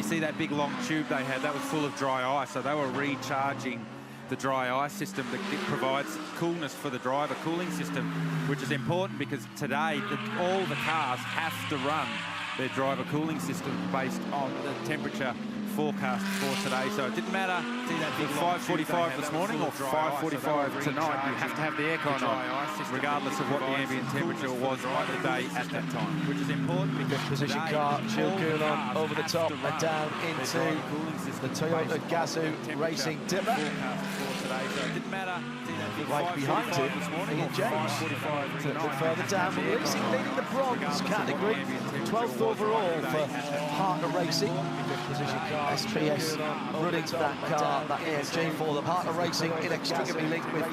see that big long tube they had, that was full of dry ice, so they were recharging the dry ice system that provides coolness for the driver, cooling system, which is important because today all the cars have to run their driver cooling system based on the temperature forecast for today. So it didn't matter if 5:45 this morning or 5:45 tonight, you have to have the aircon on, regardless of what the ambient temperature was on the day at that time, which is important because position car, Jules Goulon over the top and down into the Toyota Gazoo Racing Dipper. Right behind him, Ian James. A little bit further down, Racing leading the bronze category. 12th overall for Partner Racing. Position car, SPS running that car, that AMG for the Partner Racing, inextricably linked with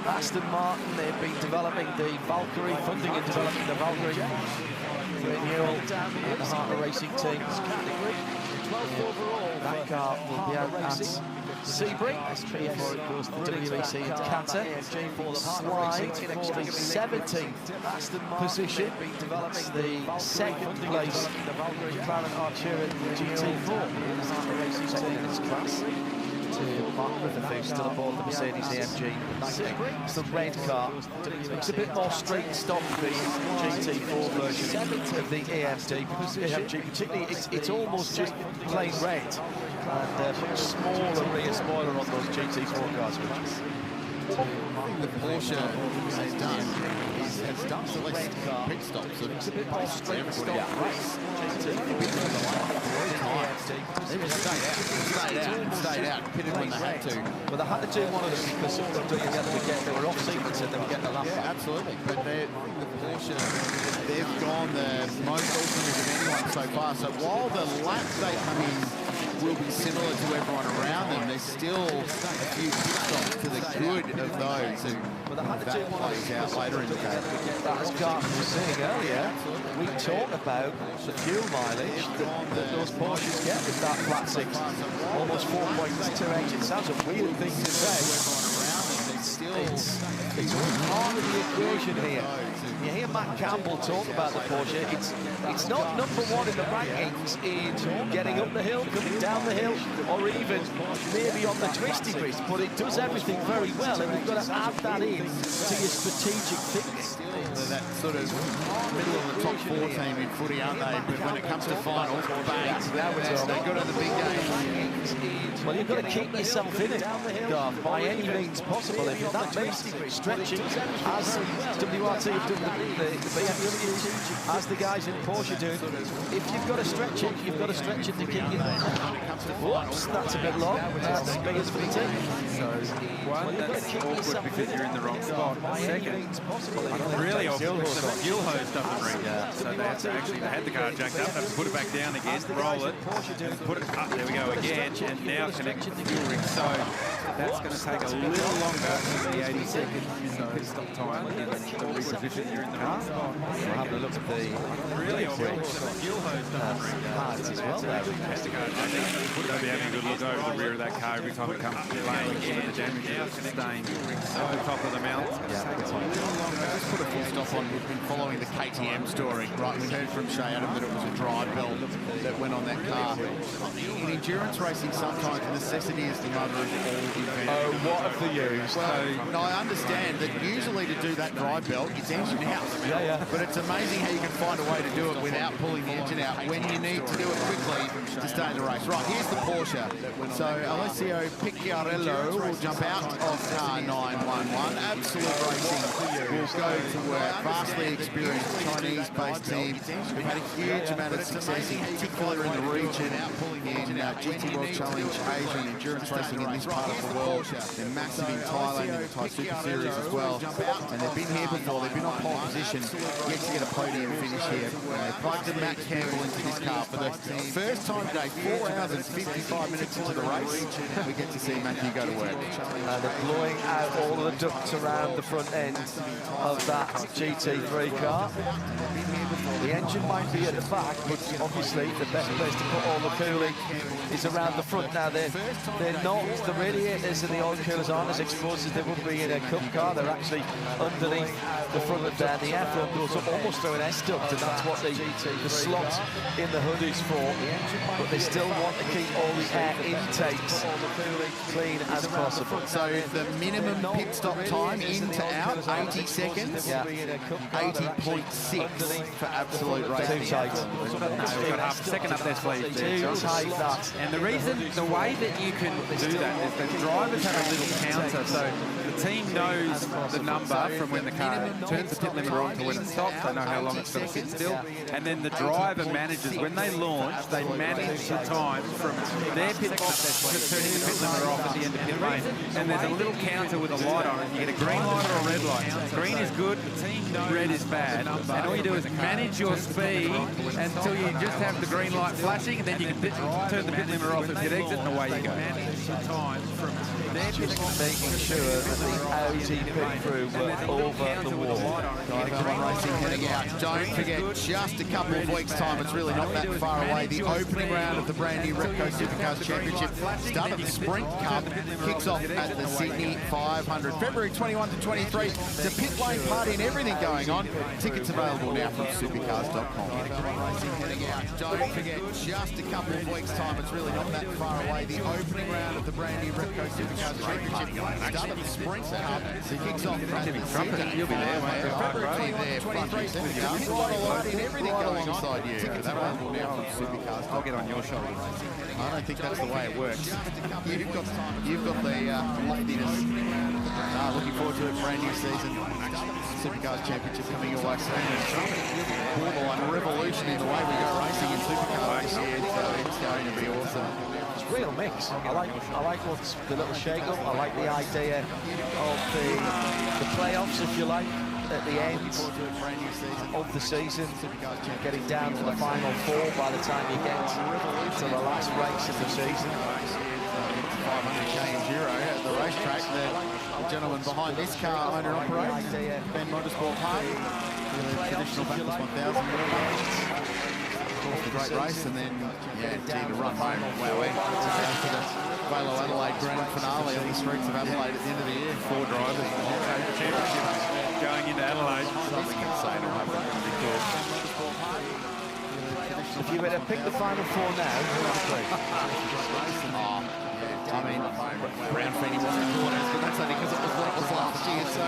Aston Martin. They've been developing the Valkyrie, funding and developing the Valkyrie. Renewal and the Partner Racing team. 12th overall. That car will be out at Sebring, SPS, of course, the WEC and Qatar. Slide for the 17th position. It's the second place McLaren Artura GT4 in its class. To Mark Rutherford, still aboard the Mercedes AMG. It's the red car. It's a bit more straight and stock the GT4 version of the AMG. Particularly, it's almost just plain red. And a much smaller rear spoiler on those GT4 cars. The Porsche has done has done select pit stops. It's a bit more straight stop race. They just stayed out, pitted when they had to. Well, they had to do one of them because they were off sequence and they were getting a lap. Yeah, absolutely. But the Porsche, they've gone the most ultimate of anyone so far. So while the lap they come in will be similar to everyone around them, there's still a few pit stops to the good of those who that plays out later in the game. As Carton was saying earlier, we talk about the fuel mileage that those Porsches get with that flat six, almost 4.2 It sounds a weird thing to say. It's part of the equation here. You hear Matt Campbell talk about the Porsche. It's not number one in the rankings in getting up the hill, coming down the hill, or even maybe on the twisty bits, but it does everything very well, and we've got to add that in to your strategic thinking. That sort of middle of the top 14 in footy, aren't they? But when it comes to finals, bang, they got on the big game. Well, you've got to keep yourself in it, Garth, by any means possible. If that means stretching, as WRT have done the BMW, as the guys in Porsche do, if you've got to stretch it, you've got to stretch it to keep you there. Whoops, that's a bit long. That's big as for the team. So, one, that's awkward because you're in the wrong spot. Second, really awkward because the fuel hose doesn't ring. So they have to actually, they had the car jacked up, have to put it back down again, roll it, and put it up. There we go again, and now connect the fuel ring. So that's going to take a little longer than the 80-second pit stop time in the reposition. You're in the wrong spot. We're having a look at the really awkward because the fuel hose doesn't ring. Pads as well there. Has to go jacked up. They'll be having a good look over the rear of that car every time it comes laying in the damage now staying over the top of the mount. Let's put a full stop on. We've been following the KTM story, right? We heard from Shea Adam that it was a dry belt that went on that car. In endurance racing, sometimes necessity is the mother of all invention. Oh, what have they used? Well, no, I understand that usually to do that dry belt, it's engine out. Yeah. But it's amazing how you can find a way to do it without pulling the engine out when you need to do it quickly to stay in the race. Right, here's the Porsche. So Alessio Picciarello will jump out of car 911. Absolute Racing will go to work. Vastly experienced Chinese-based team who've had a huge amount of success, in particular in the region, in GT World Challenge, Asia, and endurance racing in this part of the world. They're massive in Thailand, in the Thai Super Series as well. And they've been here before. They've been on pole position, yet to get a podium finish here. They plugged in Matt Campbell into this car for the first time today, 4 hours and 55 minutes into the race. We get to see Matthew go to work. They're blowing out all of the ducts around the front end of that GT3 car. The engine might be at the back, but obviously the best place to put all the cooling is around the front. Now they're not, the radiators and the oil coolers aren't as exposed as they would be in a Cup car. They're actually underneath the front of there. The airflow goes up almost through an S-duct, and that's what the slot in the hood is for. But they still want to keep all the air intakes clean as possible. So the minimum pit stop time in to out, 80 seconds. Yeah. 80.6 for absolute racing. Too tight. We've got half a second up their sleeve there, John. Too tight, that. And the reason, the way that you can do that is that drivers have a little counter, so the team knows the number from when the car turns the pit limiter on to when it stops. They know how long it's going to sit still. And then the driver manages, when they launch, they manage the time from their pit stop to turning the pit limiter off at the end of pit lane. And there's a little counter with a light on it. You get a green light or a red light. Green is good, red is bad. And all you do is manage your speed until you just have the green light flashing, and then you can turn the pit limiter off at pit exit, and away you go. Manage the time from their pit stop. Making sure that the Audi pit crew were over the wall. Racing heading out. Don't forget, just a couple of weeks' time, it's really not that far away. The opening round of the brand new Repco Supercars Championship, start of the Sprint Cup, kicks off at the Sydney 500. February 21 to 23, the pit lane party and everything going on. Tickets available now from supercars.com. Racing heading out. Don't forget, just a couple of weeks' time, it's really not that far away. The opening round of the brand new Repco Supercars Championship, start of the Sprint Cup, kicks off at the Sydney. You'll be there, mate. February 23, the pit lane party and everything going alongside you. Tickets available now from supercars. I'll get on your shoulder. I don't think that's the way it works. You've got the loftiness. Looking forward to a brand new season. Supercars Championship coming your way soon. Borderline revolution in the way we go racing in supercars this year, so it's going to be awesome. It's a real mix. I like what's the little shake-up. I like the idea of the playoffs, if you like, at the end of the season, getting down to the final four by the time you get to the last race of the season. 500k Enduro at the racetrack. The gentleman behind this car, owner and operator, Ben Motorsport Park, the traditional Bathurst 1000 great race, and then the run home. Wow, Velo Adelaide Grand Finale on the streets of Adelaide at the end of the year. 4 drivers, championship going into Adelaide. Something insane will happen. It'll be cool. If you were to pick the final four now, who would it be? I mean, Brown Feeney wasn't corners, but that's only because it was what it was last year. So,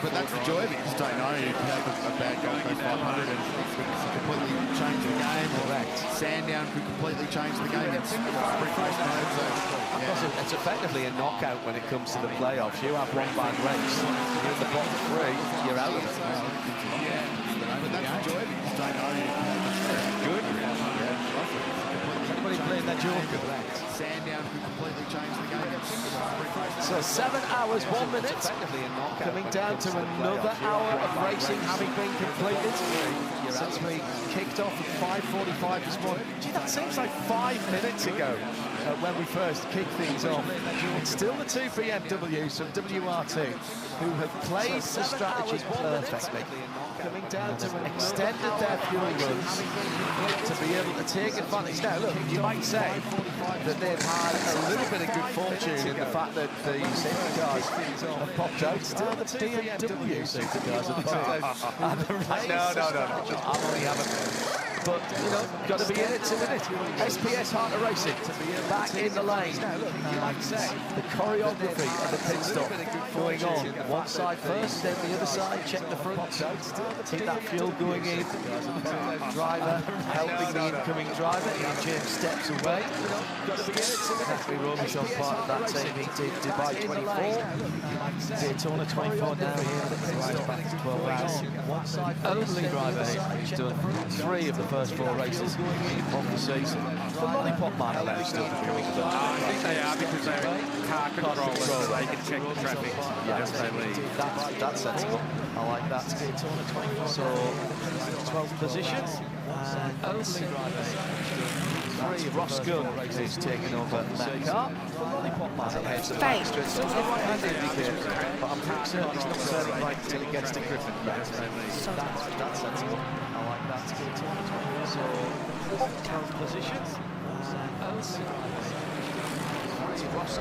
but that's the joy of it. You just don't know. You have a bad Gold Coast 500 and it could completely change the game. Correct. Sandown could completely change the game. It's sprint race mode. So, it's effectively a knockout when it comes to the playoffs. You have one bad race, you're in the bottom 3, you're out of it. But that's the joy of it. You just don't know. Good. Anybody playing that Joker? Sandown could completely change the game. So 7 hours, 1 minute. Coming down to another hour of racing having been completed since we kicked off at 5:45 this morning. Gee, that seems like 5 minutes ago when we first kicked things off. It's still the 2 BMWs from WR2 who have played the strategy perfectly. Coming down to extended their fuel runs to be able to take advantage. Now, look, you might say that they've had a little bit of good fortune in the fact that the safety cars have popped out. Still, the BMW safety cars have popped out. No. I'm only having. But, you know, got to be in it to win it. SPS Heart of Racing back in the lane. You might say the choreography of the pit stop going on. One side first, then the other side. Check the front. Keep that fuel going in. Driver helping the incoming driver. James steps away. Got to be in it to win it. Zachary Robichon part of that team. He did Dubai 24. Daytona 24 now here. Right back to 12 hours. Only driver here who's done 3 of the first 4 races of the season. The Lollipop Man are left still doing it. I think they are because they're car controllers, so they can check the traffic as they leave. That's sensible. I like that. So, 12th position. And only 3 Ferrari, Roscoe is taking over that car. As it heads to the back straight. Still the right-hand indicator, but I'm pretty certain he's not turning right until he gets to Griffin. That's sensible. I like that to get to. So, 12th position. Porsche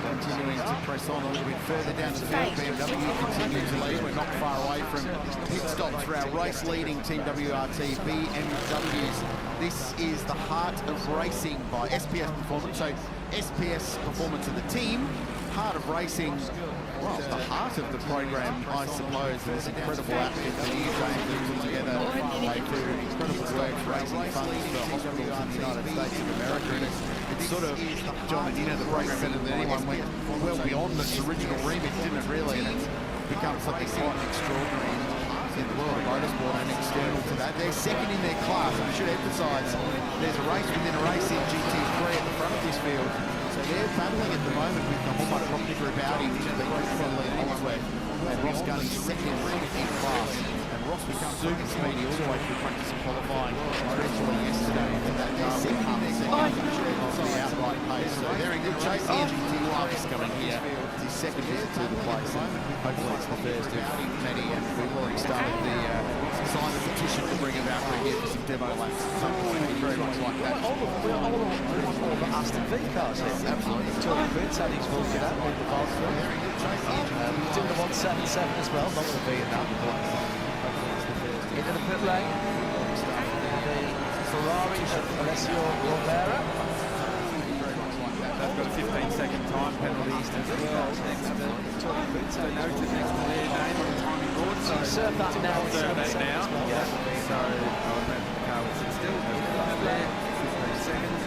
continuing to press on a little bit further down the field. BMW continues to lead. We're not far away from pit stops for our race-leading Team WRT BMWs. This is the heart of racing by SPS Performance. So SPS Performance of the team, heart of racing. Well, the heart of the program, I suppose. There's incredible outfit that you guys do put together. They do incredible work raising funds for hospitals in the United States of America. And it's sort of, John, and you know the program better than anyone, went well beyond its original remit, didn't it, really? And it's become something quite extraordinary in the world of motorsport and external to that. They're second in their class. I should emphasise there's a race within a race in GT3 at the front of this field. So they're battling at the moment with the Hallmark Property Group Audi, which has been criminally Hollingsworth, and Ross Gunning second in class. And Ross was super speedy all the way through practice and qualifying virtually yesterday. And that is second in their second of the outright pace. So they're in good shape. GT Love is coming here. It's his second visit to the place. And hopefully it's the first of many. And we've already started the sign the petition to bring him out here for some demo laps. So it's very much like that. All the Aston V cars here. Absolutely. Tony Prince had his work out with the ball through. Doing the 177 as well, not the V in that, but into the pit lane. The Ferrari of Alessio Rovera. They've got a 15-second time penalty as well. Next to Tony Prince, noted next to their name on the timing board. So serve that now. Serve that now. Yeah. So I'll imagine the car will sit still. There, 15 seconds.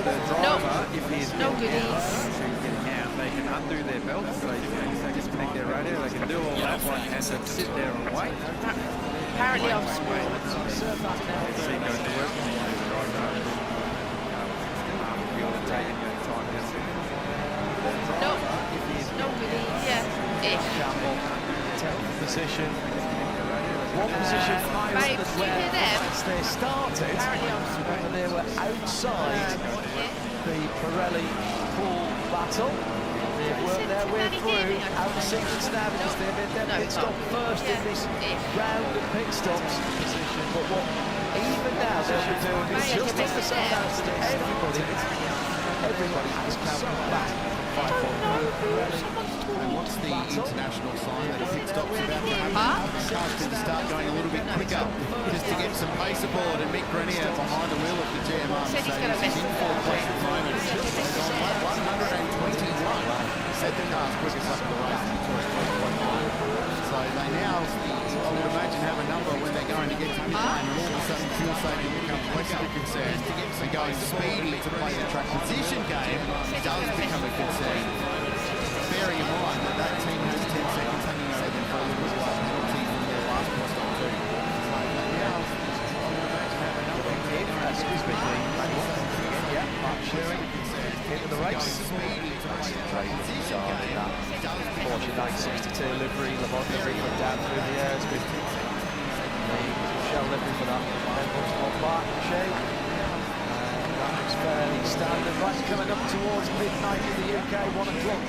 The driver, if he is getting out, they can undo their belts. So they disconnect their radio. They can do all that one and then sit there and wait. Apparently I'm small. Serve that now. See go to work. No goodies. Yeah. Ish. 10th position. One position higher Babe, than do you hear them? where they started. And they were outside the Pirelli pool battle. They've worked their way through out of sequence now because they made their pit stop first in this round of pit stops position. But what even now they'll be doing is just take the sun out to everybody has come back. And what's the international sign that a pit stop's about to happen? Cars can start going a little bit quicker just to get some pace aboard. And Mick Grenier behind the wheel of the GMR Mercedes is in fourth place at the moment. He's on lap 121. Set the car's quickest lap of the race. So they now, I would imagine, have a number when they're going to get to pit lane, and all of a sudden fuel saving becomes less of a concern. So going speedy to play the track position game does become a concern. Bearing in mind that that team has 10 seconds hanging over them for a little while penalty from their last post on two. So now, I would imagine have a number Mark Shearing into the race. Porsche 962 livery, Le Mans livery went down through the airs with the shell livery for that on Mark shape. That looks fairly standard. Right, coming up towards midnight in the UK, 1 o'clock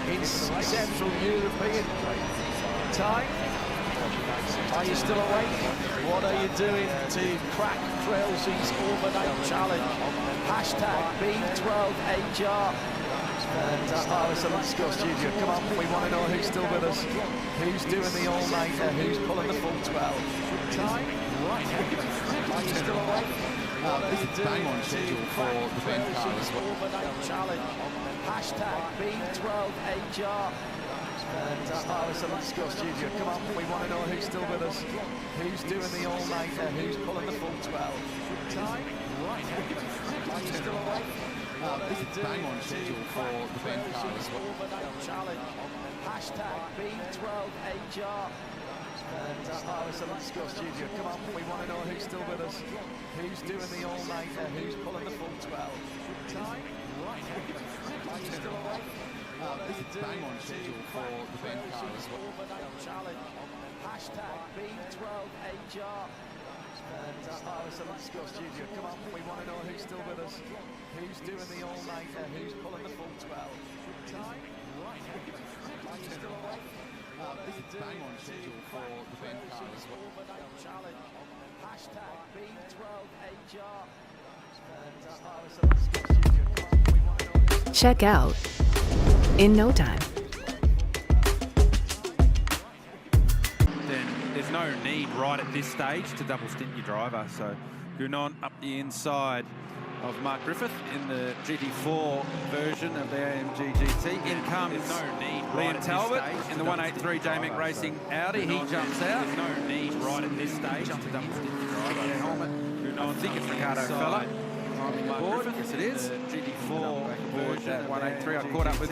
in Central European time. Are you still awake? What are you doing to crack Trailsy's overnight challenge? Hashtag B12HR. And Alison, let's go studio. Come on, we want to know who's still with us, who's doing the all-nighter, who's pulling the full 12. Time? Right. Are you still awake? This is bang on schedule for the Ben car as well. Overnight challenge. Hashtag B12HR. And Alison, let's go studio. Come on, we want to know who's still with us, who's doing the all-nighter, who's pulling the full 12. Time? Right. Are you still awake? This is bang on schedule for the Ben car as well. Overnight challenge. Hashtag B12HR. And Alison, let's go studio. Come on, we want to know who's still with us, who's doing the all-nighter, who's pulling the full 12. Time? Right. Are you still awake? This is bang on schedule for the Ben car as well. Overnight challenge. Hashtag B12HR. And Alison, let's go studio. Come on, we want to know who's Who's doing the all-nighter? Who's pulling the full 12? This is bang on schedule for the Ben car as well. Overnight challenge. Hashtag B12HR. Check out in no time. Then there's no need right at this stage to double stint your driver. So Gunon up the inside of Mark Griffith in the GT4 version of the AMG GT. In comes Liam Talbot in the 183 JMEC Racing Audi. He jumps out. There's no need right at this stage to double stint your driver. I think it's Ricardo Fella. Board. Yes, it is. GT4 version 183. I caught up with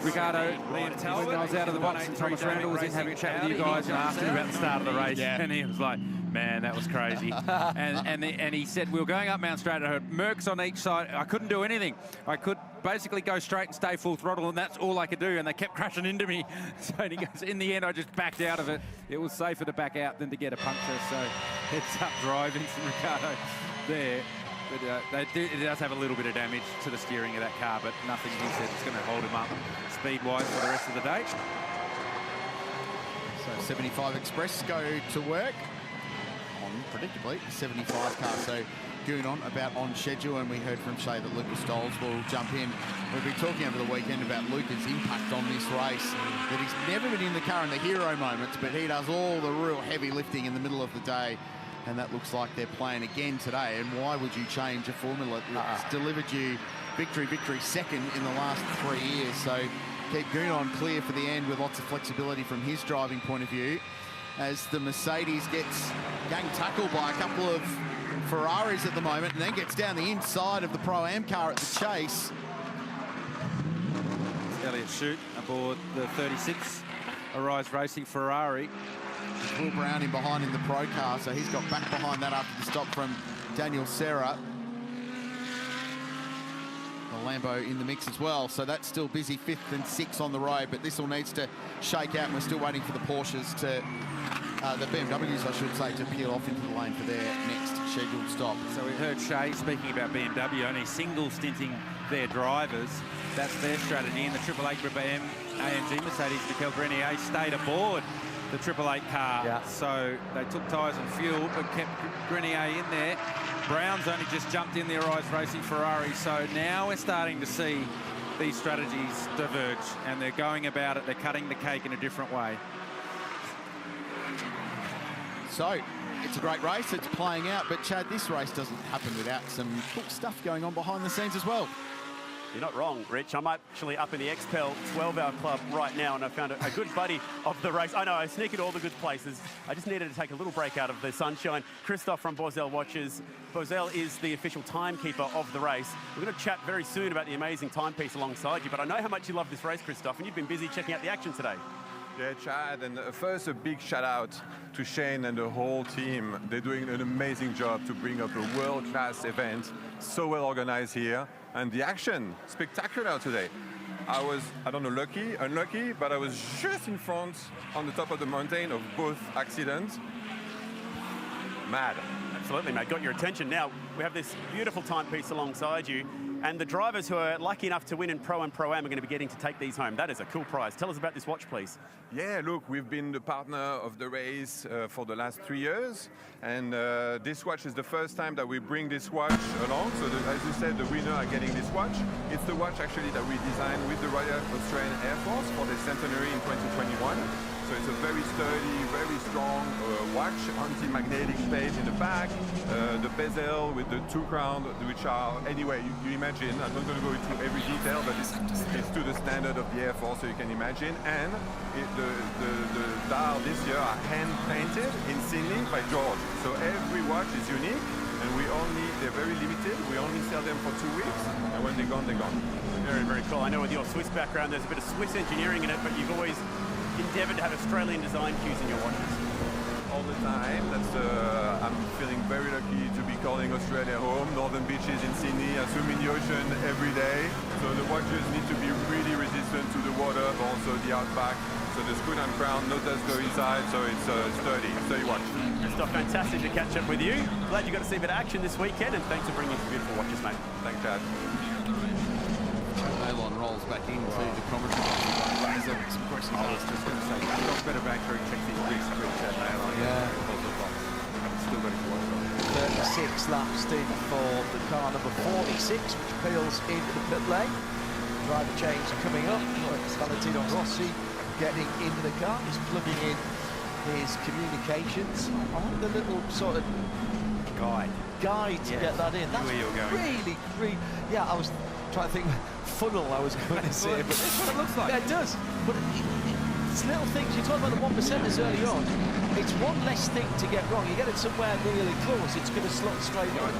Ricardo when I was out of the box. Thomas Randall was in having a chat with you guys and asked him about the start of the race. Yeah. And he was like, man, that was crazy. and he said, we were going up Mount Straight. I heard Mercs on each side. I couldn't do anything. I could basically go straight and stay full throttle, and that's all I could do. And they kept crashing into me. So he goes, in the end, I just backed out of it. It was safer to back out than to get a puncture. So heads up driving from Ricardo there. But it does have a little bit of damage to the steering of that car, but nothing, he said, it's going to hold him up speed-wise for the rest of the day. So 75 Express go to work on, predictably, 75 car. So Gunon about on schedule, and we heard from Shay that Lucas Stoles will jump in. We've been talking over the weekend about Lucas' impact on this race, that he's never been in the car in the hero moments, but he does all the real heavy lifting in the middle of the day. And that looks like they're playing again today. And why would you change a formula that's delivered you victory second in the last 3 years? So keep Gunon clear for the end with lots of flexibility from his driving point of view, as the Mercedes gets gang tackled by a couple of Ferraris at the moment, and then gets down the inside of the Pro-Am car at the chase. Elliott Shute aboard the 36 Arise Racing Ferrari. Will Brown in behind in the Pro car, so he's got back behind that after the stop from Daniel Serra. The Lambo in the mix as well, so that's still busy 5th and 6th on the road, but this all needs to shake out, and we're still waiting for the Porsches to, the BMWs I should say, to peel off into the lane for their next scheduled stop. So we heard Shay speaking about BMW only single stinting their drivers. That's their strategy, and the 888 BM AMG Mercedes Mikel Grenier stayed aboard the 888 car. Yeah. So they took tyres and fuel, but kept Grenier in there. Brown's only just jumped in the Arise Racing Ferrari. So now we're starting to see these strategies diverge, and they're going about it. They're cutting the cake in a different way. So it's a great race. It's playing out. But, Chad, this race doesn't happen without some cool stuff going on behind the scenes as well. You're not wrong, Rich. I'm actually up in the XPEL 12-hour club right now, and I found a good buddy of the race. I know, I sneak at all the good places. I just needed to take a little break out of the sunshine. Christoph from Bozel Watches. Bozel is the official timekeeper of the race. We're going to chat very soon about the amazing timepiece alongside you, but I know how much you love this race, Christoph, and you've been busy checking out the action today. Yeah, Chad, and first a big shout out to Shane and the whole team. They're doing an amazing job to bring up a world-class event, so well organized here. And the action, spectacular today. I was, I don't know, lucky, unlucky, but I was just in front on the top of the mountain of both accidents. Mad. Absolutely, mate. Got your attention. Now, we have this beautiful timepiece alongside you, and the drivers who are lucky enough to win in Pro and Pro-Am are going to be getting to take these home. That is a cool prize. Tell us about this watch, please. Yeah, look, we've been the partner of the race for the last 3 years, and this watch is the first time that we bring this watch along. So as you said, the winner are getting this watch. It's the watch actually that we designed with the Royal Australian Air Force for the centenary in 2021. So it's a very sturdy, very strong watch, anti-magnetic plate in the back, the bezel with the 2 crowns, which are, anyway, you imagine, I'm not going to go into every detail, but it's to the standard of the Air Force, so you can imagine. And the dial this year are hand-painted in Sydney by George. So every watch is unique, and they're very limited. We only sell them for 2 weeks, and when they're gone, they're gone. Very, very cool. I know with your Swiss background, there's a bit of Swiss engineering in it, but you've always endeavoured to have Australian design cues in your watches. All the time. I'm feeling very lucky to be calling Australia home. Northern beaches in Sydney, I swim in the ocean every day. So So the watches need to be really resistant to the water, but also the outback. So the spoon and crown, no dust go inside, so it's sturdy watch. Christoph, fantastic to catch up with you. Glad you got to see a bit of action this weekend, and thanks for bringing some beautiful watches, mate. Thanks, Chad. Malon rolls back into the commentary. I was just going to say, Christoph better back through and check these wrists, which Malon still got his watch on. 36 laps in for the car number 46, which peels into the pit lane. Driver change coming up. Valentino Rossi getting into the car. He's plugging in his communications on the little sort of guide to get that in. That's where you're going. really, yeah, I was trying to think funnel I was going to say, but that's what it looks like. Yeah, it does. But it's little things. You talk about the 1%ers early on. It's one less thing to get wrong. You get it somewhere really close, it's going to slot straight on.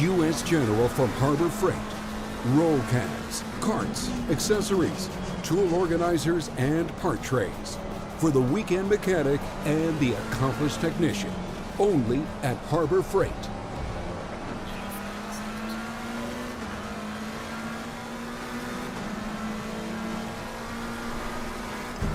U.S. General from Harbor Freight. Roll cabs, carts, accessories, tool organizers, and part trays. For the weekend mechanic and the accomplished technician. Only at Harbor Freight.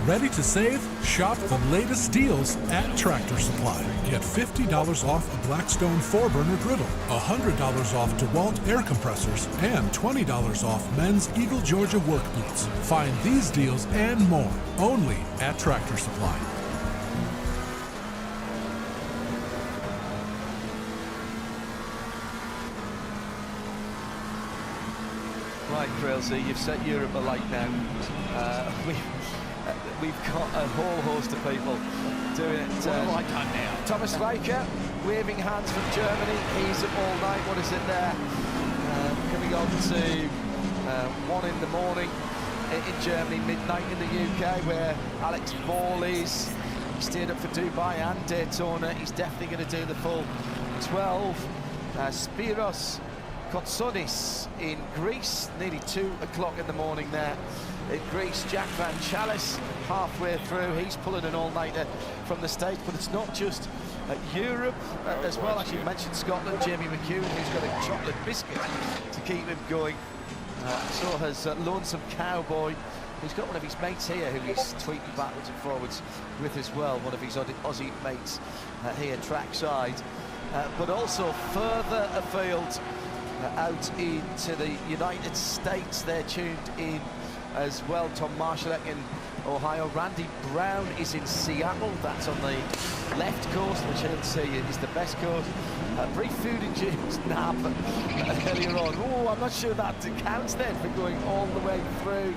Ready to save? Shop the latest deals at Tractor Supply. Get $50 off a Blackstone 4-burner griddle, $100 off DeWalt air compressors, and $20 off men's Eagle Georgia work boots. Find these deals and more only at Tractor Supply. Right, Crailsey, you've set Europe alight now. We've got a whole host of people doing it. What have I done now? Thomas Reicher, waving hands from Germany. He's up all night. What is it there? Coming on to 1 in the morning in Germany, midnight in the UK, where Alex Ball is. He stayed up for Dubai and Daytona. He's definitely going to do the full 12. Spiros Kotsonis in Greece, nearly 2 o'clock in the morning there in Greece. Jack Van Chalice halfway through, he's pulling an all-nighter from the States, but it's not just Europe as well. Actually, you mentioned Scotland, Jamie McHugh, who's got a chocolate biscuit to keep him going. So has Lonesome Cowboy, who's got one of his mates here who he's tweeting backwards and forwards with as well, one of his Aussie mates here trackside. But also further afield, out into the United States, they're tuned in as well. Tom Marshalek in Ohio. Randy Brown is in Seattle. That's on the left coast, which he'll say is the best coast. Brief food and James Knapp earlier on. Oh, I'm not sure that counts then for going all the way through.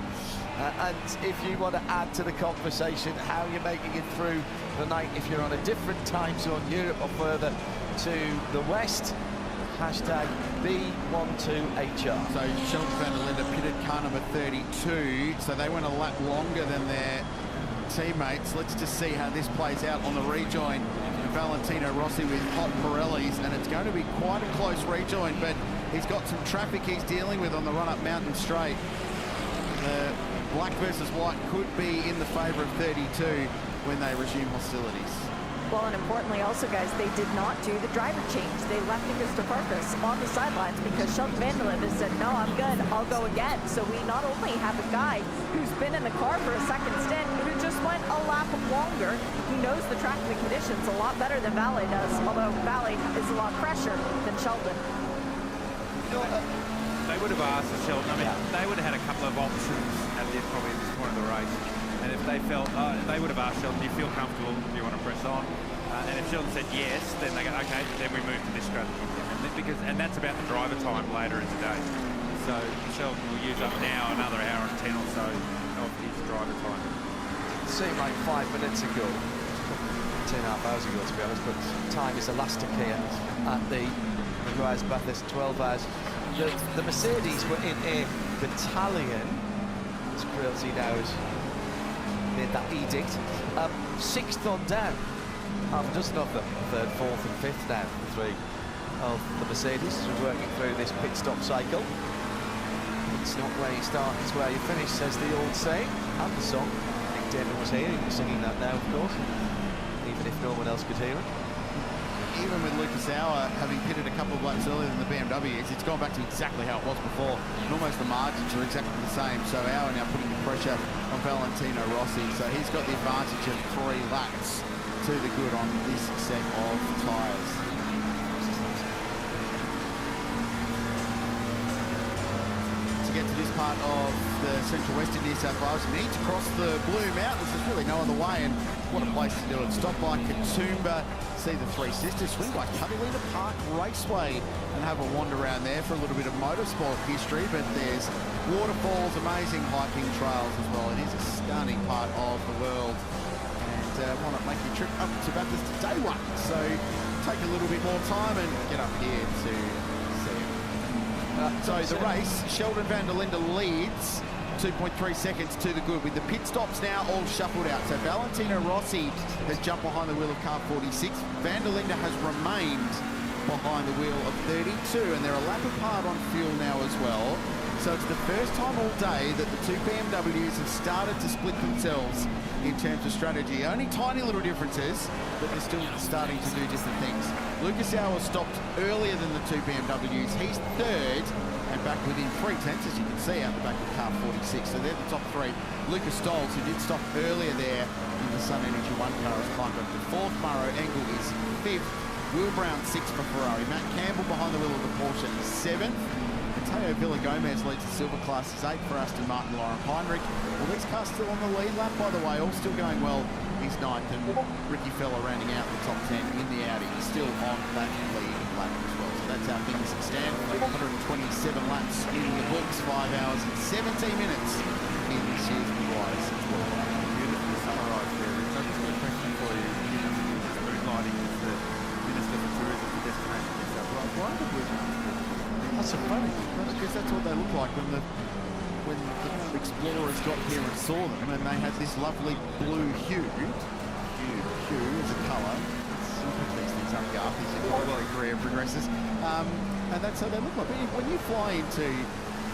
And if you want to add to the conversation how you're making it through the night, if you're on a different time zone, Europe or further to the west, hashtag B12HR. So Sheldon van der Linde pitted car number 32, so they went a lap longer than their teammates. Let's just see how this plays out on the rejoin. Valentino Rossi with hot Pirellis, and it's going to be quite a close rejoin, but he's got some traffic he's dealing with on the run-up Mountain Straight. The black versus white could be in the favour of 32 when they resume hostilities. Well, and importantly also, guys, they did not do the driver change. They left Augusta Farkas on the sidelines because Sheldon van der Linde said, no, I'm good, I'll go again. So we not only have a guy who's been in the car for a second stint, who just went a lap longer. He knows the track and the conditions a lot better than Valle does, although Valle is a lot fresher than Sheldon. They would have asked Sheldon, I mean, they would have had a couple of options at probably at this point of the race. And if they felt, they would have asked Sheldon, do you feel comfortable? Do you want to press on? And if Sheldon said yes, then they go, okay, then we move to this strategy. And that's about the driver time later in the day. So Sheldon will use up now another hour and 10 or so of his driver time. It seemed like 5 minutes ago, 2.5 hours ago to be honest, but time is elastic here at the Graz Bathurst 12 hours. The Mercedes were in a battalion, as Crailsey now has made that edict, 6th on down, half a dozen of them, 3rd, 4th and 5th now, the 3 of the Mercedes are working through this pit stop cycle. It's not where you start, it's where you finish, says the old saying, and the song. Nick Damon was here, he was singing that now, of course, even if no one else could hear it. even with Lucas Auer having pitted a couple of laps earlier than the BMWs, it's gone back to exactly how it was before. And almost the margins are exactly the same. So Auer now putting the pressure on Valentino Rossi. So he's got the advantage of 3 laps to the good on this set of tyres. To get to this part of the Central Western New South Wales, you need to cross the Blue Mountains. There's really no other way, and what a place to do it. Stop by Katoomba, see the Three Sisters, swing by Catalina Park Raceway and have a wander around there for a little bit of motorsport history. But there's waterfalls, amazing hiking trails as well. It is a stunning part of the world. And why not make your trip up to Bathurst day one? So take a little bit more time and get up here to see it. So the race, Sheldon van der Linde leads 2.3 seconds to the good, with the pit stops now all shuffled out. So Valentino Rossi has jumped behind the wheel of car 46. Van der Linde has remained behind the wheel of 32, and they're a lap apart on fuel now as well. So it's the first time all day that the 2 BMWs have started to split themselves in terms of strategy. Only tiny little differences, but they're still starting to do different things. Lucas Auer stopped earlier than the 2 BMWs. He's third and back within 3 tenths, as you can see out the back of car 46. So they're the top 3. Lucas Stolz, who did stop earlier there in the Sun Energy 1 car, has climbed up to 4th. Maro Engel is 5th. Will Brown 6th for Ferrari. Matt Campbell behind the wheel of the Porsche is 7th. Mateo Villagomez leads the silver class, is 8th for Aston Martin. Lauren Heinrich. Well, these cars still on the lead lap, by the way, all still going well. He's 9th, and Ricky Feller rounding out the top 10 in the Audi. He's still on that lead lap as well. So that's how things stand. 127 laps in the books, 5 hours and 17 minutes in this year's Maguires. Beautifully summarised there, Rich. I've just got a question for you. Moonlighting is the Minister for Tourism for Destination New South Wales. Why the blue? That's so funny, because that's what they look like when the explorers got here and saw them, and they had this lovely blue hue as a colour. You pick these things up, Garth, as your career progresses. And that's how they look like. But when you fly into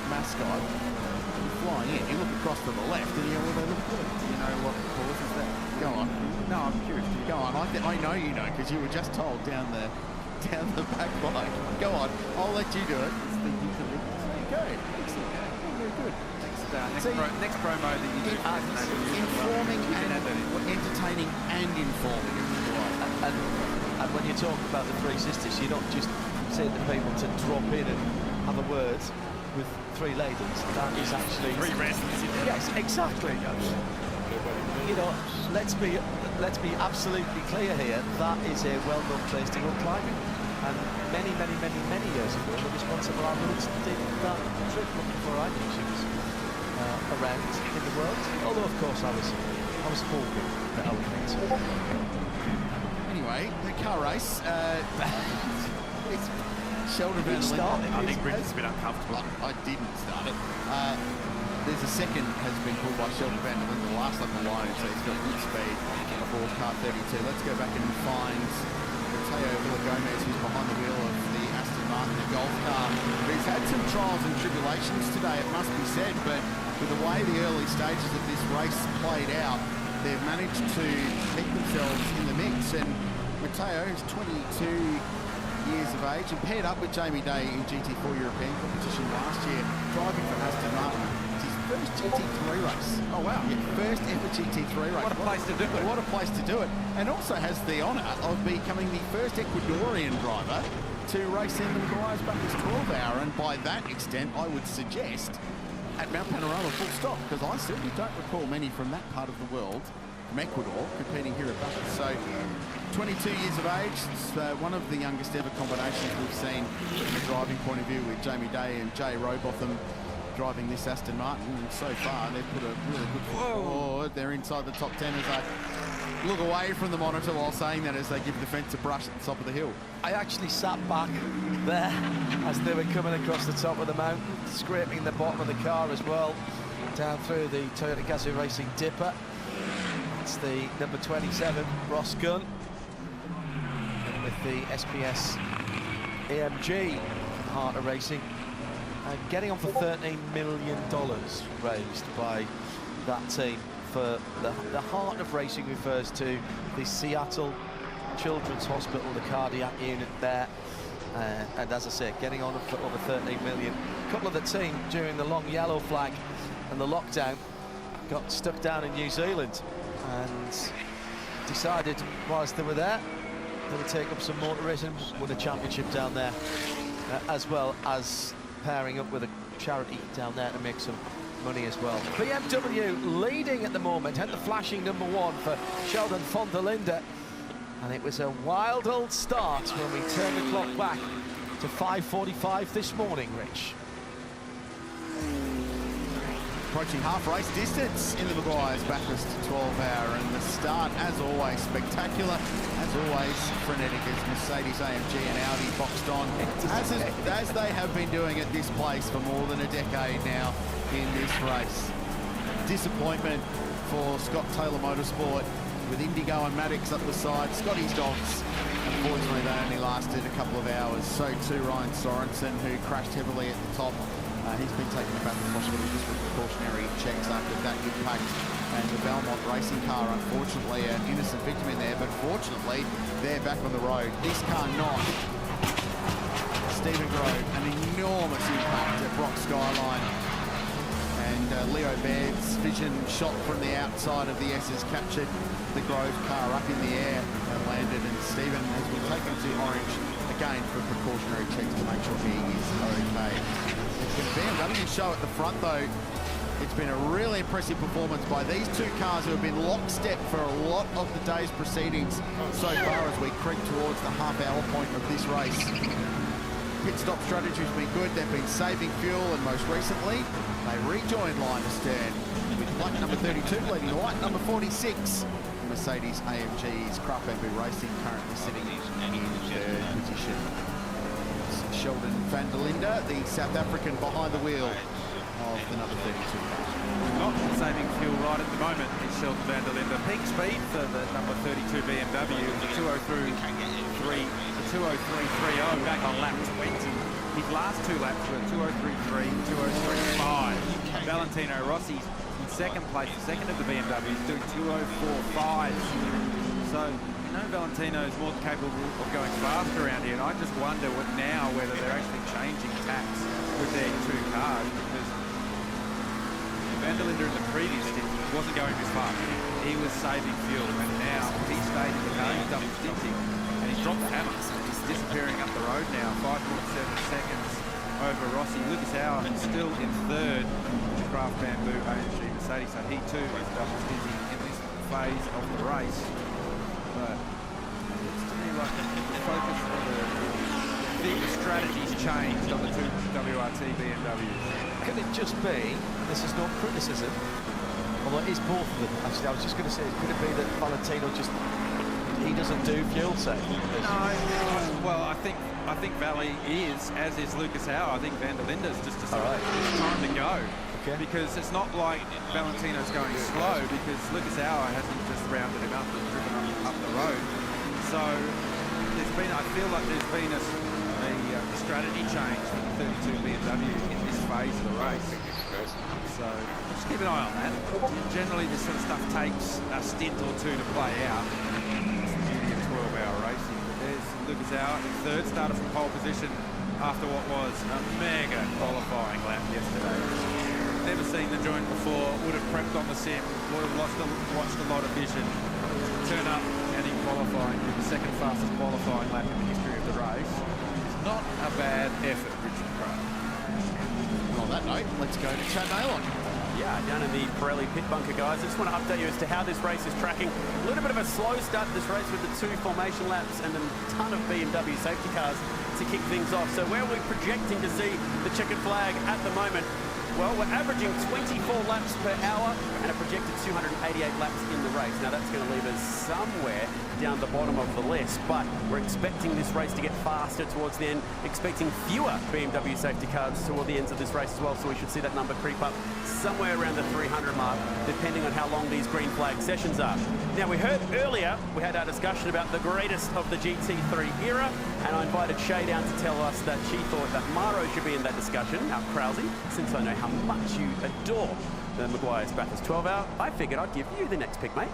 Mascot, you fly in, you look across to the left, and you know, well, they look good. You know what causes that? Go on. No, I'm curious. Go on. I know you know, because you were just told down the back line. Go on, I'll let you do it. There you go. Excellent. Very good. Next promo that you do. Informing and entertaining and informing. And when you talk about the Three Sisters, you don't just say to people to drop in and have a word with 3 ladies. That is actually 3 randoms. Yes, exactly. You know, let's be absolutely clear here. That is a well-known place to go climbing. And many years ago, the responsible ambulance did that trip before I knew she was around in the world. Although, of course, I was hoping that I would meet her. Anyway, the car race. It's Sheldon Van der Linde. I think Britain's a bit uncomfortable. I didn't start it. There's a second has been pulled by Sheldon Van der Linde, the last lap alone, so he's got good speed aboard car 32. Let's go back and find Mateo Villagomez, who's behind the wheel of the Aston Martin, the Golf car. He's had some trials and tribulations today, it must be said, but with the way the early stages of this race played out, they've managed to keep themselves in the mix. And Mateo is 22 years of age and paired up with Jamie Day in GT4 European competition last year, driving for Aston Martin. It's his first GT3 race. Oh wow. Yeah, first ever GT3 race. What a place to do it. What a place to do it. And also has the honour of becoming the first Ecuadorian driver to race in the Maguires Bathurst 12 hour, and by that extent I would suggest at Mount Panorama full stop, because I certainly don't recall many from that part of the world, from Ecuador, competing here at Bathurst. So 22 years of age, it's one of the youngest ever combinations we've seen from a driving point of view, with Jamie Day and Jay Robotham driving this Aston Martin. And so far they've put a really good foot forward. They're inside the top 10 as I look away from the monitor while saying that, as they give the fence a brush at the top of the hill. I actually sat back there as they were coming across the top of the mountain, scraping the bottom of the car as well, down through the Toyota Gazoo Racing Dipper. It's the number 27, Ross Gunn, and with the SPS AMG Heart of Racing, getting on for $13 million raised by that team. For the Heart of Racing refers to the Seattle Children's Hospital, the cardiac unit there. And as I say, getting on for over 13 million. A couple of the team during the long yellow flag and the lockdown got stuck down in New Zealand and decided whilst they were there they would take up some motorism, win a championship down there, as well as pairing up with a charity down there to make some money as well. BMW leading at the moment, and the flashing number 1 for Sheldon von der Linde. And it was a wild old start when we turned the clock back to 5:45 this morning, Rich. Approaching half race distance in the Maguire's Bathurst 12 hour, and the start, as always, spectacular, as always, frenetic as Mercedes, AMG and Audi boxed on, as they have been doing at this place for more than a decade now in this race. Disappointment for Scott Taylor Motorsport with Indigo and Maddox up the side. Scotty's dogs, unfortunately, they only lasted a couple of hours. So too Ryan Sorensen, who crashed heavily at the top. He's been taken to Bathurst Hospital just with precautionary checks after that impact. And the Belmont racing car, unfortunately, an innocent victim in there, but fortunately, they're back on the road. This car not. Stephen Grove, an enormous impact at Brock Skyline. And Leo Baird's vision shot from the outside of the S has captured the Grove car up in the air and landed. And Stephen has been taken to Orange again for precautionary checks to make sure he is okay. The BMW show at the front, though, it's been a really impressive performance by these two cars who have been lockstep for a lot of the day's proceedings so far as we creep towards the half-hour point of this race. Pit stop strategy has been good. They've been saving fuel, and most recently, they rejoined line astern with black number 32 leading white number 46. Mercedes AMG's Craft Bamboo Racing currently sitting in 3rd position. Sheldon van der Linde, the South African behind the wheel of the number 32. Not saving fuel right at the moment is Sheldon van der Linde. Peak speed for the number 32 BMW is a 2:03.30 back on lap 20. His last 2 laps were 2:03.3, 2:03.5. Valentino Rossi's in second place, the second of the BMWs, doing 2:04.5. So Valentino is more capable of going faster around here, and I just wonder whether they're actually changing tacks with their 2 cars, because van der Linde in the previous stint wasn't going this fast. He was saving fuel, and now he stayed in the car, he's double stinting, and he's dropped the hammer. He's disappearing up the road now, 5.7 seconds over Rossi. Lucas Auer still in 3rd, Craft Bamboo AMG Mercedes, so he too is double stinting in this phase of the race. But it's to me like the focus of the strategy's changed on the 2 WRT BMWs. Could it just be, this is not criticism, although it is both of them, actually, I was just going to say, could it be that Valentino just, he doesn't do fuel saving? No, well, I think Valley is, as is Lucas Auer. I think van der Linde's just decided it's time to go. Okay. Because it's not like Valentino's going slow, because Lucas Auer hasn't just rounded him up and driven up the road. So I feel like there's been a strategy change for the 32 BMW in this phase of the race. So just keep an eye on that. Generally, this sort of stuff takes a stint or 2 to play out. It's the beauty of 12-hour racing. But there's Lucas Auer, 3rd, started from pole position after what was a mega qualifying lap yesterday. Never seen the joint before, would have prepped on the sim, would have watched a lot of vision, turn up and in qualifying with the 2nd fastest qualifying lap in the history of the race. It's not a bad effort, Richard Crowe. On that note, let's go to Chad Nailon. Yeah, down in the Pirelli pit bunker, guys. I just want to update you as to how this race is tracking. A little bit of a slow start to this race with the 2 formation laps and a ton of BMW safety cars to kick things off. So where are we projecting to see the checkered flag at the moment? Well, we're averaging 24 laps per hour and a projected 288 laps in the race. Now, that's going to leave us somewhere down the bottom of the list, but we're expecting this race to get faster towards the end, expecting fewer BMW safety cars toward the ends of this race as well, so we should see that number creep up somewhere around the 300 mark, depending on how long these green flag sessions are. Now, we heard earlier, we had our discussion about the greatest of the GT3 era, and I invited Shay down to tell us that she thought that Maro should be in that discussion. Now, Krause, since I know how much you adore the Maguire's Bathurst 12 hour, I figured I'd give you the next pick, mate.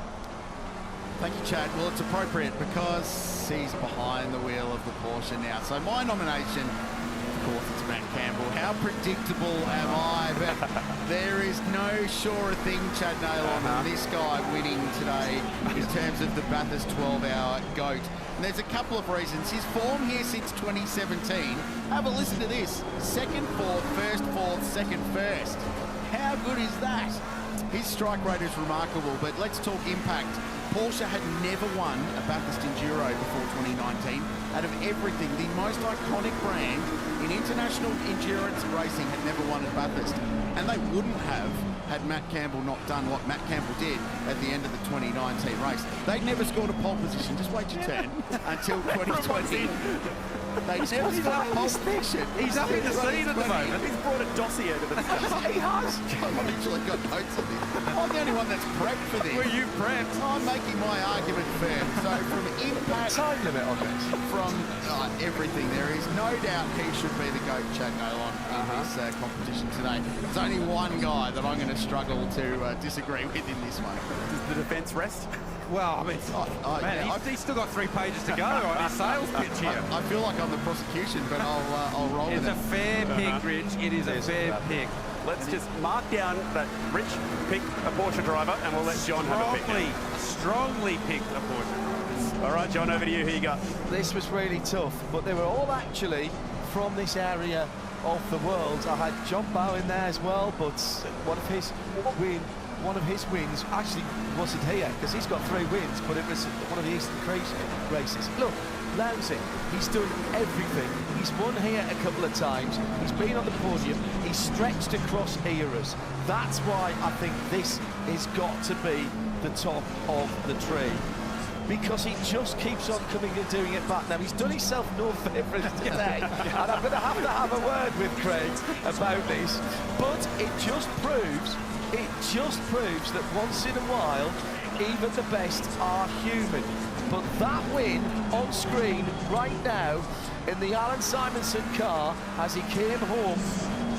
Thank you, Chad. Well, it's appropriate because he's behind the wheel of the Porsche now. So my nomination, of course, it's Matt Campbell. How predictable am I? But there is no surer thing, Chad Nailon, than this guy winning today in terms of the Bathurst 12-hour GOAT. And there's a couple of reasons. His form here since 2017, have a listen to this. Second, fourth, second, first. How good is that? His strike rate is remarkable, but let's talk impact. Porsche had never won a Bathurst Enduro before 2019. Out of everything, the most iconic brand in international endurance racing had never won at Bathurst. And they wouldn't have had Matt Campbell not done what Matt Campbell did at the end of the 2019 race. They'd never scored a pole position, just wait your turn, until 2020. They never scored a pole position. He's up in the scene at the moment. He's brought a dossier to the discussion. He has. I've literally got notes on this. I'm the only one that's prepped for this. Were you prepped? I'm making my argument firm. So from impact... Time limit on this. From everything, there is no doubt he should be the GOAT, Chad Nailon, in this competition today. There's only one guy that I'm going to struggle to disagree with in this one. Does the defence rest? Well, I mean, man, he's still got 3 pages to go on his sales pitch here. I feel like I'm the prosecution, but I'll roll with it. It's a fair pick, Rich. It is a fair pick. Let's just mark down that Rich picked a Porsche driver, and we'll let John have a pick. Strongly picked a Porsche driver. All right, John, over to you. Here you go. This was really tough, but they were all actually from this area of the world. I had John Bow in there as well, but one of his wins actually wasn't here because he's got 3 wins, but it was one of the Eastern races. Look, Lousy, he's done everything. He's won here a couple of times. He's been on the podium. He's stretched across eras. That's why I think this has got to be the top of the tree, because he just keeps on coming and doing it back. Now, he's done himself no favours today, and I'm going to have a word with Craig about this, but it just proves that once in a while, even the best are human. But that win on screen right now in the Alan Simonson car as he came home,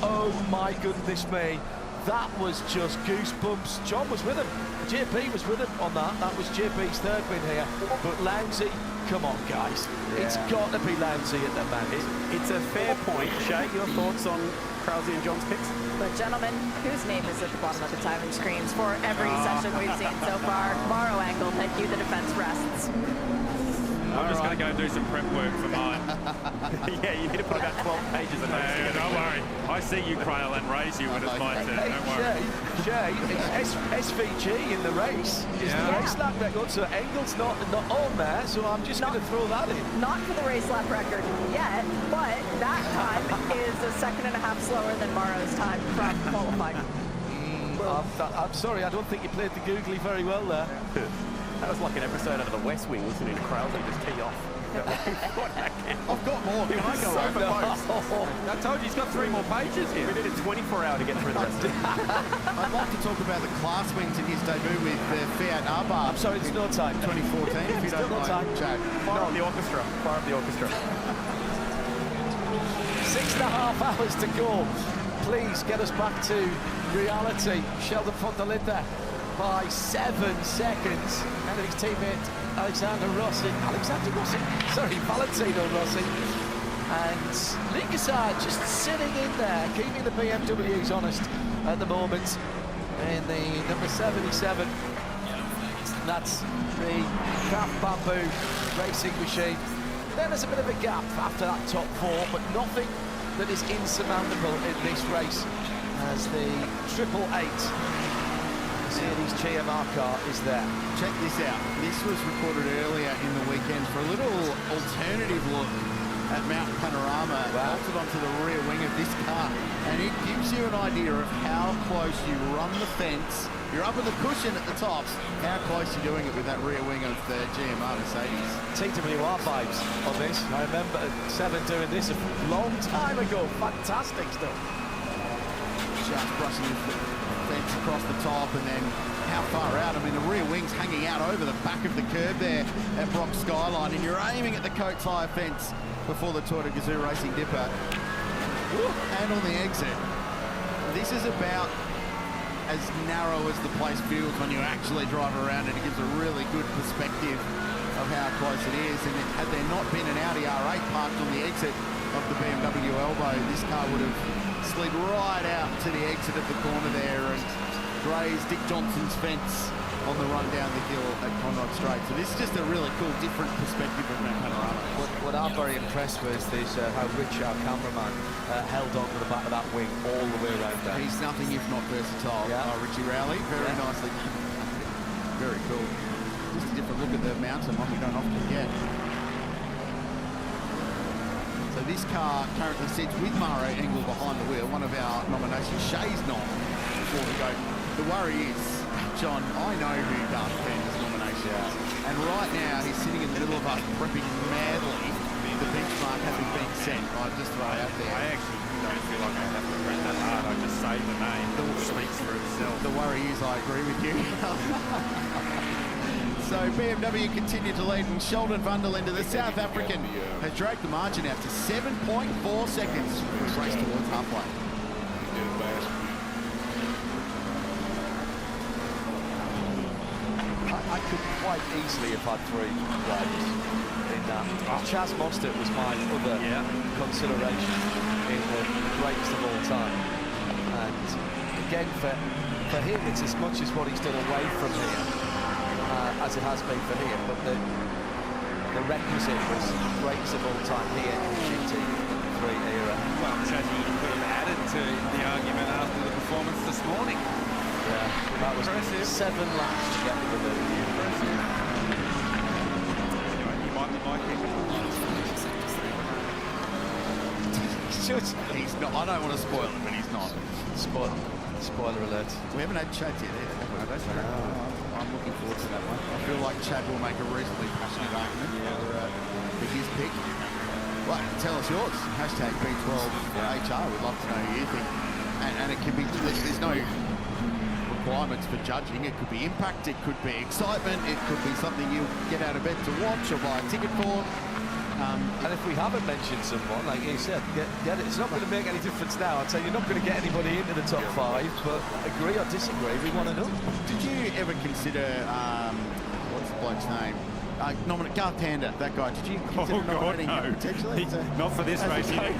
oh my goodness me, that was just goosebumps. John was with him, JP was with him on that. That was JP's 3rd win here. But Lounsey, come on guys, it's got to be Lounsey at the moment. It's a fair point. Shay, your thoughts on Krause and John's picks? The gentleman whose name is at the bottom of the timing screens for every session we've seen so far. Morrow angle, thank you, the defense rests. I'm just going to go do some prep work for mine. Yeah, you need to put about 12 pages of notes together. Don't worry. I see you, Crail, and raise you when it's my turn. Don't worry. Shay, it's SVG in the race. Is the race lap record, so Engel's not on there, so I'm just going to throw that in. Not for the race lap record yet, but that time is a 2.5 slower than Morrow's time from qualifying. I'm sorry, I don't think you played the googly very well there. That was like an episode out of The West Wing, listening to Krause just tee off. I've got more. Can I go over both? I told you he's got 3 more pages here. We did a 24-hour to get through the rest of it. I'd like to talk about the class wins in his debut with Fiat Abarth. I'm sorry, there's no time. 2014, if you don't mind, Chad. Fire up the orchestra. Fire up the orchestra. 6.5 hours to go. Please get us back to reality. Sheldon Fontalita by 7 seconds. And his teammate Valentino Rossi. Sorry, Valentino Rossi. And Lingasar just sitting in there, keeping the BMWs honest at the moment. In the number 77. That's the Craft Bamboo racing machine. Then there's a bit of a gap after that top 4, but nothing that is insurmountable in this race as the 888 Mercedes GMR car is there. Check this out. This was recorded earlier in the weekend for a little alternative look at Mountain Panorama, bolted onto the rear wing of this car, and it gives you an idea of how close you run the fence. You're up in the cushion at the top. How close you're doing it with that rear wing of the GMR Mercedes. TWR vibes on this. I remember Seven doing this a long time ago. Fantastic stuff. Just brushing the fence across the top, and then how far out? I mean, the rear wing's hanging out over the back of the curb there at Brock Skyline, and you're aiming at the coat tyre fence before the Tour de Gazoo Racing Dipper. And on the exit, this is about as narrow as the place feels when you actually drive around it. It gives a really good perspective of how close it is. And had there not been an Audi R8 parked on the exit of the BMW elbow, this car would have slid right out to the exit of the corner there and grazed Dick Johnson's fence on the run down the hill at Conrod Straight. So this is just a really cool, different perspective of that panorama. What I'm very impressed with is how Rich, our cameraman, held on to the back of that wing all the way around there. He's nothing if not versatile. Richie Rowley, very nicely done. Very cool. Just a different look at the mountain, one we don't often get. So this car currently sits with Maro Engel behind the wheel, one of our nominations. Shay's not before we go. The worry is, John, I know who Darth Vander's nomination is. And right now, he's sitting in the middle of us, prepping madly. The benchmark hasn't been set. I just throw it out there. I actually don't feel like I have to press that hard. I just say the name. It speaks for itself. The worry is, I agree with you. So BMW continue to lead, and Sheldon Vundel into the South African has dragged the margin out to 7.4 seconds as we race towards halfway. I could quite easily have had 3 drivers in that. Chaz Mostert was my other consideration in the greatest of all time. And again, for him, it's as much as what he's done away from here as it has been for here. But the requisite was greatest of all time here in the GT3 era. Well, Chazzy could have added to the argument after the performance this morning. Yeah, that was impressive. 7 laps to get to the lead. Impressive. Anyway, you might be liking He's not. I don't want to spoil it, but he's not. Spoiler alert. We haven't had Chad yet either. I'm looking forward to that one. I feel like Chad will make a reasonably passionate argument for his pick. Well, tell us yours. Hashtag B12HR. We'd love to know who you think. And it can be. There's no requirements for judging. It could be impact, it could be excitement, it could be something you get out of bed to watch or buy a ticket for. And if we haven't mentioned someone, like you said, get it. It's not going to make any difference now. I'd say you're not going to get anybody into the top 5, but agree or disagree, we want to know. Did you ever consider, what's the bloke's name? Nominate Garth Tander, that guy. Did you consider nominating him potentially? Not for this race, no.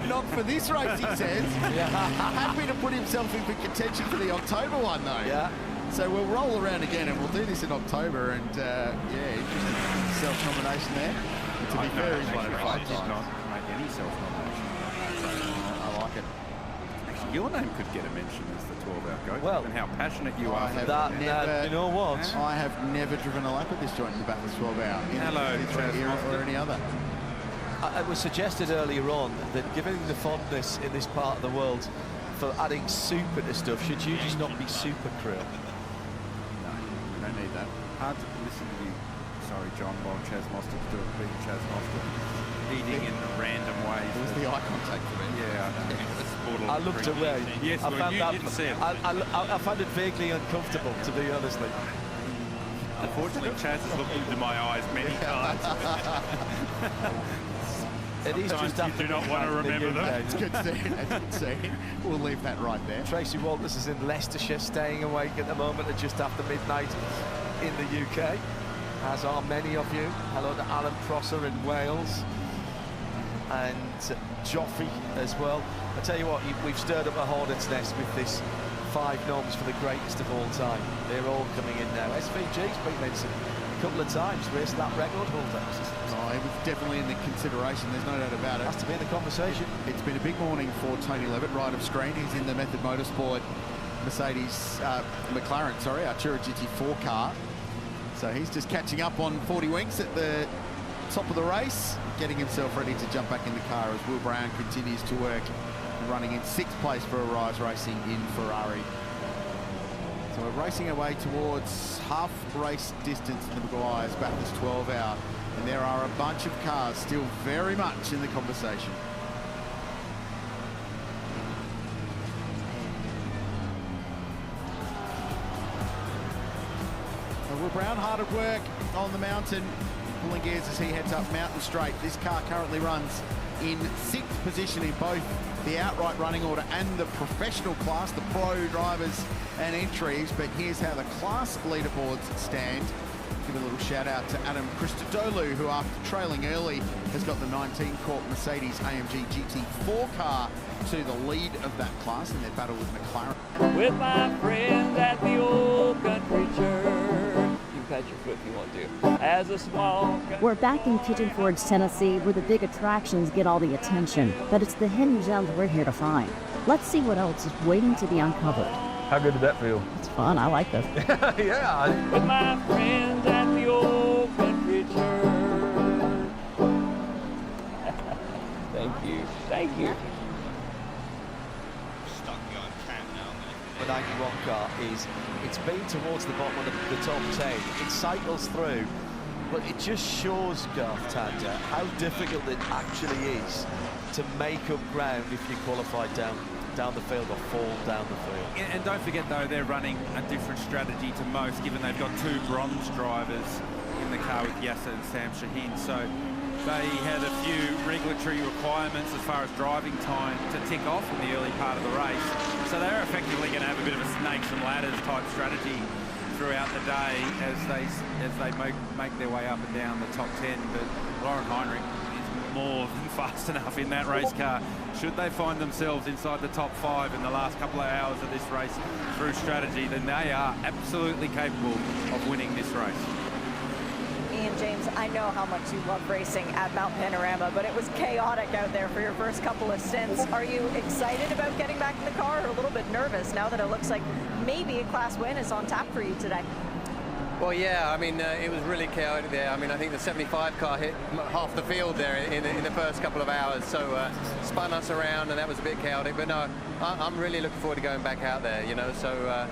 Not for this race, he says. Happy to put himself in for contention for the October one, though. Yeah. So we'll roll around again, and we'll do this in October. And interesting self-nomination there. And to be fair, he's won it 5 times. Did not make any self-nomination. I like it. Actually, your name could get a mention as the 12-hour goat. Well, and how passionate you are. You know what? I have never driven a lap of this joint in the Bathurst 12-hour. Hello, or any other. It was suggested earlier on that given the fondness in this part of the world for adding super to stuff, should you just not be super crew? No, we don't need that. Hard to listen to you. Sorry, John, while Chaz Mostert's doing being Chaz Mostert. Eating in random ways. It was the eye contact for me. Yeah, I looked away. Yes, well, you didn't see it. I found it vaguely uncomfortable, to be honest. Unfortunately, Chaz has looked into my eyes many times. It is just after you do not want to remember them. It's good to see. It's good to see. We'll leave that right there. Tracy Walters is in Leicestershire, staying awake at the moment at just after midnight in the UK, as are many of you. Hello to Alan Prosser in Wales, and Joffrey as well. I tell you what, we've stirred up a hornet's nest with this 5 noms for the greatest of all time. They're all coming in now. SVG's been mentioned a couple of times, raced that record holder. Oh, it was definitely in the consideration, there's no doubt about it. Has to be in the conversation. It's been a big morning for Tony Levitt, right of screen. He's in the Method Motorsport McLaren, Artura GT4 car. So he's just catching up on 40 winks at the top of the race, getting himself ready to jump back in the car as Will Brown continues to work, running in 6th place for Arise Racing in Ferrari. So we're racing our way towards half race distance in the Maguire's Bathurst 12-hour, and there are a bunch of cars still very much in the conversation. Will Brown hard at work on the mountain, pulling gears as he heads up Mountain Straight. This car currently runs in 6th position in both the outright running order and the professional class, the pro drivers and entries. But here's how the class leaderboards stand. Give a little shout out to Adam Christodoulou, who after trailing early has got the 19 Corp Mercedes AMG GT4 car to the lead of that class in their battle with McLaren. With my friends at the old country church. You pat your foot if you want to. As a small... We're back in Pigeon Forge, Tennessee, where the big attractions get all the attention. But it's the hidden gems we're here to find. Let's see what else is waiting to be uncovered. How good did that feel? It's fun. I like this. Yeah. With my friends at the old country church. Thank you. Thank you. The 91 car it's been towards the bottom of the top 10. It cycles through, but it just shows, Garth Tander, how difficult it actually is to make up ground if you qualify down the field or fall down the field. And don't forget, though, they're running a different strategy to most, given they've got 2 bronze drivers in the car with Yasser and Sam Shaheen. So they had a few regulatory requirements as far as driving time to tick off in the early part of the race. So they're effectively going to have a bit of a snakes and ladders type strategy throughout the day as they make their way up and down the top 10. But Lauren Heinrich is more than fast enough in that race car. Should they find themselves inside the top 5 in the last couple of hours of this race through strategy, then they are absolutely capable of winning this race. Ian James, I know how much you love racing at Mount Panorama, but it was chaotic out there for your first couple of stints. Are you excited about getting back in the car, or a little bit nervous now that it looks like maybe a class win is on tap for you today? Well, yeah, I mean, it was really chaotic there. I mean, I think the 75 car hit half the field there in the first couple of hours, so spun us around, and that was a bit chaotic. But no, I'm really looking forward to going back out there, you know, so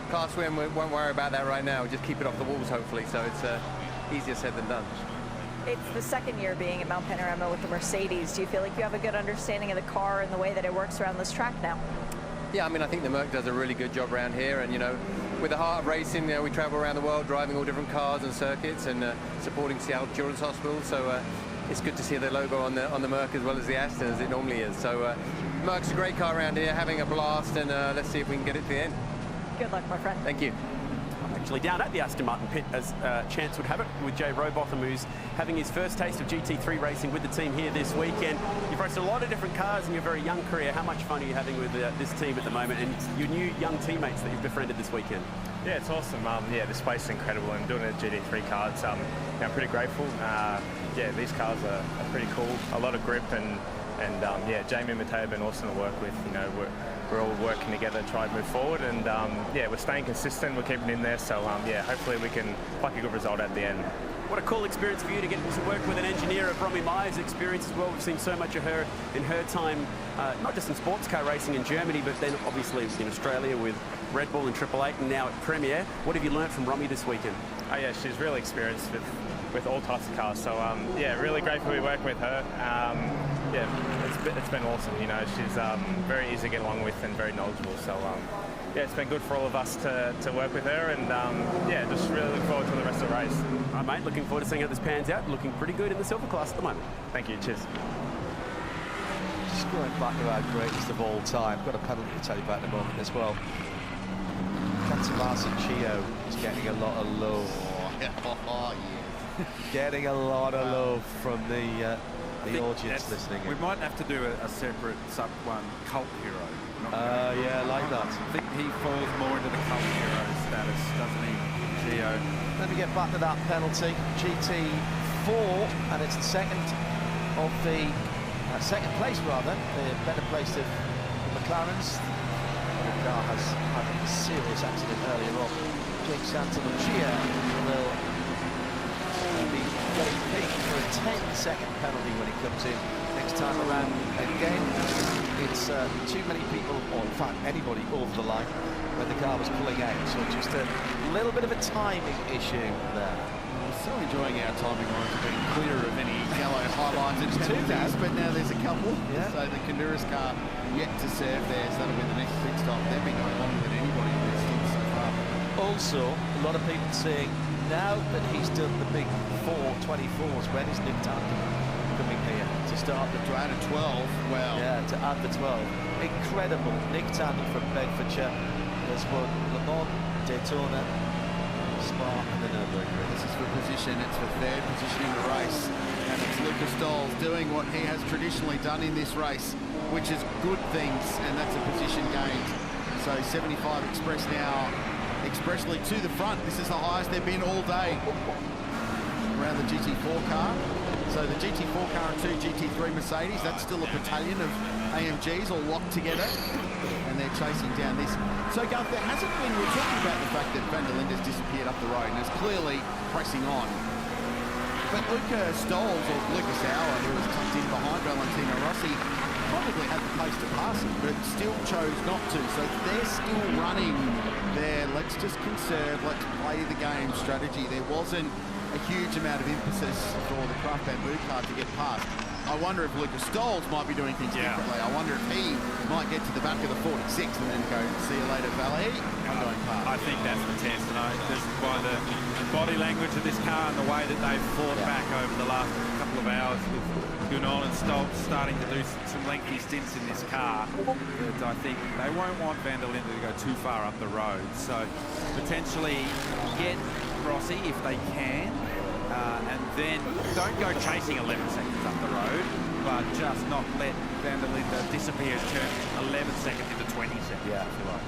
class win, we won't worry about that right now. We'll just keep it off the walls, hopefully, so it's easier said than done. It's the second year being at Mount Panorama with the Mercedes. Do you feel like you have a good understanding of the car and the way that it works around this track now? Yeah, I mean, I think the Merc does a really good job around here, and, you know, with the heart of racing, you know, we travel around the world driving all different cars and circuits and supporting Seattle Children's Hospital, so it's good to see the logo on the Merc as well as the Aston, as it normally is. So Merc's a great car around here, having a blast, and let's see if we can get it to the end. Good luck, my friend. Thank you. I'm actually down at the Aston Martin pit, as chance would have it, with Jay Robotham, who's having his first taste of GT3 racing with the team here this weekend. You've raced a lot of different cars in your very young career. How much fun are you having with this team at the moment and your new young teammates that you've befriended this weekend? Yeah, it's awesome. Yeah, this place is incredible, and doing it at GT3 cars, I'm pretty grateful. Yeah, these cars are pretty cool. A lot of grip, and yeah, Jamie and Matteo have been awesome to work with. You know, we're all working together to try and move forward, and yeah, we're staying consistent, we're keeping in there, so yeah, hopefully we can pluck a good result at the end. What a cool experience for you to get to work with an engineer of Romy Meyer's experience as well. We've seen so much of her in her time, not just in sports car racing in Germany, but then obviously in Australia with Red Bull and Triple Eight, and now at Premier. What have you learnt from Romy this weekend? Oh yeah, she's really experienced with all types of cars, so yeah, really grateful we work with her. Yeah, it's been awesome. You know, she's very easy to get along with and very knowledgeable. So yeah, it's been good for all of us to work with her, and yeah, just really look forward to the rest of the race. All right, mate, looking forward to seeing how this pans out. Looking pretty good in the silver class at the moment. Thank you. Cheers. Just going back to our greatest of all time. Got a penalty to tell you about in a moment as well. Katsumasa Chio is getting a lot of love. Oh, yeah. Getting a lot of love from the audience listening. We might have to do a separate sub-one cult hero. Yeah, like that. I think he falls more into the cult hero status, doesn't he, Gio? Let me get back to that penalty. GT4, and it's the second of the second place rather, the better place of the McLarens. The car has had a serious accident earlier on. Jake Santolucia will be getting paid for a 10-second penalty when he comes in next time around. Again, it's too many people, or in fact anybody, over the line when the car was pulling out. So just a little bit of a timing issue there. We're so enjoying our timing lines being clear of any yellow highlights and penalties, but now there's a couple. Yeah. So the Honduras car yet to serve there, so that'll be the next pit stop. They've been going longer than anybody in this team so far. Also, a lot of people saying, now that he's done the big 424s, when is Nick Tandy coming here? to start the to add a 12. Well, yeah, to add the 12. Incredible. Nick Tanner from Bedfordshire has won Le Mans, Daytona, Spa, and the Nürburgring. This is for position. It's for third position in the race, and it's Lucas Stoll doing what he has traditionally done in this race, which is good things, and that's a position gained. So 75 Express now expressly to the front. This is the highest they've been all day around the GT4 car. So the GT4 car and 2 GT3 Mercedes, that's still a battalion of AMGs all locked together, and they're chasing down this. So Garth, there hasn't been, we're talking about the fact that Van der Linde's disappeared up the road and is clearly pressing on. But Lucas Stolz, or Lucas Auer, who was tucked in behind Valentino Rossi, probably had the pace to pass him, but still chose not to. So they're still running their let's just conserve, let's play the game strategy. There wasn't a huge amount of emphasis for the Craft Bamboo car to get past. I wonder if Lucas Stolz might be doing things differently. I wonder if he might get to the back of the 46 and then go, see you later, Valley. I'm going past. I think that's the test, and just by the body language of this car and the way that they've fought back over the last couple of hours with Gunon and Stolz starting to do some lengthy stints in this car, that I think they won't want Van der Linde to go too far up the road. So potentially get Rossi if they can, and then don't go chasing 11 seconds up the road, but just not let Van der Linde disappear and turn 11 seconds into 20 seconds, if you like.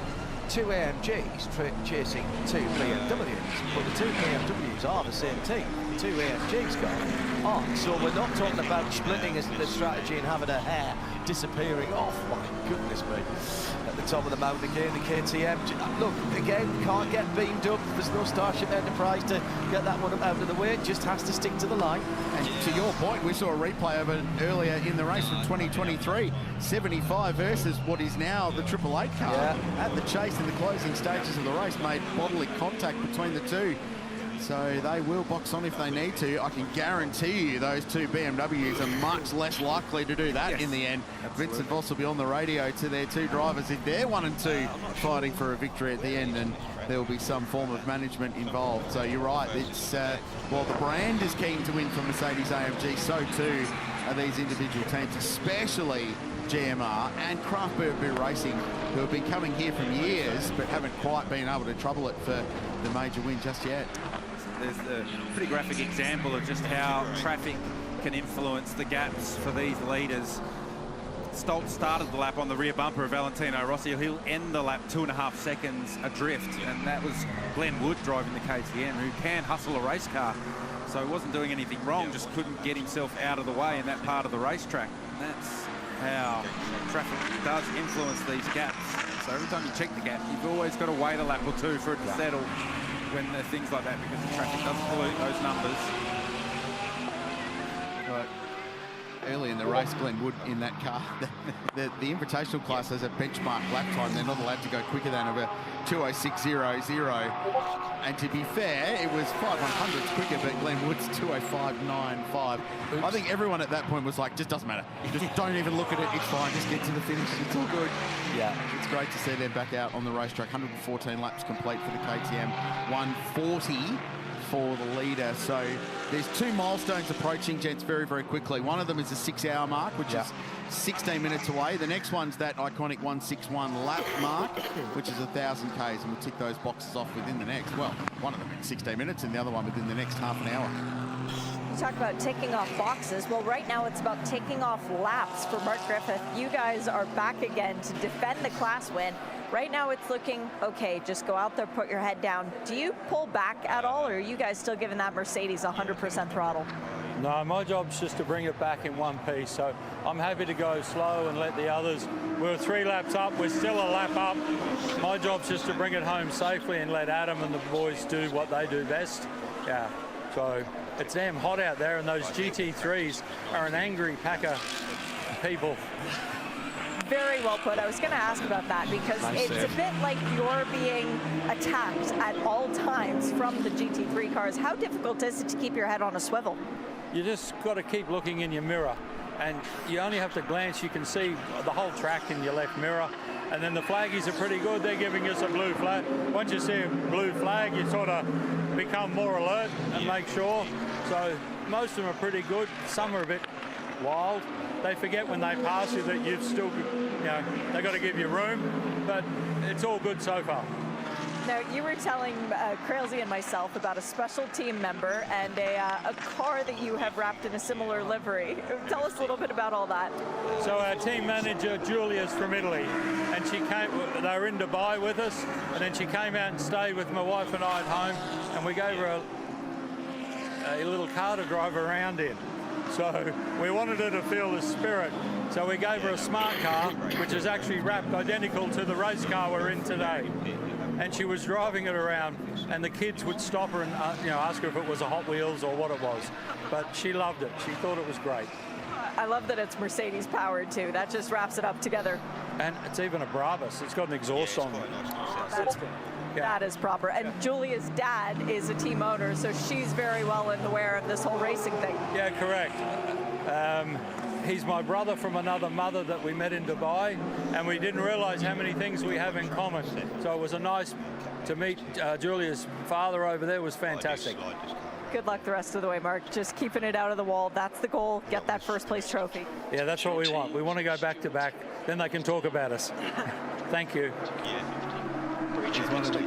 2 AMGs chasing 2 BMWs, but the 2 BMWs are the same team. 2 AMGs aren't. So we're not talking about splitting as the strategy and having a hair disappearing off. My goodness me. At the top of the mountain again, the KTM. Look, again, can't get beamed up. There's no Starship Enterprise to get that one out of the way. It just has to stick to the line. And to your point, we saw a replay of it earlier in the race from 2023. 75 versus what is now the 888 car. At the chase in the closing stages of the race, made bodily contact between the two. So they will box on if they need to. I can guarantee you those 2 BMWs are much less likely to do that in the end. Absolutely. Vincent Voss will be on the radio to their 2 drivers if they're 1 and 2 fighting for a victory at the end, and there will be some form of management involved. So you're right, it's while the brand is keen to win for Mercedes AMG, so too are these individual teams, especially GMR and Craft Bamboo Racing, who have been coming here from years but haven't quite been able to trouble it for the major win just yet. There's a pretty graphic example of just how traffic can influence the gaps for these leaders. Stolz started the lap on the rear bumper of Valentino Rossi. He'll end the lap 2.5 seconds adrift, and that was Glenn Wood driving the KTM, who can hustle a race car. So he wasn't doing anything wrong, just couldn't get himself out of the way in that part of the racetrack. And that's how traffic does influence these gaps. So every time you check the gap, you've always got to wait a lap or two for it to settle when there are things like that, because the traffic does pollute those numbers. Right. Early in the race, Glenn Wood in that car, the Invitational class has a benchmark lap time. They're not allowed to go quicker than over 2:06.00. And to be fair, it was 5/100ths quicker, but Glenn Wood's 2:05.95. I think everyone at that point was like, just doesn't matter. Just don't even look at it. It's fine. Just get to the finish. It's all good. Yeah, it's great to see them back out on the racetrack. 114 laps complete for the KTM. 140 for the leader. So there's 2 milestones approaching, gents, very, very quickly. One of them is the 6-hour mark, which is 16 minutes away. The next one's that iconic 161 lap mark, which is 1,000 Ks, and we'll tick those boxes off within the next, well, one of them in 16 minutes and the other one within the next half an hour. You talk about ticking off boxes. Well, right now it's about ticking off laps for Mark Griffith. You guys are back again to defend the class win. Right now it's looking okay. Just go out there, put your head down. Do you pull back at all, or are you guys still giving that Mercedes 100% throttle? No, my job's just to bring it back in one piece. So I'm happy to go slow and let the others. We're 3 laps up. We're still a lap up. My job's just to bring it home safely and let Adam and the boys do what they do best. Yeah. So it's damn hot out there, and those GT3s are an angry pack of people. Very well put. I was going to ask about that, because it's a bit like you're being attacked at all times from the GT3 cars. How difficult is it to keep your head on a swivel? You just got to keep looking in your mirror, and you only have to glance. You can see the whole track in your left mirror, and then the flaggies are pretty good. They're giving us a blue flag. Once you see a blue flag, you sort of become more alert and make sure. So most of them are pretty good. Some are a bit wild. They forget when they pass you that you've still, they've got to give you room, but it's all good so far. Now, you were telling Crailsy and myself about a special team member and a car that you have wrapped in a similar livery. Tell us a little bit about all that. So our team manager, Julia's from Italy, and she came, they were in Dubai with us, and then she came out and stayed with my wife and I at home, and we gave her a little car to drive around in. So we wanted her to feel the spirit. So we gave her a smart car, which is actually wrapped identical to the race car we're in today. And she was driving it around, and the kids would stop her and ask her if it was a Hot Wheels or what it was. But she loved it. She thought it was great. I love that it's Mercedes powered too. That just wraps it up together. And it's even a Brabus. It's got an exhaust on it. That is proper. And Julia's dad is a team owner, so she's very well aware of this whole racing thing. Yeah, correct. He's my brother from another mother that we met in Dubai, and we didn't realize how many things we have in common. So it was nice to meet Julia's father over there. It was fantastic. Good luck the rest of the way, Mark. Just keeping it out of the wall. That's the goal. Get that first place trophy. Yeah, that's what we want. We want to go back to back. Then they can talk about us. Thank you. He's one of the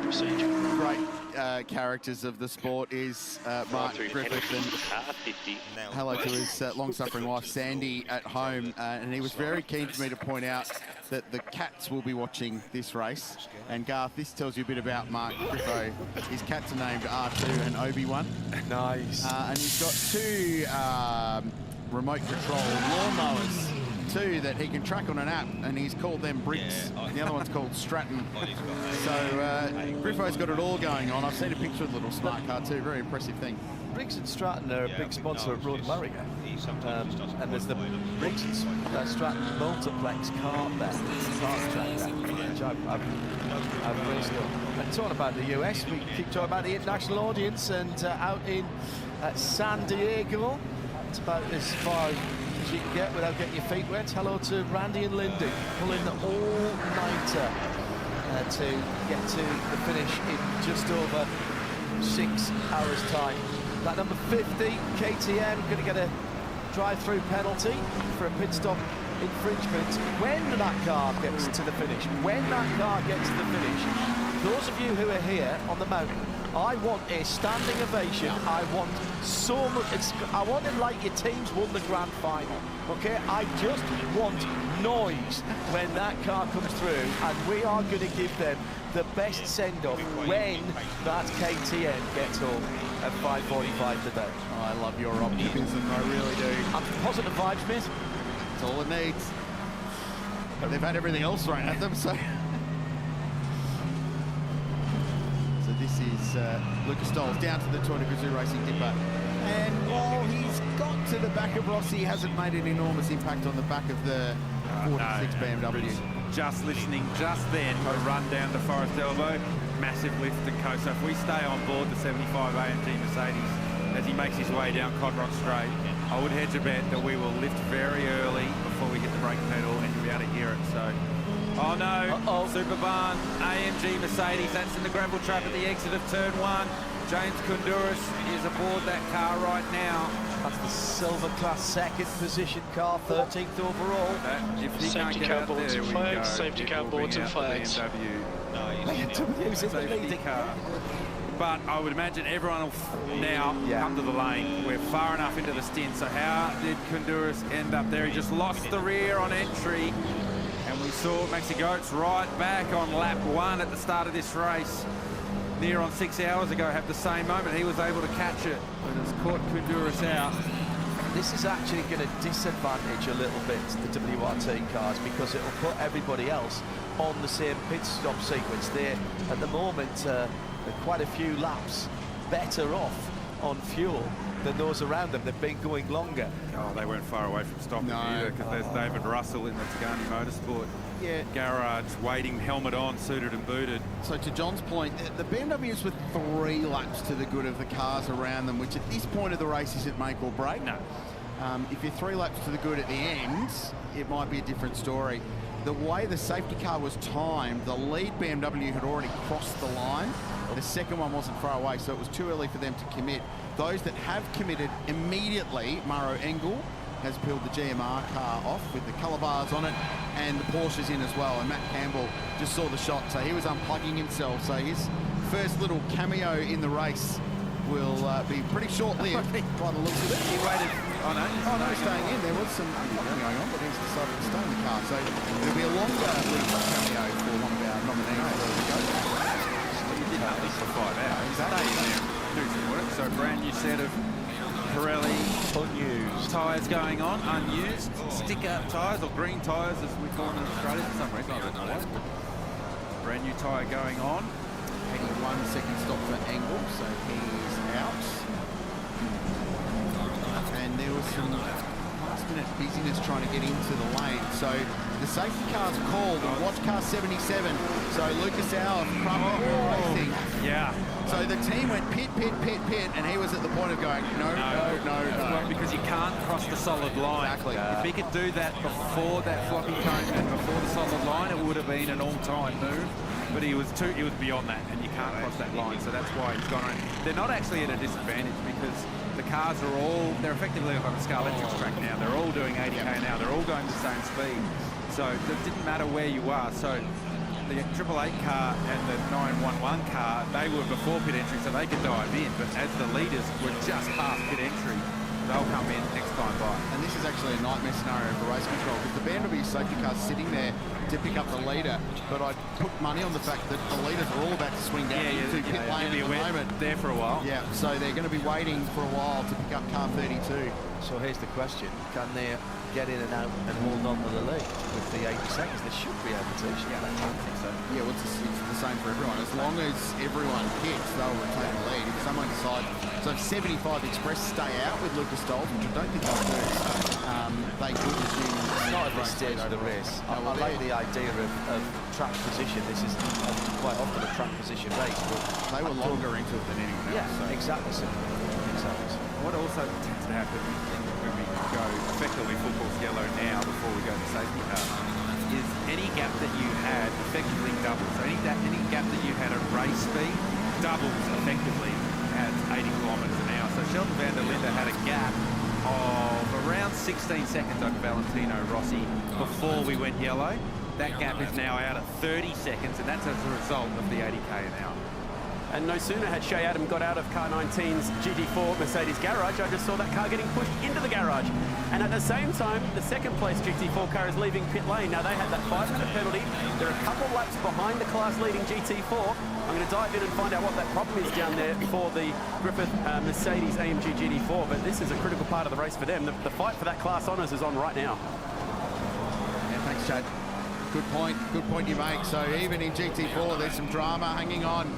great characters of the sport is Mark Griffith, and hello to his long-suffering wife Sandy at home, and he was very keen for me to point out that the cats will be watching this race. And Garth, this tells you a bit about Mark Griffith. His cats are named R2 and Obi-Wan. Nice. And he's got two remote control lawnmowers, two that he can track on an app, and he's called them Bricks. The other one's called Stratton. So Griffith's got it all going on. I've seen a picture of the little smart car too. Very impressive thing. Briggs and Stratton are a big sponsor of Road Murray. And there's the Briggs and Stratton multiplex kart there. Kart track there, which I've raced on. And talking about the US, we keep talking about the international audience, and out in San Diego, it's about as far as you can get without getting your feet wet. Hello to Randy and Lindy, pulling the all-nighter to get to the finish in just over 6 hours' time. That number 50, KTM, going to get a drive-through penalty for a pit stop infringement when that car gets to the finish. When that car gets to the finish, those of you who are here on the mountain, I want a standing ovation. I want so much. I want it like your team's won the grand final. Okay, I just want noise when that car comes through, and we are going to give them the best send-off when that KTM gets home at 5:45 today. Oh, I love your optimism, I really do. I'm positive vibes, mate. That's all it needs. But they've had everything else thrown at them, so. So this is Lucas Stoles down to the Toyota Gazoo Racing Dipper. And while he's got to the back of Ross, he hasn't made an enormous impact on the back of the 46 BMW. Just listening just then to run down to Forest Elbow, massive lift and coast. So if we stay on board the 75 AMG Mercedes as he makes his way down Codrock Straight, I would hedge a bet that we will lift very early before we hit the brake pedal, and you'll be able to hear it. So, oh no, Super Barn, AMG Mercedes, that's in the gravel trap at the exit of turn 1. James Koundouris is aboard that car right now. That's the silver class second position car, 13th overall. Safety car boards and flags, safety car boards and flags. BMW's in the leading car. But I would imagine everyone will now come to the lane. We're far enough into the stint. So how did Koundouris end up there? He just lost the rear on entry. And we saw Maxi Goetz right back on lap 1 at the start of this race. Near on 6 hours ago, have the same moment. He was able to catch it, but it's caught Koundouris out. This is actually going to disadvantage a little bit the WRT cars, because it will put everybody else on the same pit stop sequence. There, at the moment, they're quite a few laps better off on fuel than those around them. They've been going longer. Oh, they weren't far away from stopping either, because there's David Russell in the Tagani Motorsport garage, waiting, helmet on, suited and booted. So to John's point, the BMWs were 3 laps to the good of the cars around them, which at this point of the race isn't make or break. No. If you're 3 laps to the good at the end, it might be a different story. The way the safety car was timed, the lead BMW had already crossed the line. The second one wasn't far away, so it was too early for them to commit. Those that have committed immediately, Mauro Engel has peeled the GMR car off with the colour bars on it, and the Porsche's in as well. And Matt Campbell just saw the shot, so he was unplugging himself. So his first little cameo in the race will be pretty short-lived by the looks of it. He waited. Oh no, staying in. There was some unplugging going on, but he's decided to stay in the car. So it'll be a longer-lived cameo for one of our nominees. You did nothing for 5 hours. Stay in there, do some work. So brand new set of Pirelli unused tyres going on, unused sticker tyres or green tyres as we call them in Australia for some reason. I don't know why. Brand new tyre going on. 81 second stop for Engel, so he's out. And there was some last-minute busyness trying to get into the lane. So the safety car's called, and watch car 77. So Lucas Auer of Crump Racing. Yeah. So the team went pit, and he was at the point of going, no. Because you can't cross the solid line. Exactly. If he could do that before that floppy cone and before the solid line, it would have been an all-time move. But he was beyond that, and you can't cross that line, so that's why he's gone on. They're not actually at a disadvantage because the cars they're effectively on a Scarlettics track now. They're all doing 80k now. They're all going the same speed. So it didn't matter where you are. So the 888 car and the 911 car, they were before pit entry, so they could dive in. But as the leaders were just past pit entry, they'll come in next time by. And this is actually a nightmare scenario for race control because the BMW safety car's sitting there to pick up the leader, but I'd put money on the fact that the leaders are all about to swing down into pit lane at the moment. There for a while. Yeah, so they're going to be waiting for a while to pick up car 32. So here's the question: can they get in and out and hold on to the lead with the 80 seconds? They should be able to. Yeah, I don't think so. Yeah, well, it's the same for everyone. As long as everyone hits, they'll retain the lead. If someone decides, so if 75 Express stay out with Lucas Stoll, which I don't think they'll do, they could assume not at this stage of the race. I like the idea of track position. This is quite often a track position race, but they were longer into it than anyone else. Yeah, so. Exactly. What also tends to happen when we go effectively football's yellow now before we go to safety car is any gap that you had effectively doubles. So any gap that you had at race speed doubles effectively at 80 kilometres an hour. So Sheldon van der Linde had a gap of around 16 seconds over Valentino Rossi before we went yellow. That gap is now out at 30 seconds, and that's as a result of the 80k an hour. And no sooner had Shea Adam got out of car 19's GT4 Mercedes garage, I just saw that car getting pushed into the garage. And at the same time, the second place GT4 car is leaving pit lane. Now they had that 5-minute penalty. They're a couple laps behind the class-leading GT4. I'm going to dive in and find out what that problem is down there for the Griffith Mercedes AMG GT4. But this is a critical part of the race for them. The fight for that class honours is on right now. Yeah, thanks, Chad. Good point you make. So even in GT4, there's some drama hanging on.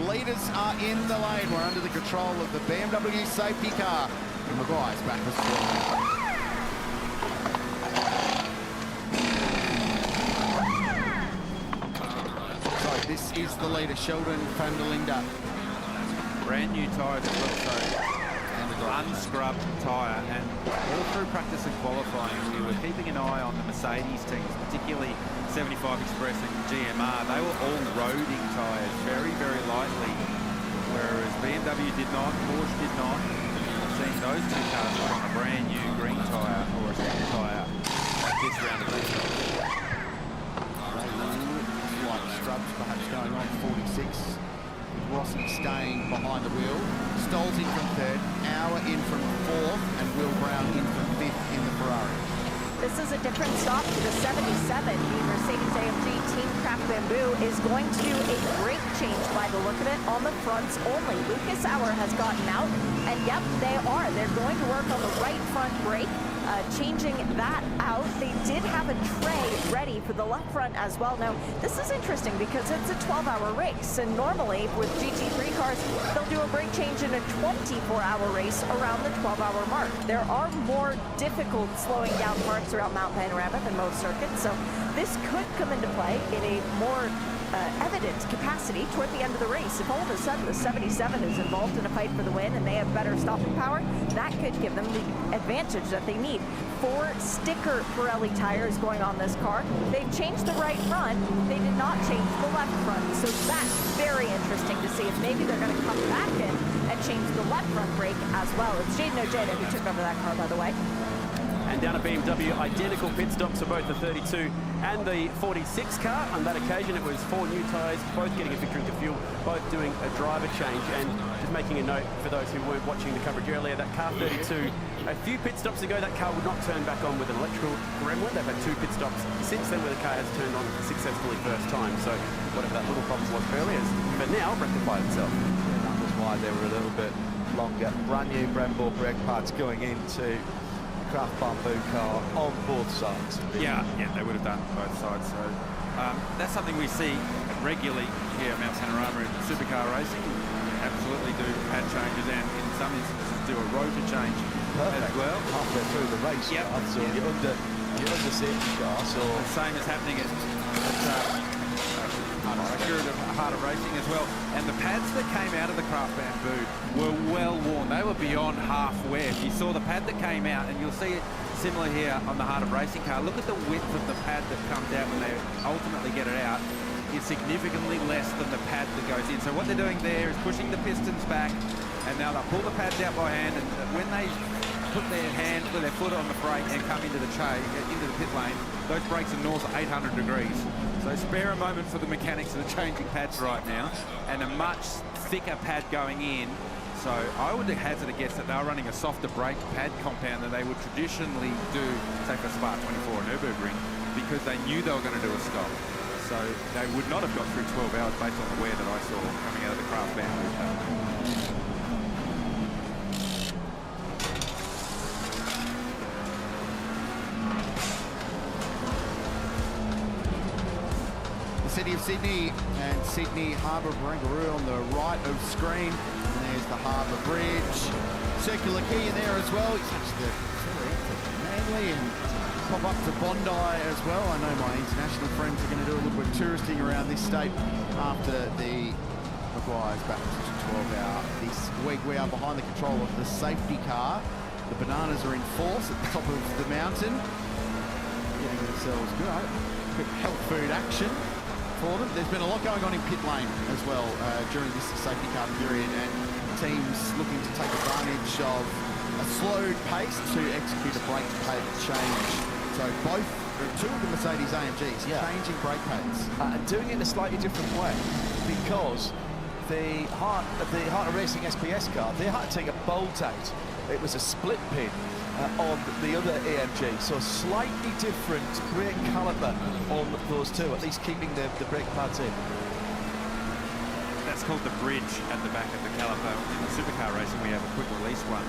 Leaders are in the lane. We're under the control of the BMW safety car. And Maguire's back as well. So this is the leader, Sheldon van der Linde. Brand new tyres as well, so unscrubbed tyre, and all through practice and qualifying we were keeping an eye on the Mercedes teams, particularly 75 Express and GMR. They were all roading tyres very, very lightly, whereas BMW did not, Porsche did not. I've seen those two cars on a brand new green tyre or a second tyre at this round of race. Slight scrubs perhaps going on 46. Rossi staying behind the wheel. Stoll's in from third, Auer in from fourth, and Will Brown in from fifth in the Ferrari. This is a different stop to the 77. The Mercedes-AMG Team Craft Bamboo is going to do a brake change by the look of it on the fronts only. Lucas Auer has gotten out, and yep, they're going to work on the right front brake. Changing that out. They did have a tray ready for the left front as well. Now, this is interesting because it's a 12-hour race, and normally with GT3 cars, they'll do a brake change in a 24-hour race around the 12-hour mark. There are more difficult slowing down parts around Mount Panorama than most circuits, so this could come into play in a more evident capacity toward the end of the race. If all of a sudden the 77 is involved in a fight for the win and they have better stopping power, that could give them the advantage that they need. 4 sticker Pirelli tires going on this car. They've changed the right front. They did not change the left front. So that's very interesting to see if maybe they're going to come back in and change the left front brake as well. It's Jaden Ojeda who took over that car, by the way. and down a BMW. Identical pit stops for both the 32 and the 46 car. On that occasion, it was 4 new tyres, both getting a big drink of fuel, both doing a driver change. And just making a note for those who weren't watching the coverage earlier, that car 32, a few pit stops ago, that car would not turn back on with an electrical gremlin. They've had 2 pit stops since then where the car has turned on successfully first time. So whatever that little problem was earlier, but now rectified itself. Yeah, that was why they were a little bit longer. Brand new Brembo brake pads going into the Craft Bamboo car on both sides. Yeah, they would have done both sides. So that's something we see regularly here at Mount Panorama in supercar racing. Absolutely do pad changes, and in some instances do a rotor change as well. Halfway through the race, so you're under safety car. So the same is happening at Heart of Racing as well. And the pads that came out of the Craft Bamboo were well worn. They were beyond half wear. You saw the pad that came out, and you'll see it similar here on the Heart of Racing car. Look at the width of the pad that comes out when they ultimately get it out. Is significantly less than the pad that goes in. So what they're doing there is pushing the pistons back, and now they'll pull the pads out by hand, and when they put their hand with their foot on the brake and come into the pit lane, those brakes are north of 800 degrees. So spare a moment for the mechanics that are changing pads right now, and a much thicker pad going in. So I would hazard a guess that they're running a softer brake pad compound than they would traditionally do, say for Spa 24 or Nürburgring, because they knew they were going to do a stop. So they would not have got through 12 hours based on the wear that I saw coming out of the Craft Bamboo car. The City of Sydney and Sydney Harbour Barangaroo on the right of screen. And there's the Harbour Bridge. Circular quay in there as well. You touch the Manly and pop up to Bondi as well. I know my international friends are going to do a little bit of touristing around this state after the Maguire's back to 12 hour this week. We are behind the control of the safety car. The bananas are in force at the top of the mountain, getting themselves good. Quick health food action for them. There's been a lot going on in pit lane as well during this safety car period, and teams looking to take advantage of a slowed pace to execute a brake pad change. So two of the Mercedes AMGs changing brake pads. And doing it in a slightly different way, because the Heart of Racing SPS car, they had to take a bolt out. It was a split pin on the other AMG, so slightly different brake caliper on those two, at least keeping the brake pads in. That's called the bridge at the back of the caliper. In the supercar racing, we have a quick release one.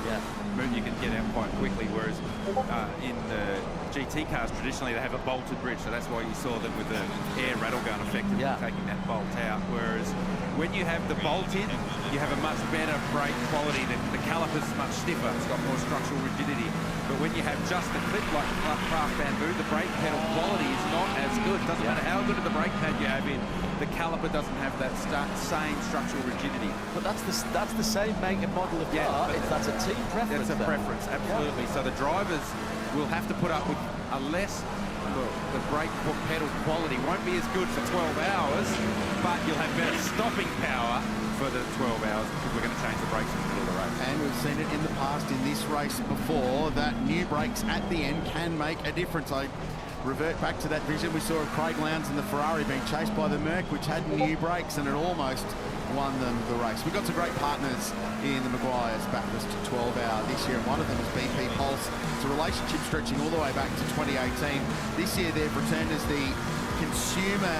You can get out quite quickly, whereas in the GT cars, traditionally they have a bolted bridge, so that's why you saw them with the air rattle gun effectively taking that bolt out. Whereas when you have the bolt in, you have a much better brake quality. The caliper's much stiffer, it's got more structural rigidity. But when you have just the clip like Craft Bamboo, the brake pedal quality is not as good. Doesn't matter how good of the brake pad you have in, the caliper doesn't have that same structural rigidity. But that's the same make and model of car. That's a team preference. That's a preference, absolutely. So the drivers will have to put up with a less. The brake pedal quality won't be as good for 12 hours, but you'll have better stopping power for the 12 hours because we're going to change the brakes in the middle of the race. And we've seen it in the past in this race before, that new brakes at the end can make a difference. I revert back to that vision we saw of Craig Lowndes and the Ferrari being chased by the Merc, which had new brakes, and it almost won them the race. We've got some great partners in the Maguire's Bathurst 12 hour this year, and one of them is BP Pulse. It's a relationship stretching all the way back to 2018. This year they've returned as the consumer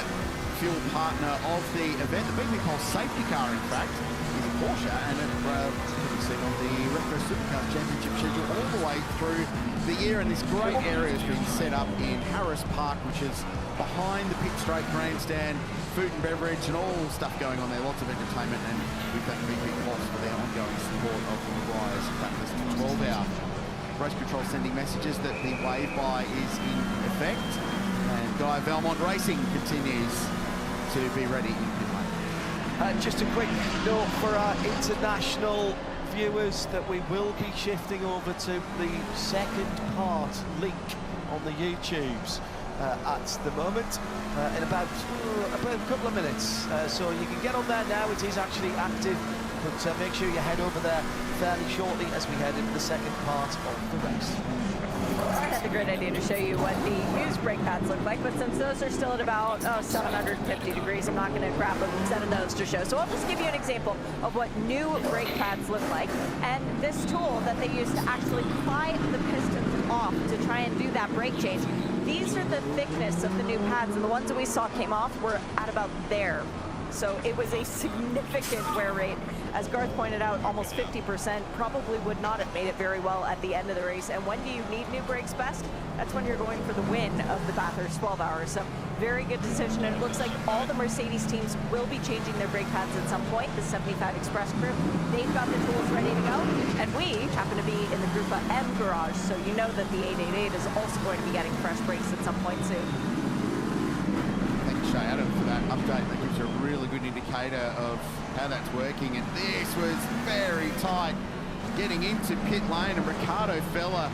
fuel partner of the event. The BP Pulse safety car, in fact, is a Porsche, and it can be seen on the Retro Supercars Championship schedule all the way through the year. And this great area has been set up in Harris Park, which is behind the pit straight grandstand, food and beverage and all stuff going on there, lots of entertainment, and we thank BP Pulse for their ongoing support of the Maguire's Bathurst 12 hour. Race control sending messages that the wave by is in effect, and Guy Valmont Racing continues to be ready in pit lane. Just a quick note for our international viewers that we will be shifting over to the second part link on the YouTubes at the moment in about a couple of minutes. So you can get on there now, it is actually active, but make sure you head over there fairly shortly as we head into the second part of the race. I had the great idea to show you what the used brake pads look like, but since those are still at about 750 degrees, I'm not going to grab a set of those to show. So I'll just give you an example of what new brake pads look like. And this tool that they use to actually pry the pistons off to try and do that brake change, these are the thickness of the new pads, and the ones that we saw came off were at about there. So it was a significant wear rate. As Garth pointed out, almost 50% probably would not have made it very well at the end of the race. And when do you need new brakes best? That's when you're going for the win of the Bathurst 12 Hours. So very good decision. And it looks like all the Mercedes teams will be changing their brake pads at some point. The 75 Express crew, they've got the tools ready to go. And we happen to be in the Group M garage. So you know that the 888 is also going to be getting fresh brakes at some point soon. Thank you, Shay Adam, for that update. That gives you a really good indicator of how that's working. And this was very tight. Getting into pit lane, and Ricardo Fella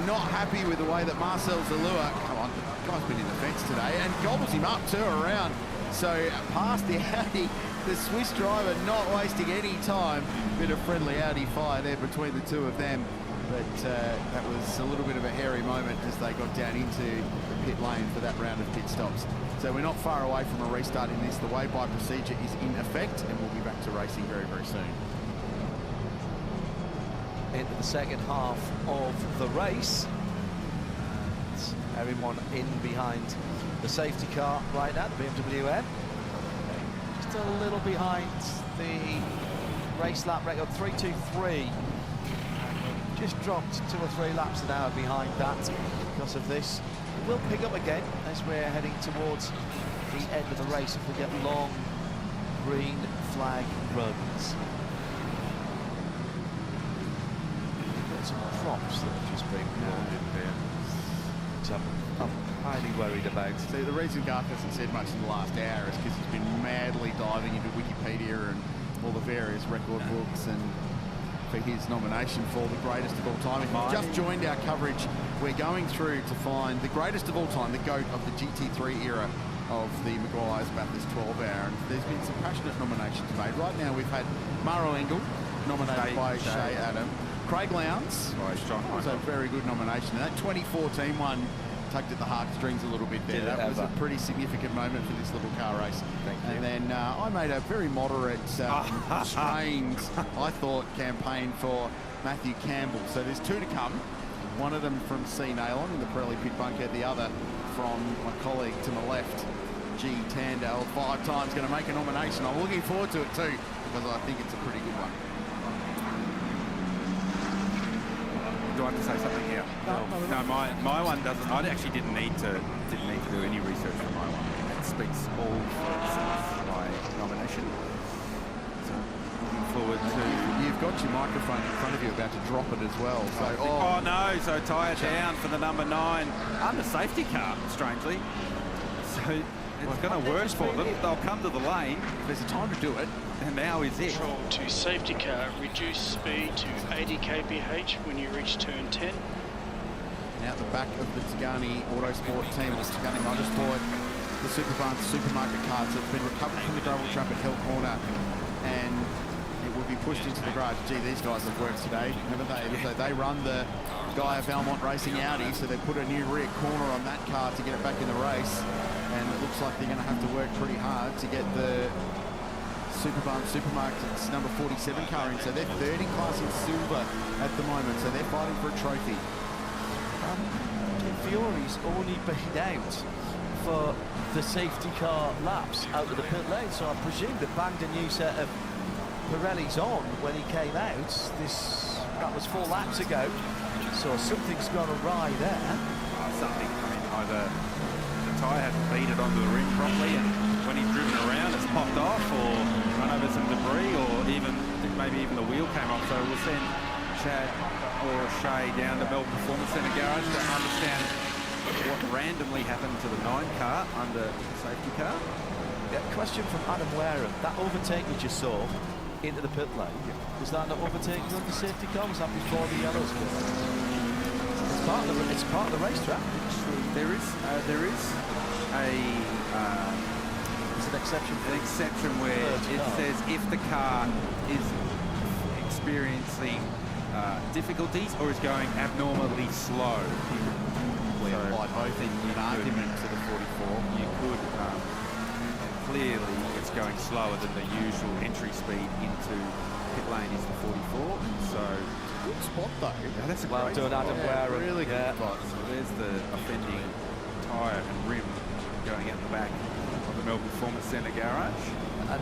not happy with the way that Marcel Zalua, come on, the guy's been in the fence today, and gobbles him up too around. So past the Audi, the Swiss driver not wasting any time. Bit of friendly Audi fire there between the two of them. But that was a little bit of a hairy moment as they got down into the pit lane for that round of pit stops. So we're not far away from a restart in this. The wave-by procedure is in effect, and we'll be back to racing very, very soon. Into the second half of the race. And everyone in behind the safety car right now, the BMW M. Just a little behind the race lap record, 3:23. Just dropped 2 or 3 laps an hour behind that because of this. It will pick up again as we're heading towards the end of the race if we get long green flag runs. Got some drops that have just been warned in there, which I'm highly worried about. So the reason Garth hasn't said much in the last hour is because he's been madly diving into Wikipedia and all the various record books and for his nomination for the greatest of all time. If you've just joined our coverage, we're going through to find the greatest of all time, the GOAT of the GT3 era of the Maguire's Bathurst 12 Hour. And there's been some passionate nominations made. Right now we've had Maro Engel, nominated by Shay Adam. Craig Lowndes, that was a very good nomination. And that 2014 one tugged at the heartstrings a little bit there. That was a pretty significant moment for this little car race. And then I made a very moderate, strained, I thought, campaign for Matthew Campbell. So there's 2 to come. One of them from C. Nailon in the Pirelli pit bunker, the other from my colleague to my left, G. Tandale, 5 times going to make a nomination. I'm looking forward to it too, because I think it's a pretty good one. Do I have to say something here? No, my one doesn't. I actually didn't need to do any research for my one. It speaks all for itself, my nomination. So looking forward to. You've got your microphone in front of you, about to drop it as well. So oh no! So tie it down for the number 9 under safety car. Strangely, so it's going to work for them. They'll come to the lane. There's a time to do it. And now is it. Control to safety car, reduce speed to 80 kph when you reach turn 10. Now at the back of the Tigani Autosport team, the Tigani Motorsport, the Superbarn supermarket cars have been recovered from the gravel trap at Hill Corner, and it will be pushed into the garage. Gee, these guys have worked today, haven't they? So they run the Gaia Valmont Racing Audi, so they put a new rear corner on that car to get it back in the race, and it looks like they're going to have to work pretty hard to get the Superbarn Supermarket's number 47 car in. So they're third in class in silver at the moment, so they're fighting for a trophy. Fiore's only been out for the safety car laps out of the pit lane, so I presume they banged a new set of Pirellis on when he came out. That was 4 laps ago, so something's gone awry there. Something, I mean, either the tyre hasn't beaded onto the rim properly, and when he's driven around it's popped off, or run over some debris, or maybe even the wheel came off. So we'll send Chad or Shay down to Melbourne Performance Centre garage to understand what randomly happened to the 9 car under the safety car. Yeah, question from Adam Wareham. That overtake we just saw into the pit lane, was that not overtaking on the safety car? Was that before the yellows came? It's part of the racetrack. There is an exception where it says if the car is experiencing difficulties or is going abnormally slow. We applied both in argument to the 44. You could clearly it's going slower than the usual entry speed into pit lane is the 44. So good spot though. Yeah, that's a well great done, spot. Adam Ware. Really good spot. So there's the offending tyre and rim going out the back of the Melbourne Performance Centre garage.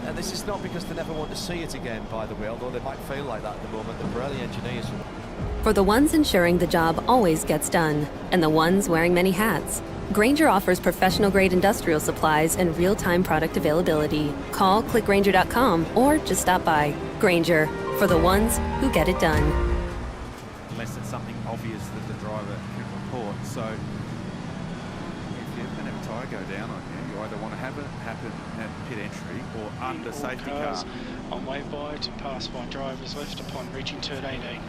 And this is not because they never want to see it again, by the way, although they might feel like that at the moment. The Pirelli engineers. For the ones ensuring the job always gets done, and the ones wearing many hats, Grainger offers professional-grade industrial supplies and real-time product availability. Call, click Grainger.com, or just stop by. Grainger, for the ones who get it done. Unless it's something obvious that the driver can report. So if you're going to have a tyre go down on you, you either want to have it happen at pit entry or under safety car. On wave by to pass by drivers left upon reaching turn 18.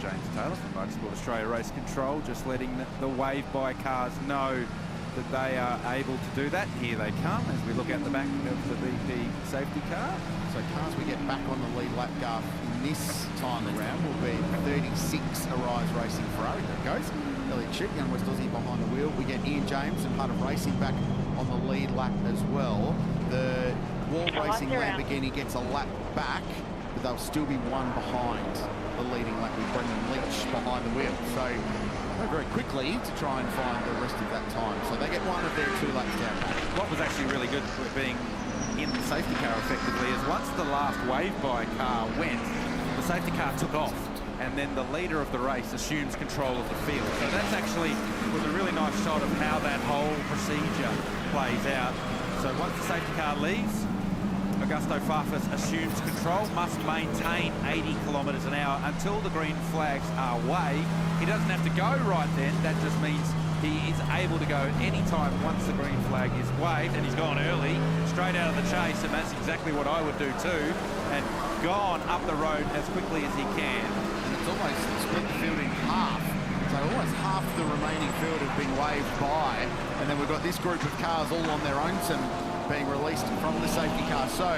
James Taylor from Motorsport Australia Race Control, just letting the wave-by cars know that they are able to do that. Here they come as we look at the back of the VP safety car. So cars we get back on the lead lap, Garth, in this time around will be 36 Arise Racing Ferrari. There it goes. Elliot Chip, young West Aussie behind the wheel. We get Ian James and Part of Racing back on the lead lap as well. The Wall Racing Lamborghini gets a lap back, but they'll still be one behind the leading lap with Brendan Leach behind the wheel. So go very quickly to try and find the rest of that time. So they get one of their 2 laps down back. What was actually really good for being in the safety car effectively is once the last wave-by car went, the safety car took off, and then the leader of the race assumes control of the field. So that's actually was a really nice shot of how that whole procedure plays out. So once the safety car leaves, Augusto Farfus assumes control, must maintain 80 kilometres an hour until the green flags are waved. He doesn't have to go right then. That just means he is able to go anytime once the green flag is waved, and he's gone early, straight out of the chase, and that's exactly what I would do too, and gone up the road as quickly as he can. And it's almost split the field in half. So almost half the remaining field have been waved by, and then we've got this group of cars all on their own, some being released from the safety car. So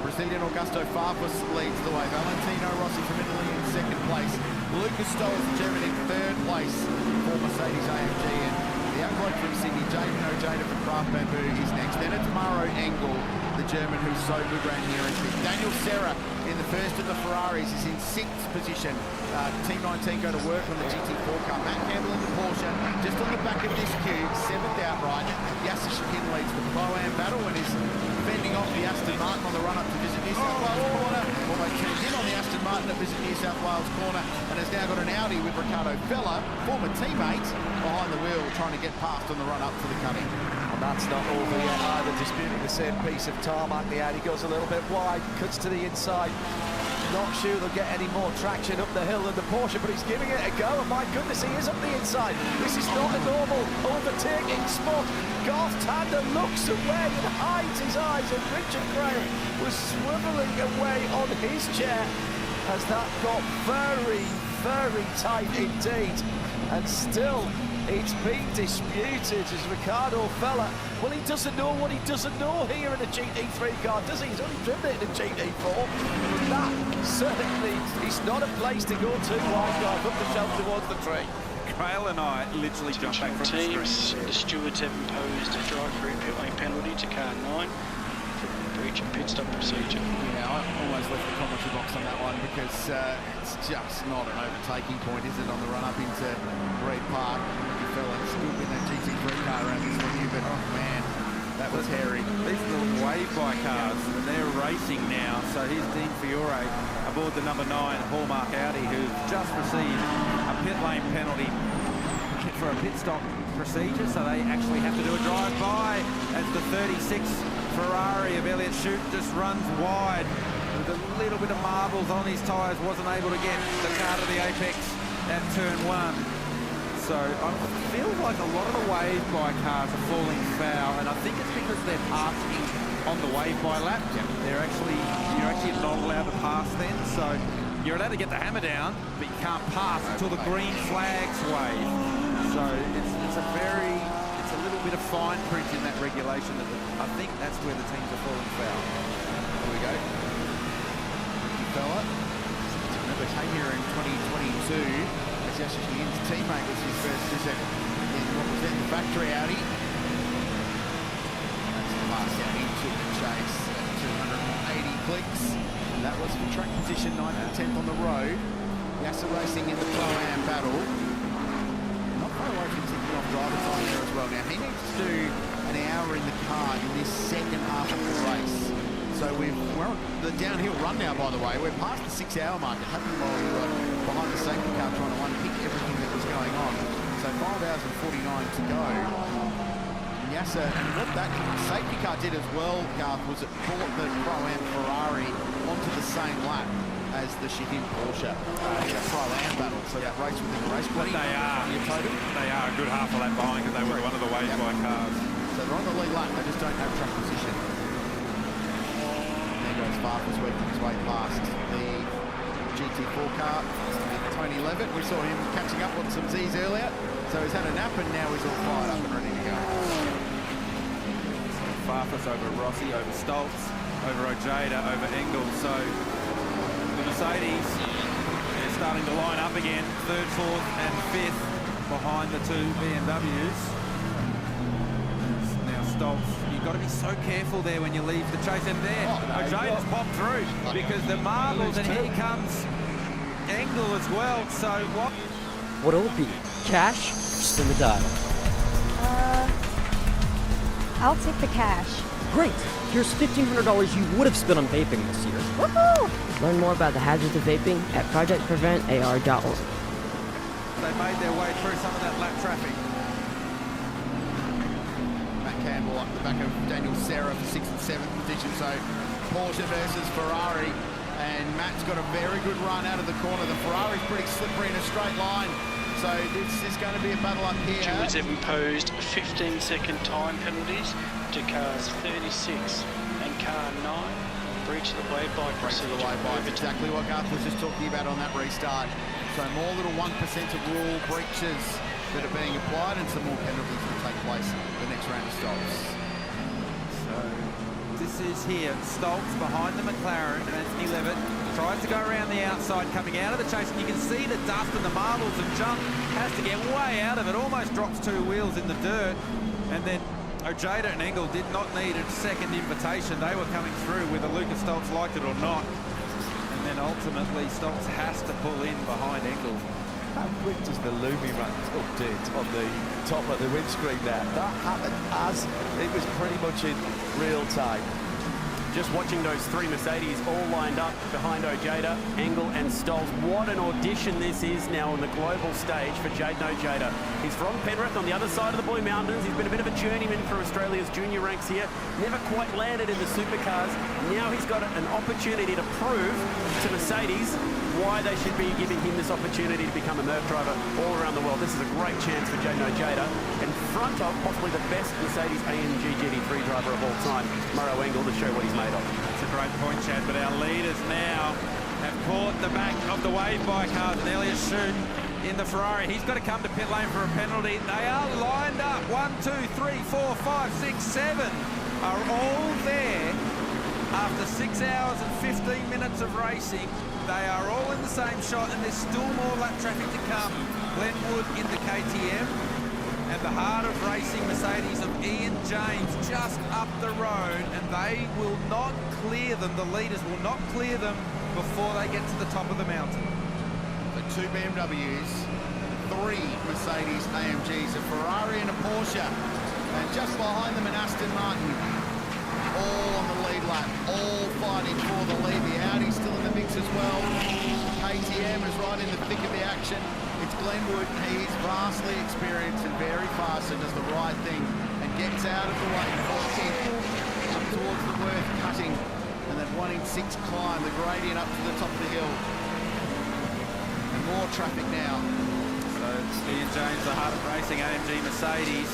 Brazilian Augusto Farfus leads the way. Valentino Rossi from Italy in 2nd place. Lucas Stoll from Germany in 3rd place for Mercedes AMG. And the young bloke from Sydney, Jamin Ojeda from Craft Bamboo is next. Then it's Maro Engel, the German who's so good ran here. And Daniel Serra in the first of the Ferraris is in 6th position. Team 19 go to work on the GT4 car. Matt Campbell in the Porsche, just on the back of this cube, 7th outright. Yasser Shakin leads the Pro-Am battle and is fending off the Aston Martin on the run-up to Visit New South Wales corner. Almost tuned in on the Aston Martin at Visit New South Wales corner, and has now got an Audi with Ricardo Fella, former teammate, behind the wheel, trying to get past on the run-up to the cutting. And that's not over yet either, disputing the same piece of tarmac. The Audi goes a little bit wide, cuts to the inside. Not sure they'll get any more traction up the hill than the Porsche, but he's giving it a go, and my goodness, he is up the inside. This is not a normal overtaking spot. Garth Tander looks away and hides his eyes, and Richard Graham was swiveling away on his chair as that got very, very tight indeed. And still, it's been disputed as Ricardo Fella. Well, he doesn't know what he doesn't know here in a GT3 car, does he? He's only driven it in a GT4. But that certainly is not a place to go too wide, guys, up the shelf towards the tree. Grail and I literally jumped back from the screen. The stewards have imposed a drive-through pit lane penalty to car 9 for breach of pit stop procedure. Yeah, I almost left the commentary box on that one because it's just not an overtaking point, is it, on the run-up into Reed Park? You fellas good with that GT3 car around this venue, but oh man, that was hairy. These are the wave-by cars, and they're racing now. So here's Dean Fiore aboard the number 9 Hallmark Audi, who just received a pit lane penalty for a pit stop procedure, so they actually have to do a drive-by as the 36 Ferrari of Elliott Shute just runs wide with a little bit of marbles on his tyres, wasn't able to get the car to the apex at turn 1. So I feel like a lot of the wave-by cars are falling foul, and I think it's because they're passing on the wave-by lap. You're actually not allowed to pass then, so you're allowed to get the hammer down, but you can't pass until the green flags wave. So it's a little bit of fine print in that regulation. I think that's where the teams are falling foul. Here we go. Fella. Remember, came here in 2022 as Yasser Shahin's teammate was his first visit in what was then the factory Audi. That's the last out into the chase at 280 clicks. And that was for track position 9th and 10th on the road. Yasser racing in the Pro-Am battle. Not far away from ticking off driver time there as well. Now he needs to do an hour in the car in this second half of the race. So we're on the downhill run now, by the way. We're past the 6-hour mark. It happened while we were behind the safety car trying to unpick everything that was going on. So 5 hours and 49 to go. And Yasser, and what that safety car did as well, Garth, was it brought the Pro-Am Ferrari onto the same lap as the Shahin Porsche Pro-Am battle. So that race within the race. But they are a good half a lap behind because they were one of the wave bike cars. So they're on the lead lap, they just don't have track position. There goes Farfus working his way past the GT4 car. Tony Levitt, we saw him catching up on some Z's earlier. So he's had a nap and now he's all fired up and ready to go. Farfus over Rossi, over Stoltz, over Ojeda, over Engel. So the Mercedes is starting to line up again, 3rd, 4th and 5th behind the two BMWs. Now Stoltz, you've got to be so careful there when you leave the chase. And there, Ojeda's popped through because the marbles, and here comes Engel as well. So what'll it be? Cash or spin the dial? I'll take the cash. Great! Here's $1,500 you would have spent on vaping this year. Woohoo! Learn more about the hazards of vaping at projectpreventar.org. They made their way through some of that lap traffic. Matt Campbell up the back of Daniel Serra for 6th and 7th position. So Porsche versus Ferrari. And Matt's got a very good run out of the corner. The Ferrari's pretty slippery in a straight line. So this is going to be a battle up here. Stewards have imposed 15-second time penalties to cars 36 and car 9. Breach of the wave bike procedure. Breach of the wave bike, exactly what Garth was just talking about on that restart. So more little 1% of rule breaches that are being applied and some more penalties will take place the next round of stops. So this is here, Stoltz behind the McLaren, and Anthony Levitt tries to go around the outside coming out of the chase, and you can see the dust and the marbles, and Jump has to get way out of it, almost drops 2 wheels in the dirt. And then Ojeda and Engel did not need a second invitation. They were coming through whether Lucas Stoltz liked it or not. And then ultimately Stoltz has to pull in behind Engel. How quick does the Lumi run update on the top of the windscreen there? That happened as it was pretty much in real time. Just watching those 3 Mercedes all lined up behind Ojeda, Engel and Stoltz. What an audition this is now on the global stage for Jayden Ojeda. He's from Penrith on the other side of the Blue Mountains. He's been a bit of a journeyman for Australia's junior ranks here. Never quite landed in the supercars. Now he's got an opportunity to prove to Mercedes why they should be giving him this opportunity to become a Merc driver all around the world. This is a great chance for Jayden Ojeda in front of possibly the best Mercedes AMG GT3 driver of all time, Murrow Engel, to show what he's made of. That's a great point, Chad, but our leaders now have caught the back of the wave bike cars, and Elliot Shute in the Ferrari. He's got to come to pit lane for a penalty. They are lined up. 1, 2, 3, 4, 5, 6, 7 are all there after 6 hours and 15 minutes of racing. They are all in the same shot, and there's still more lap traffic to come. Glenwood in the KTM, and the heart of racing Mercedes of Ian James just up the road, and they will not clear them. The leaders will not clear them before they get to the top of the mountain. The 2 BMWs, 3 Mercedes AMGs, a Ferrari and a Porsche, and just behind them an Aston Martin. All on the lead lap, all fighting for the lead. The Audi's still in the mix as well. KTM is right in the thick of the action. It's Glenwood. He's vastly experienced and very fast and does the right thing and gets out of the way for it up towards the Worth cutting, and then 1 in 6 climb, the gradient up to the top of the hill. And more traffic now. So Ian James, the heart of racing, AMG Mercedes.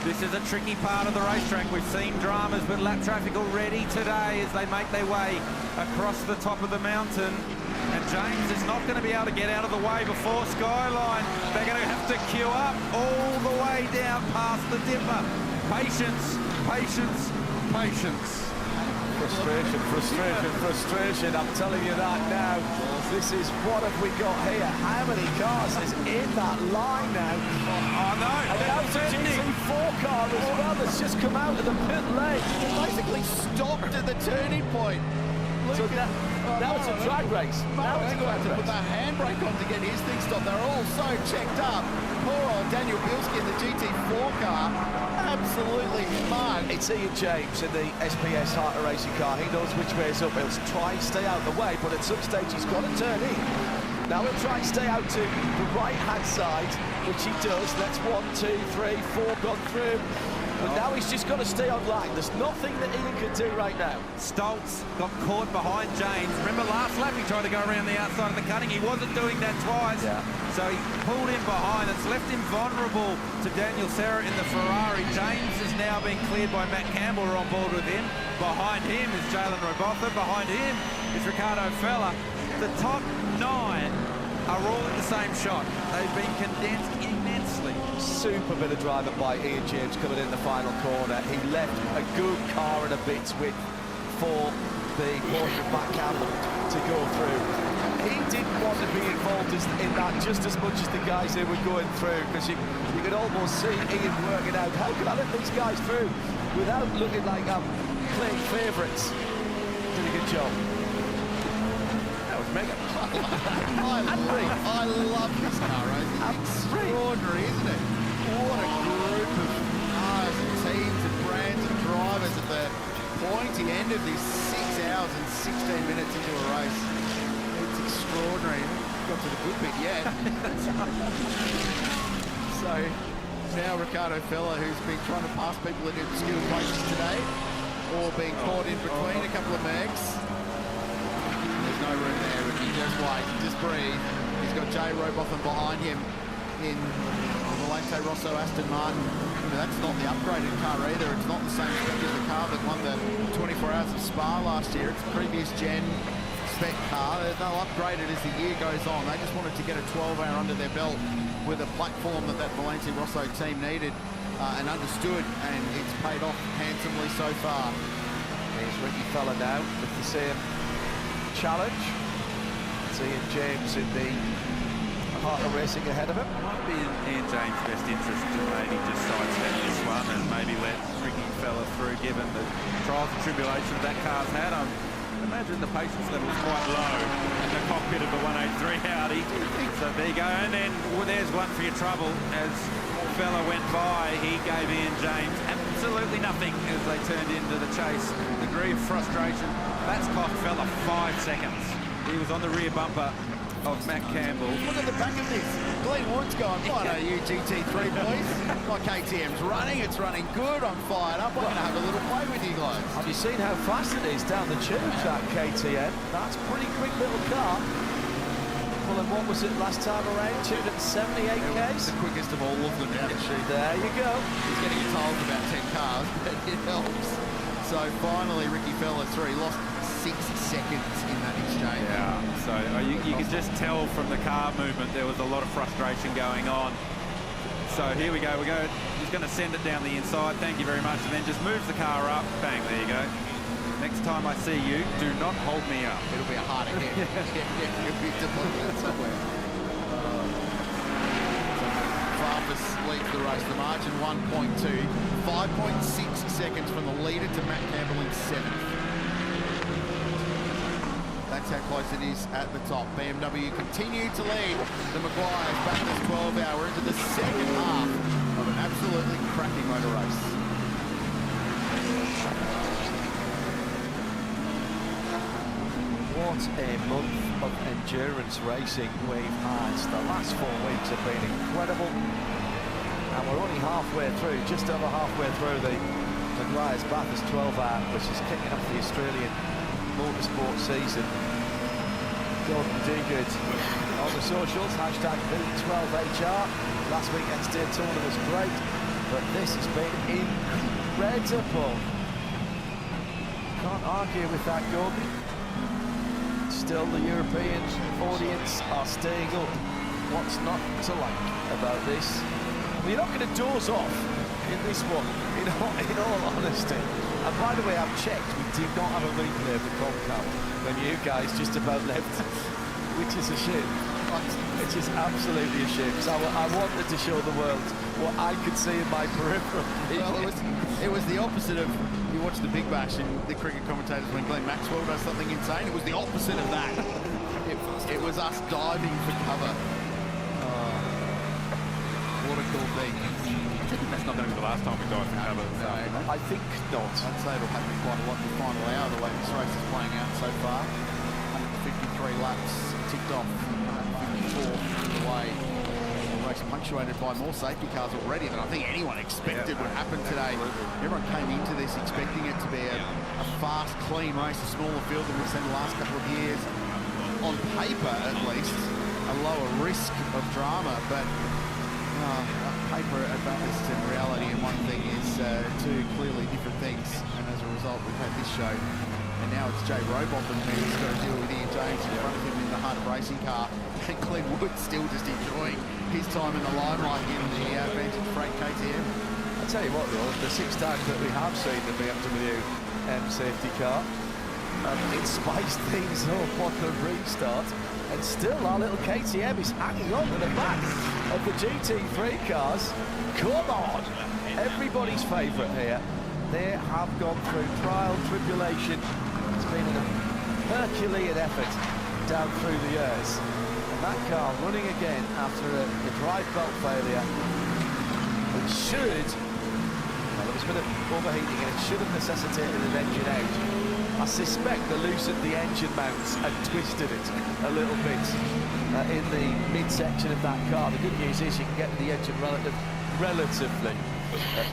This is a tricky part of the racetrack. We've seen dramas, but lap traffic already today as they make their way across the top of the mountain. And James is not going to be able to get out of the way before Skyline. They're going to have to queue up all the way down past the dipper. Patience, patience, patience. Frustration, frustration, frustration. I'm telling you that now. This is what have we got here? How many cars is in that line now? Oh no! And that's a GT4 car as well that's just come out of the pit lane. Basically stopped at the turning point. So now it's a drag race. Now it's a drag race. Put the handbrake on to get his thing stopped. They're all so checked up. Poor old Daniel Bilski in the GT4 car. Absolutely mad. It's Ian James in the SPS Heart of Racing car. He knows which way is up. He'll try and stay out of the way, but at some stage he's got to turn in. Now he'll try and stay out to the right-hand side, which he does. That's 1, 2, 3, 4 gone through. But now he's just got to stay on line. There's nothing that Ian can do right now. Stoltz got caught behind James. Remember last lap he tried to go around the outside of the cutting. He wasn't doing that twice. Yeah. So he pulled in behind. It's left him vulnerable to Daniel Serra in the Ferrari. James is now being cleared by Matt Campbell. We're on board with him. Behind him is Jalen Robotha. Behind him is Ricardo Fella. The top 9 are all in the same shot. They've been condensed immensely. Super bit of driving by Ian James coming in the final corner. He left a good car and a bit's width for the Porsche of Matt Campbell to go through. He didn't want to be involved in that just as much as the guys who were going through, because you could almost see Ian working out, how can I let these guys through without looking like I'm playing favourites? Did a good job. That was mega. I love this car racing. Extraordinary, isn't it? What a group of cars and teams and brands and drivers at the pointy end of this 6 hours and 16 minutes into a race. It's extraordinary. Got to the good bit yet. So now Ricardo Fella, who's been trying to pass people into obscure places today, or being caught in between a couple of mags. There's no room there, Ricky. Just wait, just breathe. He's got Jay Robotham behind him in the Valente Rosso Aston Martin. That's not the upgraded car either. It's not the same spec as the car that won the 24 Hours of Spa last year. It's a previous gen spec car. They'll upgrade it as the year goes on. They just wanted to get a 12-hour under their belt with a platform that Valente Rosso team needed and understood, and it's paid off handsomely so far. Here's Ricky Fella now with the same challenge. Ian James in the heart of racing ahead of him. It might be in Ian James' best interest to maybe just sidestep this one and maybe let Ricky Fella through, given the trials and tribulations that car's had. I imagine the patience level is quite low in the cockpit of the 183 Audi. So there you go, and then there's one for your trouble. As Fella went by, he gave Ian James absolutely nothing as they turned into the chase. Degree of frustration, that's cost Fella 5 seconds. He was on the rear bumper of Matt Campbell. Look at the back of this. Glenn Wood's going, what are you, GT3 boys? My KTM's running, it's running good, I'm fired up, I'm going to have a little play with you guys. Have you seen how fast it is down the tube, that KTM? That's a pretty quick little car. Well, and what was it last time around? 278 k's? The quickest of all of them, actually. There you go. He's getting a toll of about 10 cars, but it helps. So finally, Ricky Fella through. He lost 6 seconds in that exchange. Yeah, so you could just tell from the car movement there was a lot of frustration going on. So here we go. He's going to send it down the inside. Thank you very much. And then just moves the car up. Bang, there you go. Next time I see you, do not hold me up. It'll be a harder hit. You'll be delivered somewhere. Farfus leads the race. The margin 1.2. 5.6 seconds from the leader to Matt Campbell in 7th. That's how close it is at the top. BMW continue to lead the Maguires back this 12-hour into the second half of an absolutely cracking motor race. What a month of endurance racing we've had. The last 4 weeks have been incredible. And we're only halfway through, just over halfway through the Maguires Bathurst 12-hour, which is kicking off the Australian motorsport season. Gordon Degood on the socials, hashtag #12HR. Last weekend's Daytona was great, but this has been incredible. Can't argue with that, Gordon. Still, the European audience are staying up. What's not to like about this? You're not going to doze off in this one, in all honesty. And by the way, I've checked, we do not have a replay of the Concam when you guys just about left, which is a shame. Which is absolutely a shame, because I wanted to show the world what I could see in my peripheral. Well, it was the opposite of, you watch the Big Bash and the cricket commentators when Glenn Maxwell does something insane, it was the opposite of that. It was us diving for cover. What a cool thing. That's not going to be the last time we dive for cover. No, I think not. I'd say it'll happen quite a lot in the final hour, the way this race is playing out so far. 153 laps ticked off, 154 through the way. The race punctuated by more safety cars already than I think anyone expected would happen today. Everyone came into this expecting it to be a fast, clean race, a smaller field than we've seen the last couple of years. On paper, at least, a lower risk of drama, but paper advantage and reality in one thing is two clearly different things, and as a result we've had this show, and now it's Jay Robotham who's got to deal with Ian James in front of him in the Heart of Racing car, and Glenn Wood still just enjoying his time in the limelight in the Vantage Freight KTM. I'll tell you what though, the 6 times that we have seen the BMW M safety car, it spiced things up on the restart, and still our little KTM is hanging on to the back of the GT3 cars. Come on! Everybody's favourite here. They have gone through trial, tribulation. It's been a Herculean effort down through the years. And that car running again after a drive belt failure, which should, well, there was a bit of overheating and it should have necessitated an engine out. I suspect they loosened the engine mounts and twisted it a little bit in the midsection of that car. The good news is you can get to the engine relatively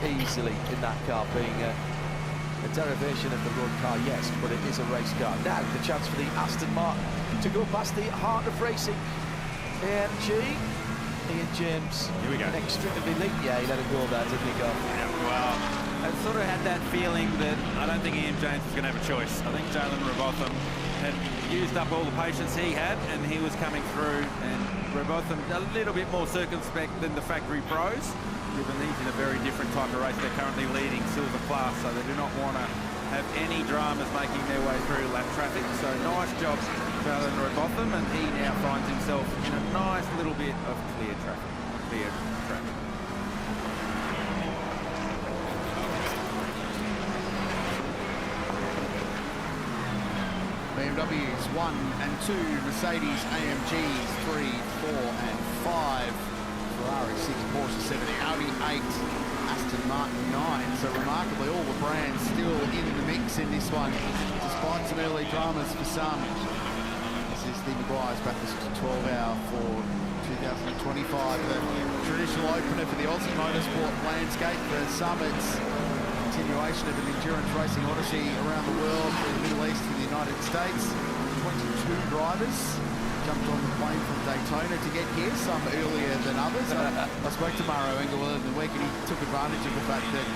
easily in that car, being a derivation of the road car, yes, but it is a race car. Now the chance for the Aston Martin to go past the Heart of Racing AMG. Ian James, here we go. Inextricably linked. Yeah, he let it go there, didn't he, go? Yeah, well, I sort of had that feeling that I don't think Ian James was going to have a choice. I think Jalen Robotham had used up all the patience he had, and he was coming through, and Robotham a little bit more circumspect than the factory pros, given he's in a very different type of race. They're currently leading silver class, so they do not want to have any dramas making their way through lap traffic. So nice job, Jalen Robotham, and he now finds himself in a nice little bit of clear traffic. BMWs 1 and 2, Mercedes AMGs 3, 4 and 5, Ferrari 6, Porsche 7, Audi 8, Aston Martin 9. So remarkably, all the brands still in the mix in this one, despite some early dramas for some. This is the Maguire's Bathurst 12-hour for 2025, the traditional opener for the Aussie motorsport landscape. For some, it's continuation of an endurance racing odyssey around the world, from the Middle East to the United States. 22 drivers jumped on the plane from Daytona to get here, some earlier than others. I spoke to Mauro Engel in the week, and he took advantage of the fact that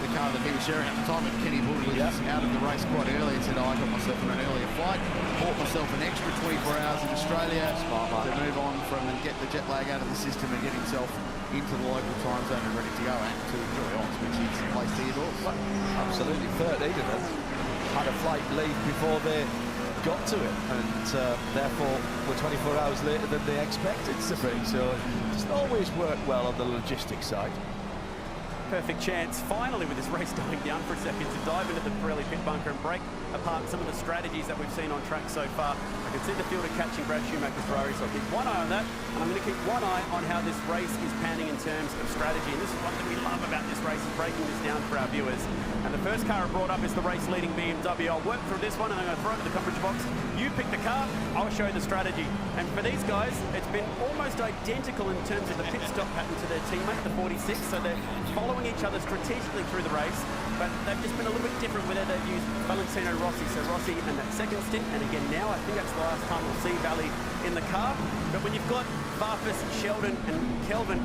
the car that he was sharing at the time, Kenny Bull, was out of the race quite early, and said, I got myself on an earlier flight, bought myself an extra 24 hours in Australia to move on from and get the jet lag out of the system and get himself into the local time zone and ready to go and to enjoy Oz, which is a place to your doors. Absolutely, 13 of them had a flight leave before they got to it, and therefore were 24 hours later than they expected to be, so it doesn't always work well on the logistics side. Perfect chance, finally, with this race dying down for a second, to dive into the Pirelli pit bunker and break apart some of the strategies that we've seen on track so far. I can see the field are catching Brad Schumacher's Ferrari, so I'll keep one eye on that, and I'm going to keep one eye on how this race is panning in terms of strategy. And this is one thing we love about this race, is breaking this down for our viewers. And the first car I brought up is the race-leading BMW. I'll work through this one, and I'm going to throw it to the coverage box. You pick the car, I'll show you the strategy. And for these guys, it's been almost identical in terms of the pit stop pattern to their teammate, the 46, so they're following each other strategically through the race, but they've just been a little bit different with it. They've used Valentino Rossi, so Rossi in that second stint, and again now, I think that's the last time we'll see Valley in the car. But when you've got Varfus, Sheldon and Kelvin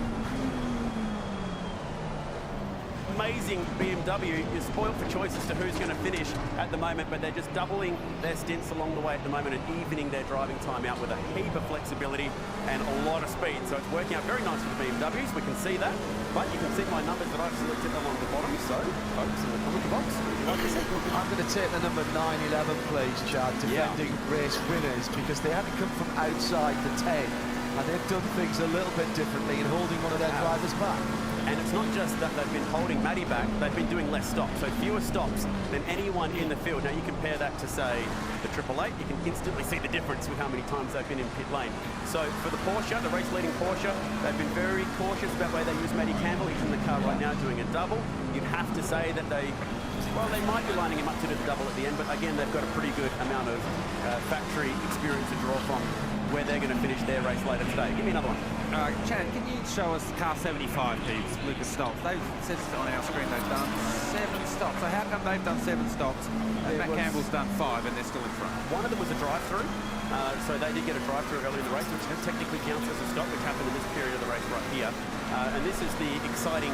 amazing BMW. You're spoiled for choice as to who's going to finish at the moment, but they're just doubling their stints along the way at the moment and evening their driving time out with a heap of flexibility and a lot of speed. So it's working out very nice for the BMWs. We can see that, but you can see my numbers that I've selected along the bottom. So, folks, in the comment box, would you like to see? I'm going to take the number 911, please, Chad, defending race winners, because they had to come from outside the 10, and they've done things a little bit differently in holding one of their drivers back. And it's not just that they've been holding Matty back, they've been doing less stops, so fewer stops than anyone in the field. Now you compare that to, say, the 888, you can instantly see the difference with how many times they've been in pit lane. So for the Porsche, the race-leading Porsche, they've been very cautious about where they use Matty Campbell. He's in the car right now doing a double. You'd have to say that they might be lining him up to do the double at the end, but again, they've got a pretty good amount of factory experience to draw from where they're going to finish their race later today. Give me another one. Chad, can you show us car 75, please, Lucas stops? They've said on our screen they've done 7 stops. So how come they've done 7 stops and Matt Campbell's done 5 and they're still in front? One of them was a drive-through. So they did get a drive-through early in the race, which technically counts as a stop, which happened in this period of the race right here. And this is the exciting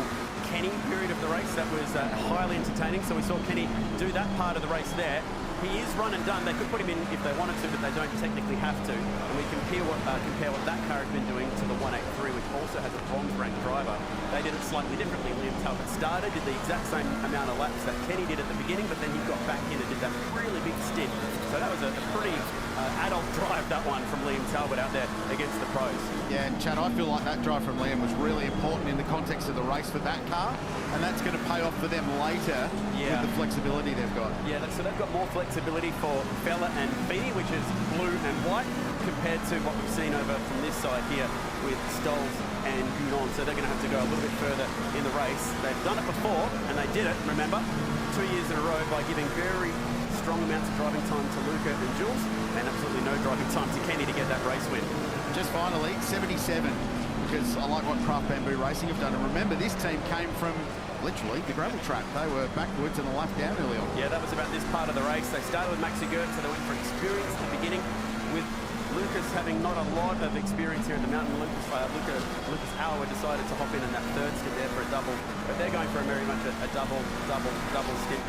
Kenny period of the race. That was highly entertaining. So we saw Kenny do that part of the race there. He is run and done. They could put him in if they wanted to, but they don't technically have to. And we compare what that car has been doing to the 183, which also has a bronze-ranked driver. They did it slightly differently. Liam Talbot started, did the exact same amount of laps that Kenny did at the beginning, but then he got back in and did that really big stint. So that was a pretty adult drive, that one, from Liam Talbot out there against the pros. Yeah, and Chad, I feel like that drive from Liam was really important in the context of the race for that car, and that's going to pay off for them later with the flexibility they've got. Yeah, so they've got more flexibility for Fella and Beanie, which is blue and white, compared to what we've seen over from this side here with Stolz and Gounon. So they're going to have to go a little bit further in the race. They've done it before, and they did it, remember, 2 years in a row by giving very strong amounts of driving time to Luca and Jules, and absolutely no driving time to Kenny to get that race win. Just finally, 77, because I like what Craft Bamboo Racing have done. And remember, this team came from literally the gravel track. They were backwards and a lap down early on. Yeah, that was about this part of the race. They started with Maxi Gert, so they went for experience at the beginning, with Lucas having not a lot of experience here in the mountain. Lucas Auer decided to hop in that third stint there for a double, but they're going for very much a double stint.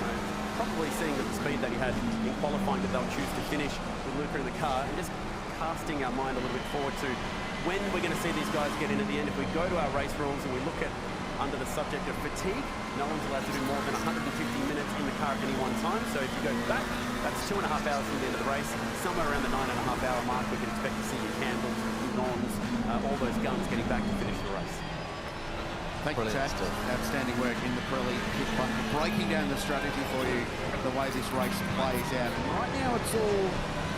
Probably seeing the speed that he had in qualifying that they'll choose to finish with Luca in the car, and just casting our mind a little bit forward to when we're going to see these guys get in at the end. If we go to our race rules and we look at under the subject of fatigue, no one's allowed to do more than 150 minutes in the car at any one time. So if you go back, that's 2.5 hours from the end of the race. Somewhere around the 9.5-hour mark, we can expect to see your Campbells, Nons, all those guns getting back to finish the race. Thank you, Chad. Outstanding work in the Pirelli pit bunker, breaking down the strategy for you, the way this race plays out. And right now, it's all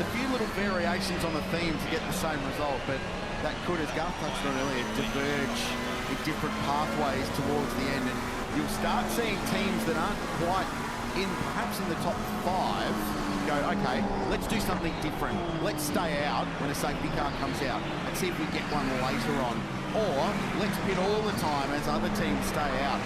a few little variations on the theme to get the same result, but that could, as Garth touched on earlier, diverge in different pathways towards the end. And you'll start seeing teams that aren't quite perhaps in the top 5 go, okay, let's do something different. Let's stay out when a safety car comes out and see if we get one later on. Or let's pit all the time as other teams stay out.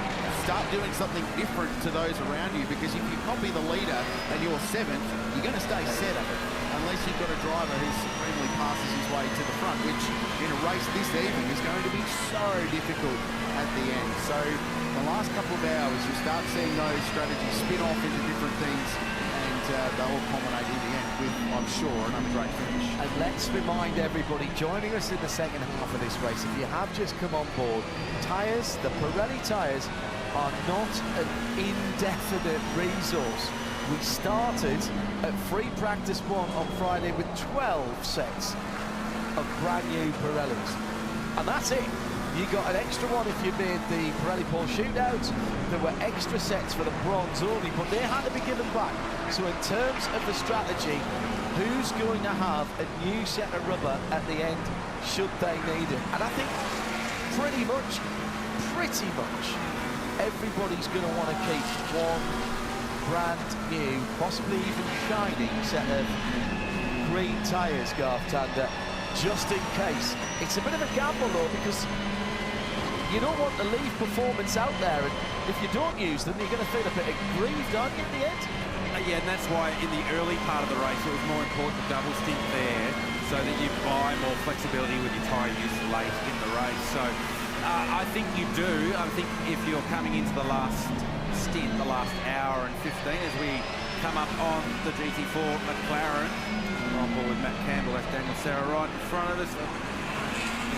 Start doing something different to those around you, because if you copy the leader and you're 7th, you're going to stay 7th unless you've got a driver who supremely passes his way to the front, which in a race this evening is going to be so difficult at the end. So the last couple of hours, you start seeing those strategies spin off into different things, and they'll culminate in the end with, I'm sure, another great finish. And let's remind everybody joining us in the second half of this race, if you have just come on board, tyres, the Pirelli tyres, are not an indefinite resource. We started at free practice 1 on Friday with 12 sets of brand new Pirellis. And that's it. You got an extra one if you made the Pirelli Pole Shootout. There were extra sets for the bronze only, but they had to be given back. So in terms of the strategy, who's going to have a new set of rubber at the end should they need it? And I think pretty much, everybody's going to want to keep one brand new, possibly even shining set of green tyres, Garth Tander, just in case. It's a bit of a gamble though, because you don't want to leave performance out there, and if you don't use them, you're going to feel a bit aggrieved, aren't you, in the end? Yeah, and that's why in the early part of the race it was more important to double stint there so that you buy more flexibility with your tyre use late in the race. So I think you do. I think if you're coming into the last stint, the last hour and 15, as we come up on the GT4 McLaren, we're on board with Matt Campbell, that's Daniel Serra right in front of us.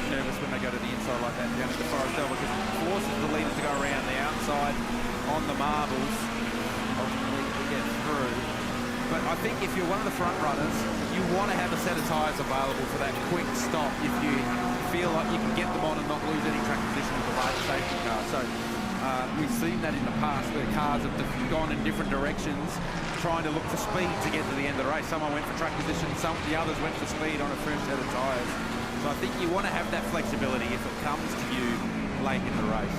Nervous when they go to the inside like that down at the Forest Hill, because it forces the leaders to go around the outside on the marbles, ultimately to get through. But I think if you're one of the front runners, you want to have a set of tyres available for that quick stop if you feel like you can get them on and not lose any track position with the large safety car. So we've seen that in the past where cars have gone in different directions trying to look for speed to get to the end of the race. Someone went for track position, the others went for speed on a first set of tyres. So I think you want to have that flexibility if it comes to you late in the race.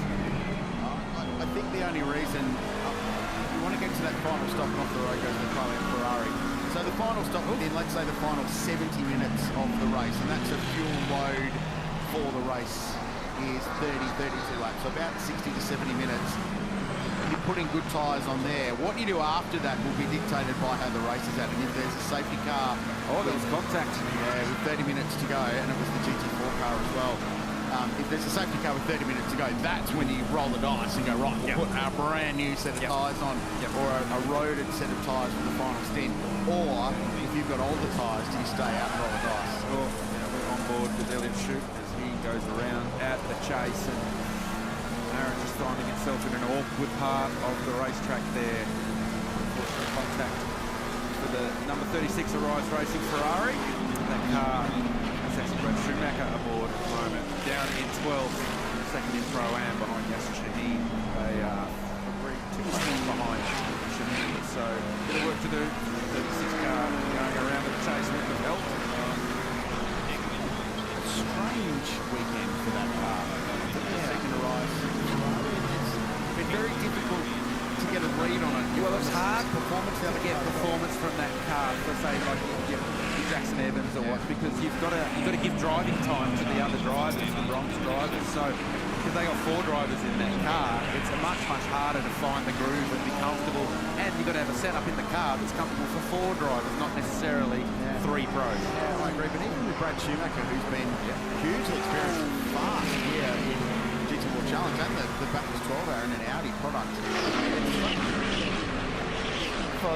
I think the only reason you want to get to that final stop and off the road goes to McLaren and Ferrari. So the final stop within, let's say, the final 70 minutes of the race, and that's a fuel load for the race, is 32 laps, so about 60 to 70 minutes. You're putting good tyres on there. What you do after that will be dictated by how the race is at, and if there's a safety car... Oh, there was contact. Yeah, with 30 minutes to go, and it was the GT4 car as well. If there's a safety car with 30 minutes to go, that's when you roll the dice and go, right, we'll put our brand new set of tyres on, or a roaded set of tyres for the final stint. Or, if you've got older tyres, do you stay out and roll the dice? Well, we're on board with Elliot Shoup as he goes around at the chase, and Aaron just finding himself in an awkward part of the racetrack there. Unfortunate contact for the number 36 Arise Racing Ferrari. That car has actually got Schumacher aboard at the moment. Down in 12th, second in Pro-Am behind Yasser Shaheen. They are 2 seconds behind Shaheen, so a bit of work to do. 36 car going around at the chase with the belt. Strange weekend for that car. Second Arise. It's been very difficult to get a read on it. Well, it's hard to get performance from that car, for say like your Jackson Evans or what, because you've got to give driving time to the other drivers, the bronze drivers. So because they got 4 drivers in that car, it's much harder to find the groove and be comfortable. And you've got to have a setup in the car that's comfortable for 4 drivers, not necessarily 3 pros. Yeah, I agree. But even with Brad Schumacher, who's been hugely experienced fast here in GT4 Challenge and the Bathurst 12 hour in an Audi product. For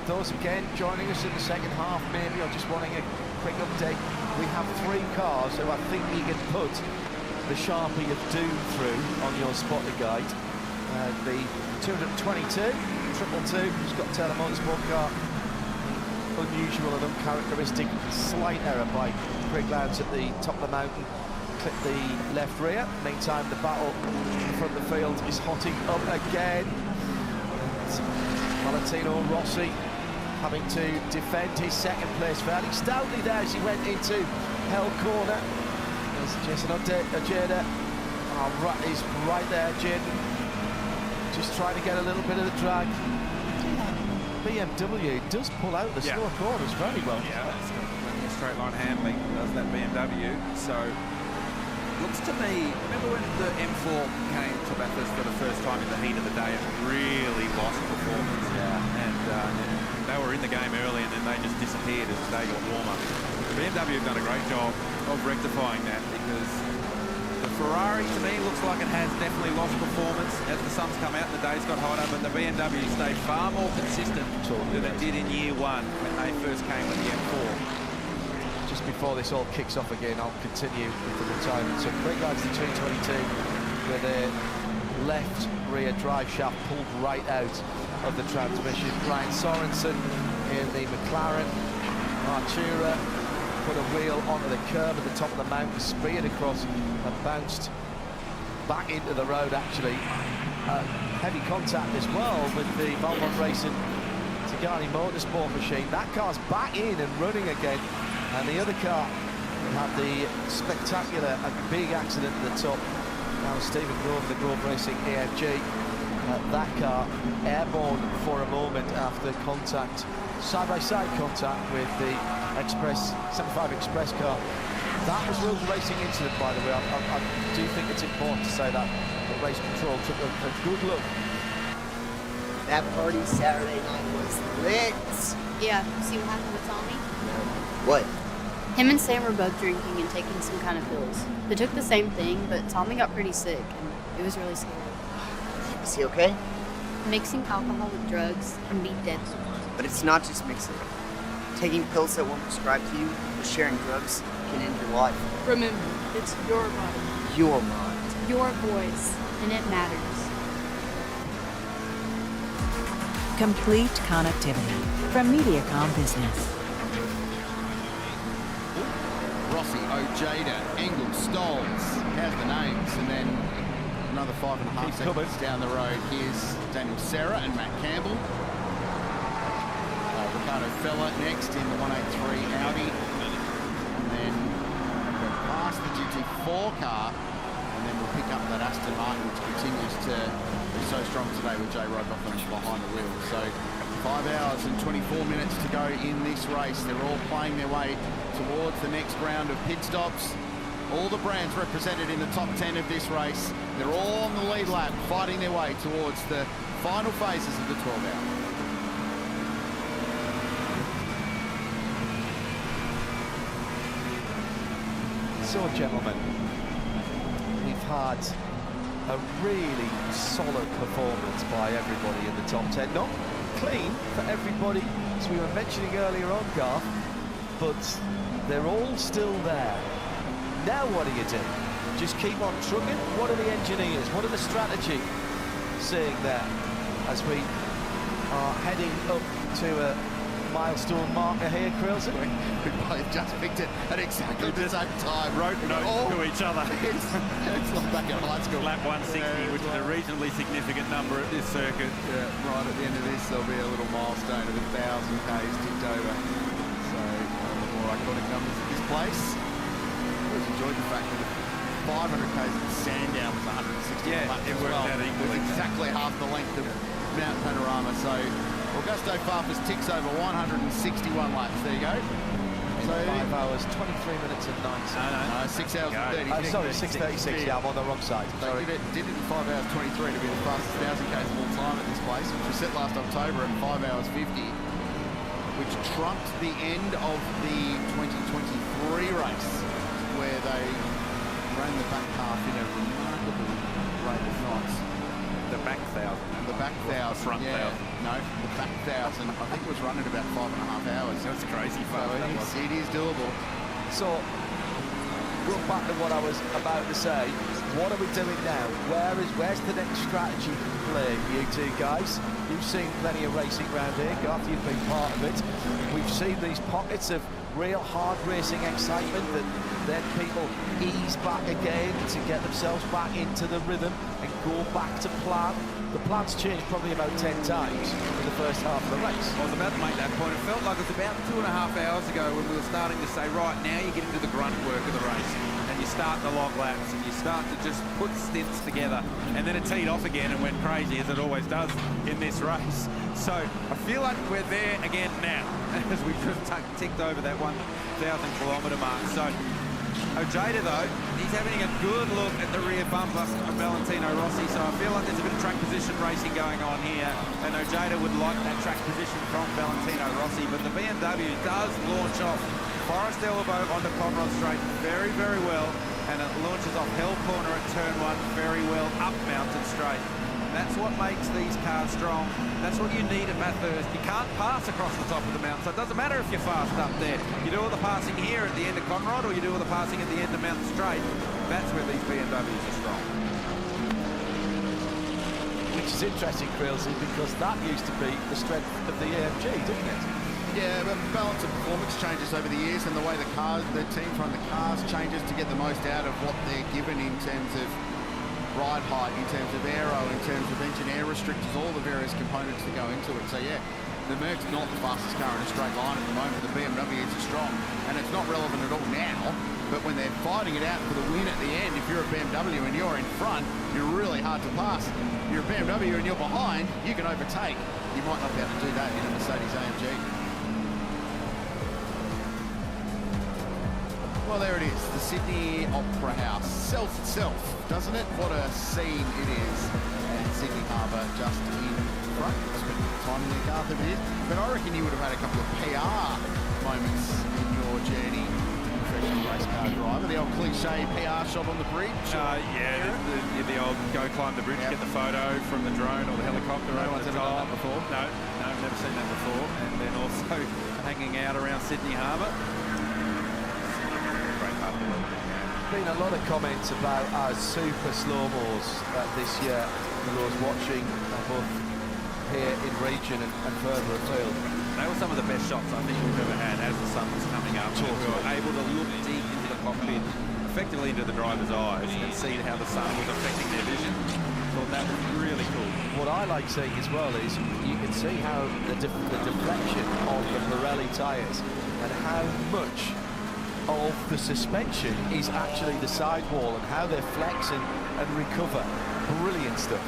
those again joining us in the second half, maybe, or just wanting a quick update, we have 3 cars who I think you can put the Sharpie of Doom through on your spotter guide. The 222, 222, who's got Taylor Motorsport car. Unusual and uncharacteristic slight error by Craig Lowndes at the top of the mountain. Clip the left rear. Meantime, the battle in front of the field is hotting up again. Valentino Rossi having to defend his second place fairly stoutly there as he went into Hell Corner. There's Jason Ojeda. He's right there, Jaden. Just trying to get a little bit of the drag. BMW does pull out the slower corners very well. Yeah, it's got plenty of straight line handling, does that BMW. So, looks to me, remember when the M4 came to Bathurst for the first time in the heat of the day and really lost performance? Yeah. And they were in the game early and then they just disappeared as the day got warmer. BMW have done a great job of rectifying that, because the Ferrari, to me, looks like it has definitely lost performance as the sun's come out and the days got hotter, but the BMW stayed far more consistent than it did in year 1 when they first came with the M4. Just before this all kicks off again, I'll continue with the retirement. So Craig Lowndes the 222 with a left rear drive shaft pulled right out of the transmission. Ryan Sorensen in the McLaren Artura put a wheel onto the curb at the top of the mountain, speared across and bounced back into the road, actually. Heavy contact as well with the Valmont Racing Tigani Motorsport machine. That car's back in and running again, and the other car had the spectacular and big accident at the top. Now Stephen Grove, the Grove Racing AMG. That car airborne for a moment after contact, side-by-side contact with the Express 75 Express car. That was Will's racing incident, by the way. I do think it's important to say that the race control took a good look. That party Saturday night was lit. Yeah, see what happened with Tommy? What? Him and Sam were both drinking and taking some kind of pills. They took the same thing, but Tommy got pretty sick, and it was really scary. Is he okay? Mixing alcohol with drugs can be deadly. But it's not just mixing. Taking pills that weren't prescribed to you or sharing drugs can end your life. Remember, it's your body, Your mind. your voice, and it matters. Complete connectivity from Mediacom Business. Rossi, Ojeda, Engel, Stolz. How's the names? And then another 5.5 seconds down the road. Here's Daniel Serra and Matt Campbell. Ricardo Fella next in the 183 Audi. And then go past the GT4 car. And then we'll pick up that Aston Martin, which continues to be so strong today with Jay Rogoff behind the wheel. So 5 hours and 24 minutes to go in this race. They're all playing their way towards the next round of pit stops. All the brands represented in the top 10 of this race. They're all on the lead lap, fighting their way towards the final phases of the 12 hour. So, gentlemen, we've had a really solid performance by everybody in the top 10. Not clean for everybody, as we were mentioning earlier on, Garth, but they're all still there. Now what do you do? Just keep on trucking? What are the engineers? What are the strategy saying there as we are heading up to a milestone marker here, Krilson? We both just picked it at exactly the same time. Wrote notes to each other. It's like back at high school. Lap 160, which is a reasonably significant number at this circuit. Yeah, right at the end of this, there'll be a little milestone of 1,000 Ks ticked over. So, one of the more iconic numbers at this place. I always enjoyed the fact that 500 Ks at Sandown was 160 laps. It worked out It was exactly half the length of Mount Panorama. So, Augusto Farfus ticks over 161 laps. There you go. So 5 hours, 23 minutes and 9 seconds. No, 6 hours and 30. Sorry, 6:36. Yeah, I'm on the wrong side. They did it in 5 hours 23 to be the fastest 1,000 Ks of all time at this place, which was set last October at 5 hours 50, which trumped the end of the 2023 race, where they ran the back half in a remarkable rate of knots. The back 1,000. The back 1,000. Front 1,000. No, the back 1,000. I think it was running about 5.5 hours. That's crazy fast. So it is doable. So, look back to what I was about to say. What are we doing now? Where's the next strategy play, you two guys? You've seen plenty of racing around here, Garth, you've been part of it. We've seen these pockets of real hard racing excitement that then people ease back again to get themselves back into the rhythm and go back to plan. The plan's changed probably about 10 times in the first half of the race. I was about to make that point. It felt like it was about 2.5 hours ago when we were starting to say, right, now you get into the grunt work of the race and you start the long laps and you start to just put stints together, and then it teed off again and went crazy, as it always does in this race. So I feel like we're there again now as we just ticked over that 1,000 kilometre mark. So Ojeda, though, he's having a good look at the rear bumper of Valentino Rossi, so I feel like there's a bit of track position racing going on here, and Ojeda would like that track position from Valentino Rossi, but the BMW does launch off Forest Elbow onto Conrod Straight very, very well, and it launches off Hell Corner at Turn 1 very well up Mountain Straight. That's what makes these cars strong. That's what you need at Bathurst. You can't pass across the top of the mountain, so it doesn't matter if you're fast up there. You do all the passing here at the end of Conrod, or you do all the passing at the end of Mountain Straight. That's where these BMWs are strong. Which is interesting, Krilsey, because that used to be the strength of the AMG, didn't it? Yeah, but balance of performance changes over the years, and the way the teams run the cars changes to get the most out of what they're given in terms of ride height, in terms of aero, in terms of engine air restrictors, all the various components that go into it. So yeah, the Merc's not the fastest car in a straight line at the moment. The BMWs are strong, and it's not relevant at all now, but when they're fighting it out for the win at the end, if you're a BMW and you're in front, you're really hard to pass. If you're a BMW and you're behind, you can overtake. You might not be able to do that in a Mercedes AMG. Well, there it is, the Sydney Opera House. Sells itself, doesn't it? What a scene it is. And Sydney Harbour just in front. Spent time in there, Garth, over here. But I reckon you would have had a couple of PR moments in your journey race car driver. The old cliche PR shot on the bridge. The old go climb the bridge, get the photo from the drone or the helicopter over the top. Before. No, never seen that before. And then also hanging out around Sydney Harbour. Great part of the world. Been a lot of comments about our super slow-mos this year for those watching both here in region and further afield. They were some of the best shots I think we've ever had as the sun was coming up. We were able to look deep into the cockpit, effectively into the driver's eyes, and see how the sun was affecting their vision. Thought that was really cool. What I like seeing as well is you can see how the deflection of the Pirelli tyres and how much of the suspension is actually the sidewall and how they flex and recover. Brilliant stuff.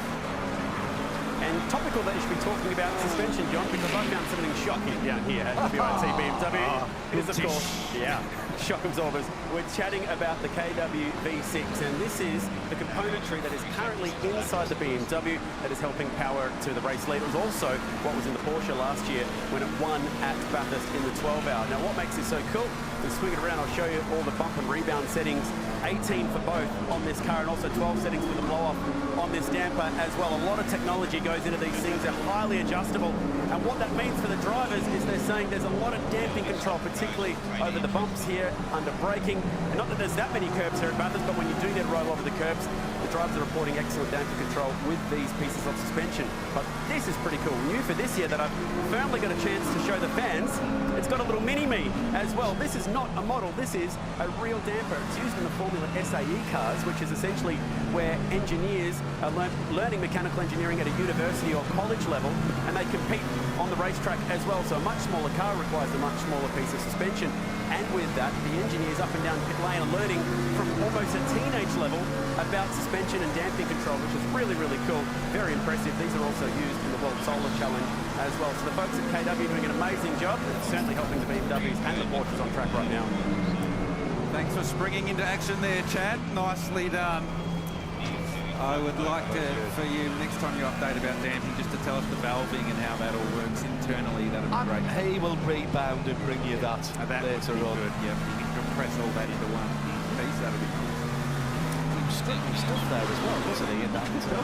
And topical that you should be talking about suspension, John, because I found something shocking down here at the BYT BMW. Is, of course, shock absorbers. We're chatting about the KW V6, and this is the componentry that is currently inside the BMW that is helping power to the race lead. It was also what was in the Porsche last year when it won at Bathurst in the 12-hour. Now, what makes this so cool? To swing it around, I'll show you all the bump and rebound settings. 18 for both on this car, and also 12 settings for the blow-off on this damper as well. A lot of technology goes into these things. They're highly adjustable, and what that means for the drivers is they're saying there's a lot of damping control, particularly over the bumps here under braking. And not that there's that many curbs here at Bathurst, but when you do get a roll over the curbs, the drivers are reporting excellent damping control with these pieces of suspension. But this is pretty cool. New for this year that I've finally got a chance to show the fans. It's got a little mini-me as well. This is not a model, this is a real damper. It's used in the Formula SAE cars, which is essentially where engineers are learning mechanical engineering at a university or college level, and they compete on the racetrack as well. So a much smaller car requires a much smaller piece of suspension. And with that, the engineers up and down pit lane are learning from almost a teenage level about suspension and damping control, which is really, really cool. Very impressive. These are also used in the World Solar Challenge as well. So the folks at KW doing an amazing job, and it's certainly helping the BMWs and the Porsches on track right now. Thanks for springing into action there, Chad. Nicely done. I would like for you, next time you update about damping, just to tell us the valving and how that all works internally. That'd be great. He will rebound and bring you that later on. Good, yeah. You can compress all that into one piece. That'd be cool. He was sticking stuff there as well, wasn't he, in that particular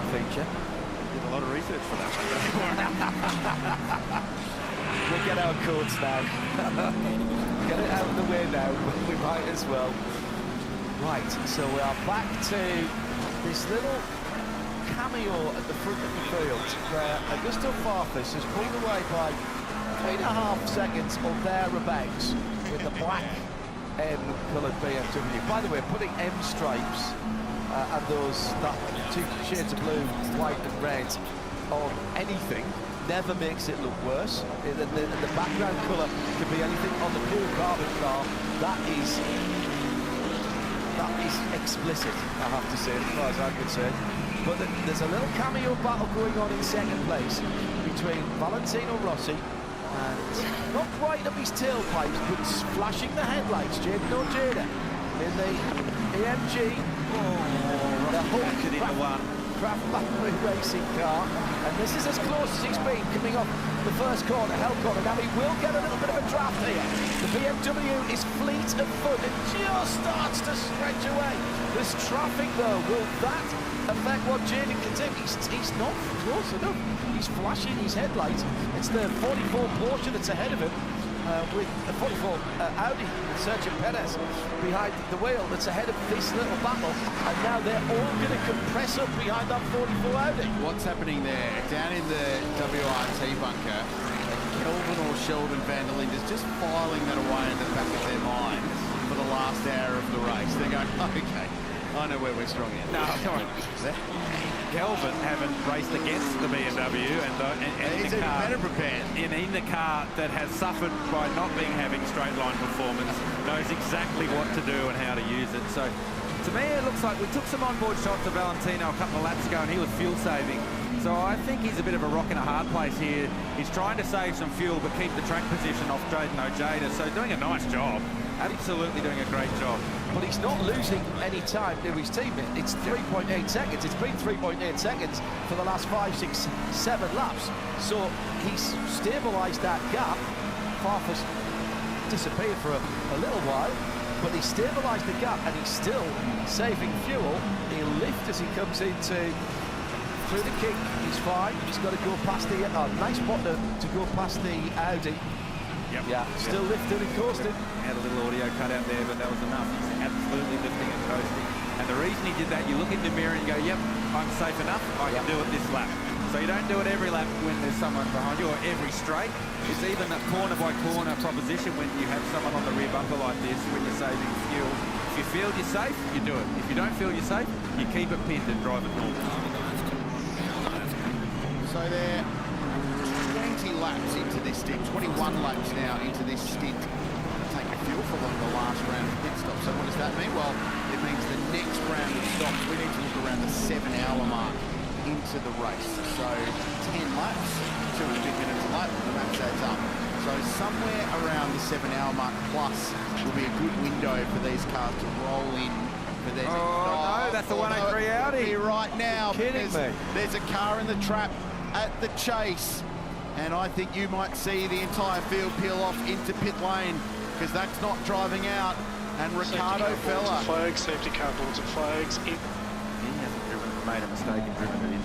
feature? Did a lot of research for that one. We'll get our codes now. Get it out of the way now. We might as well. Right, so we are back to this little cameo at the front of the field where Augusto Farfus is pulled away by 3.5 seconds or thereabouts with the black M-coloured BMW. By the way, putting M stripes and that two shades of blue, white and red on anything never makes it look worse. The background colour could be anything on the pure carbon car. That is explicit, I have to say, as far as I'm concerned. But there's a little cameo battle going on in second place between Valentino Rossi and not quite up his tailpipes, but flashing the headlights, Jaden Ojeda in the AMG. The whole Craft battery racing car, and this is as close as he's been coming off the first corner, hell corner. Now he will get a little bit of a draft here. The BMW is fleet of foot. It just starts to stretch away. There's traffic though. Will that affect what Jaden can do? He's not close enough. He's flashing his headlights. It's the 44 Porsche that's ahead of him. With the 44 Audi, Sergio Perez behind the wheel that's ahead of this little battle, and now they're all going to compress up behind that 44 Audi. What's happening there? Down in the WRT bunker, Kelvin or Sheldon van der Linde is just filing that away in the back of their mind for the last hour of the race. They're going, okay, I know where we're strong in. No, come on. Kelvin haven't raced against the BMW and he's in the car, better prepared. In the car that has suffered by not having straight line performance, knows exactly what to do and how to use it. So to me it looks like we took some onboard shots of Valentino a couple of laps ago and he was fuel saving. So I think he's a bit of a rock in a hard place here. He's trying to save some fuel but keep the track position off Jaden Ojeda. So doing a nice job. Absolutely doing a great job. But he's not losing any time to his teammate. It's 3.8 seconds. It's been 3.8 seconds for the last 5, 6, 7 laps. So he's stabilised that gap. Farfus disappeared for a little while, but he stabilised the gap and he's still saving fuel. He'll lift as he comes into through the kick. He's fine. He's got to go past the nice spot to go past the Audi. Yep. Yeah, still lifting and coasting. Had a little audio cut out there, but that was enough. He's absolutely lifting and coasting. And the reason he did that, you look in the mirror and you go, yep, I'm safe enough. I can do it this lap. So you don't do it every lap when there's someone behind you or every straight. It's even a corner by corner proposition when you have someone on the rear bumper like this, when you're saving fuel. If you feel you're safe, you do it. If you don't feel you're safe, you keep it pinned and drive it normal. So they're 20 laps into this stint, 21 laps now into this stint. Take a fuel for the last round of pit stops. So what does that mean? Well, it means the next round of stops, we need to look around the 7-hour mark into the race. So 10 laps, 250 minutes a lap, the max adds up. So somewhere around the 7-hour mark plus will be a good window for these cars to roll in. No, that's the 103 Audi. Right now, Kidding me. There's a car in the trap at the chase. And I think you might see the entire field peel off into pit lane, because that's not driving out. And Ricardo Fella. Flags, safety car boards and flags. He hasn't made a mistake and driven it in.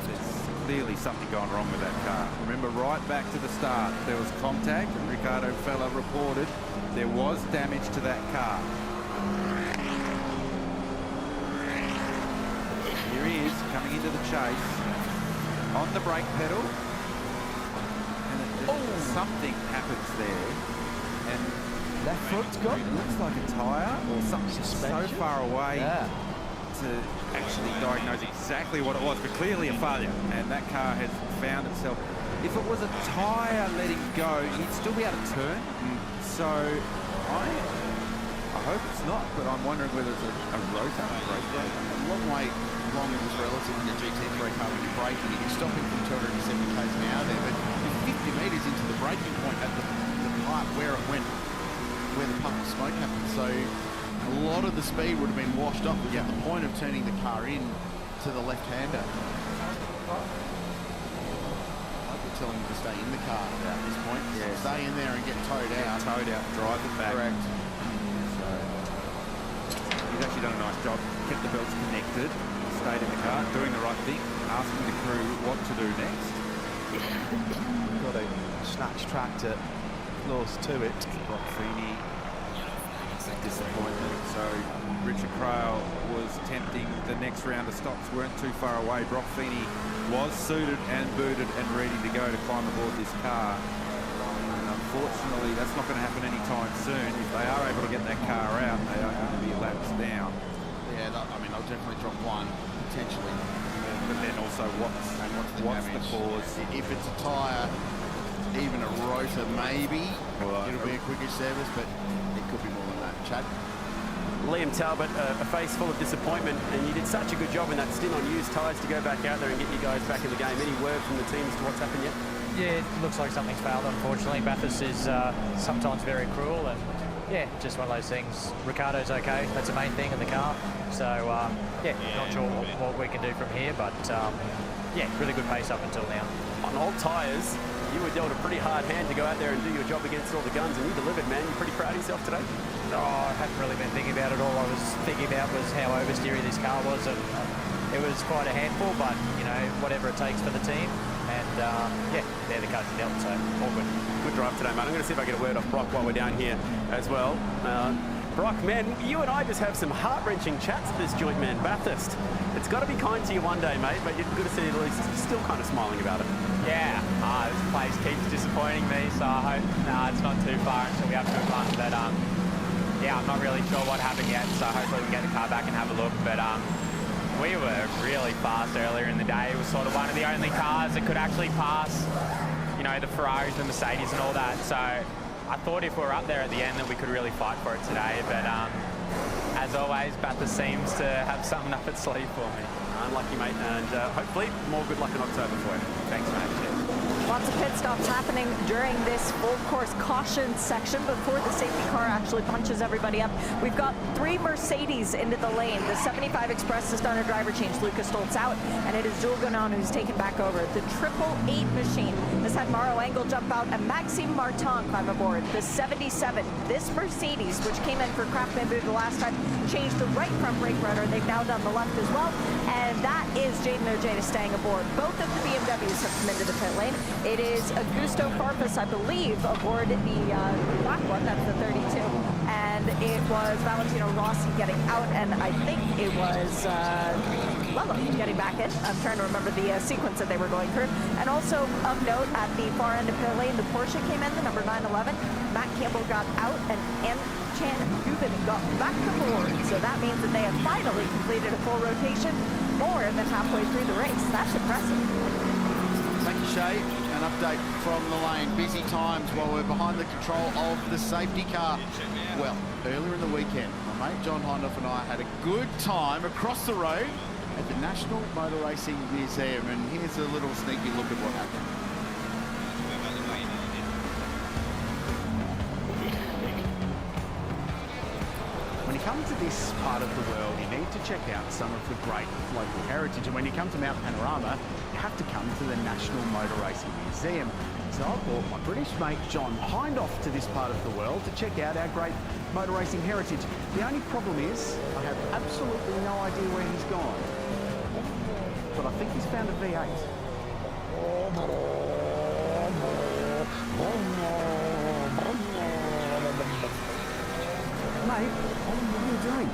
There's clearly something going wrong with that car. Remember, right back to the start, there was contact, and Ricardo Fella reported there was damage to that car. Here he is, coming into the chase, on the brake pedal, and something happens there, and left foot's gone. It looks like a tyre or something so far away to actually diagnose exactly what it was, but clearly a failure, and that car has found itself. If it was a tyre letting go, he'd still be able to turn. So I hope it's not, but I'm wondering whether it's a rotor. A long way long it was relative in the GT3 car when you're braking. You can stop him from 270 k's an hour there, but you're 50 metres into the braking point at the part where it went, where the puff of smoke happened. So a lot of the speed would have been washed off at the point of turning the car in to the left-hander. I could tell him to stay in the car at this point. Yeah. Stay in there and get towed out. Towed out, drive it back. Correct. So he's actually done a nice job. Kept the belts connected, stayed in the car, doing the right thing, asking the crew what to do next. Got a snatch tractor close to it. Brock Feeney, disappointment. So Richard Craill was tempting. The next round of stops weren't too far away. Brock Feeney was suited and booted and ready to go to climb aboard this car. And unfortunately, that's not going to happen anytime soon. If they are able to get that car out, they are going to be laps down. Yeah, I mean, they'll definitely drop one, potentially. But then also, what's the cause? If it's a tyre, even a rotor, maybe it'll be a quicker service, but it could be more than that. Chad? Liam Talbot, a face full of disappointment, and you did such a good job in that stint on used tyres to go back out there and get you guys back in the game. Any word from the team as to what's happened yet? Yeah, it looks like something's failed, unfortunately. Bathurst is sometimes very cruel, and yeah, just one of those things. Ricardo's okay, that's the main thing in the car. So, yeah, not sure what we can do from here, but yeah, really good pace up until now. On old tyres, you were dealt a pretty hard hand to go out there and do your job against all the guns, and you delivered, man. You're pretty proud of yourself today? No, I haven't really been thinking about it. All I was thinking about was how oversteery this car was, and it was quite a handful, but, you know, whatever it takes for the team. And, yeah, they're the cards dealt, so all good. Good drive today, mate. I'm going to see if I get a word off Brock while we're down here as well. Brock, man, you and I just have some heart-wrenching chats at this joint, man. Bathurst, it's got to be kind to you one day, mate, but you're good to see at least still kind of smiling about it. Yeah, this place keeps disappointing me, so I hope it's not too far until we have a good one. But, yeah, I'm not really sure what happened yet, so hopefully we can get the car back and have a look. But we were really fast earlier in the day. It was sort of one of the only cars that could actually pass, you know, the Ferraris, the Mercedes and all that. So I thought if we were up there at the end that we could really fight for it today. But as always, Bathurst seems to have something up its sleeve for me. Unlucky, mate, and hopefully more good luck in October for you. Thanks, mate. Cheers. Lots of pit stops happening during this full course caution section before the safety car actually punches everybody up. We've got 3 Mercedes into the lane. The 75 Express has done a driver change. Lucas Stoltz out, and it is Joel Gonon who's taken back over. The 888 machine This had Mauro Engel jump out and Maxime Martin climb aboard. The 77, this Mercedes, which came in for Craft Bamboo the last time, changed the right front brake rotor. They've now done the left as well. And that is Jaden Ojeda staying aboard. Both of the BMWs have come into the pit lane. It is Augusto Farfus, I believe, aboard the black one. That's the 32. And it was Valentino Rossi getting out, and I think it was Lello getting back in. I'm trying to remember the sequence that they were going through. And also, of note, at the far end of pit lane, the Porsche came in, the number 911. Matt Campbell got out, and Chan Gubin got back aboard. So that means that they have finally completed a full rotation more than halfway through the race. That's impressive. Thank you, Shay. An update from the lane. Busy times while we're behind the control of the safety car. Well, earlier in the weekend, my mate John Hindhoff and I had a good time across the road at the National Motor Racing Museum, and here's a little sneaky look at what happened. When you come to this part of the world, you need to check out some of the great local heritage. And when you come to Mount Panorama, you have to come to the National Motor Racing Museum. So I brought my British mate John Hindhoff to this part of the world to check out our great motor racing heritage. The only problem is I have absolutely no idea where he's gone. But I think he's found a V8. Mate, what are you doing?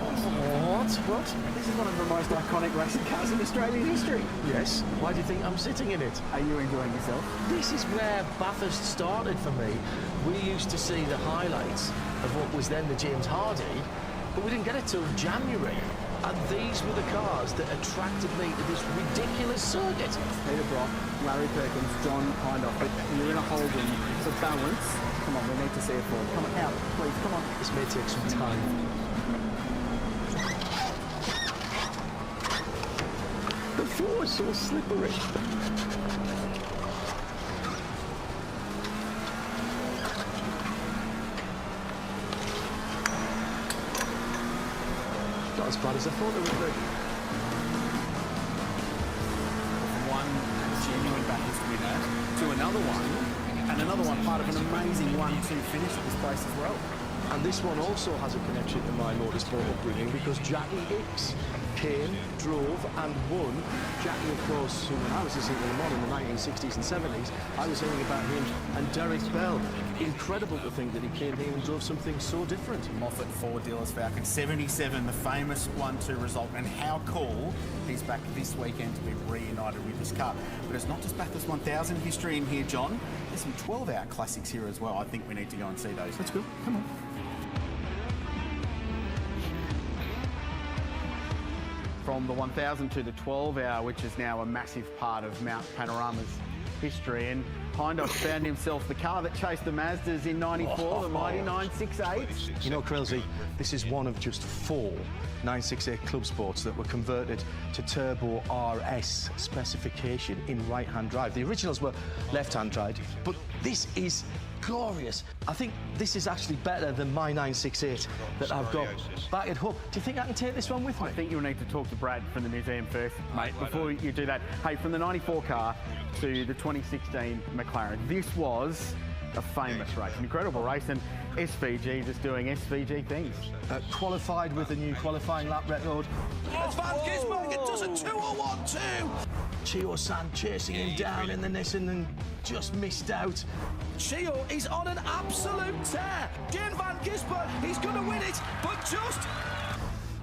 What? This is one of the most iconic racing cars in Australian history. Yes. Why do you think I'm sitting in it? Are you enjoying yourself? This is where Bathurst started for me. We used to see the highlights of what was then the James Hardy, but we didn't get it till January. And these were the cars that attracted me to this ridiculous circuit. Peter Brock, Larry Perkins, John Hindhoff. You're in a holding for balance. Come on, we need to see it forward. Come on, out, please, come on. This may take some time. The floor is so slippery. Not as bad as I thought it would be. From one genuine Bathurst winner to another one, and another one part of an amazing 1-2 finish at this place as well. And this one also has a connection to my motorsport upbringing because Jackie Hicks came, drove and won. Jackie, of course, who when I was a single mod in the 1960s and 70s, I was hearing about him and Derek Bell. Incredible to think that he came here and drove something so different. Moffat Ford Dealers Falcon 77, the famous 1-2 result, and how cool he's back this weekend to be reunited with this car. But it's not just Bathurst 1000 history in here, John. There's some 12-hour classics here as well. I think we need to go and see those. Let's go. Come on. From the 1000 to the 12-hour, which is now a massive part of Mount Panorama's history. And Hindhoff found himself the car that chased the Mazdas in '94, the mighty 968. You know, Krillsy, this is one of just 4 968 Club Sports that were converted to Turbo RS specification in right-hand drive. The originals were left-hand drive, but this is glorious. I think this is actually better than my 968 that I've got back at home. Do you think I can take this one with me? I think you'll need to talk to Brad from the museum first, mate, before you do that. Hey, from the 94 car to the 2016 McLaren, this was a famous race, an incredible race, and SVG just doing SVG things. Qualified with a new qualifying lap record. It's Van Gisbergen does a 201-2. Chio-san chasing him down in the Nissan and just missed out. Chio is on an absolute tear. Jane Van Gisbergen, he's going to win it, but just...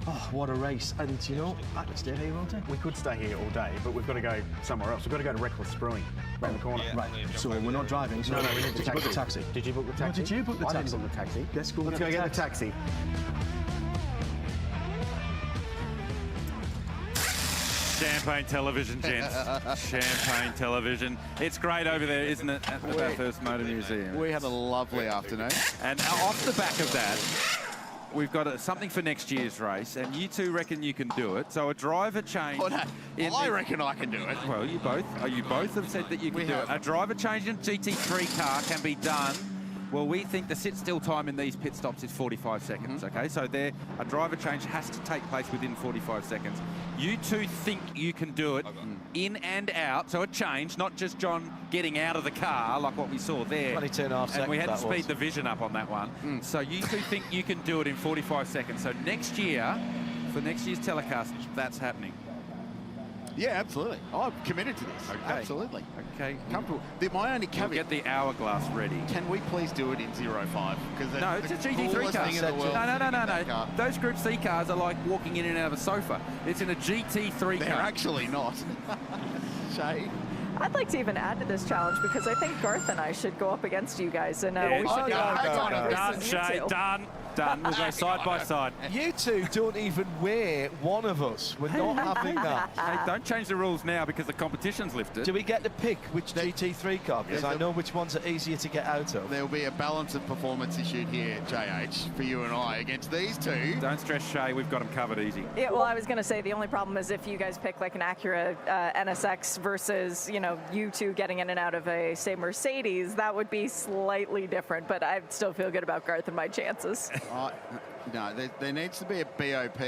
Oh, what a race. And, you know, I could stay here all day. We could stay here all day, but we've got to go somewhere else. We've got to go to Reckless Brewing, around the corner. Right, so we're not driving. So no, we need to book the taxi. Did you book the taxi? No, did you book the taxi? I didn't book the taxi. Let's go get the taxi. Champagne television, gents. Champagne television. It's great over there, isn't it, at the Bathurst Motor Museum? We had a lovely afternoon. And off the back of that, we've got something for next year's race, and you two reckon you can do it. So a driver change. Oh, no. I reckon I can do it. Well, you both have said that you can do it. A driver change in GT3 car can be done Well, we think the sit-still time in these pit stops is 45 seconds, okay? So a driver change has to take place within 45 seconds. You two think you can do it in and out, so a change, not just John getting out of the car like what we saw there. 22.5 seconds. And we had to that was. speed the vision up on that one. So you two think you can do it in 45 seconds. So next year, for next year's telecast, that's happening. Yeah, absolutely. I'm committed to this. Okay. Absolutely. Okay. Comfortable. My only We'll caveat. get the hourglass ready. Can we please do it in 05? Because No, it's a GT3 car. No. Those Group C cars are like walking in and out of a sofa. It's in a GT3 car. They're actually not. Shay? I'd like to even add to this challenge because I think Garth and I should go up against you guys. And we should Done, Shay, done. We'll go side by side. You two don't even wear one of us. We're not having that. Hey, don't change the rules now because the competition's lifted. Do we get to pick which GT3 car? Because I know which ones are easier to get out of. There'll be a balance of performance issued here, JH, for you and I against these two. Don't stress, Shay. We've got them covered easy. Yeah, well, I was going to say the only problem is if you guys pick like an Acura NSX versus, you two getting in and out of a, say, Mercedes, that would be slightly different. But I still feel good about Garth and my chances. No, there needs to be a BOP.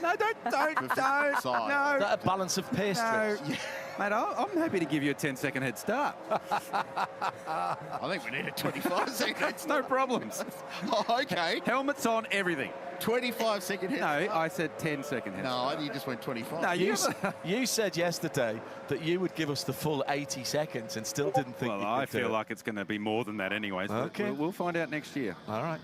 No, don't. No. Is that a balance of pace? No. Mate, I'm happy to give you a 10-second head start. I think we need a 25-second head start. No problems. Oh, okay. Helmets on, everything. 25-second head start? No, I said 10-second head start. No, you just went 25. No, you said yesterday that you would give us the full 80 seconds and still didn't think Well, you could I do feel it. like it's going to be more than that anyways. Okay. We'll find out next year. All right.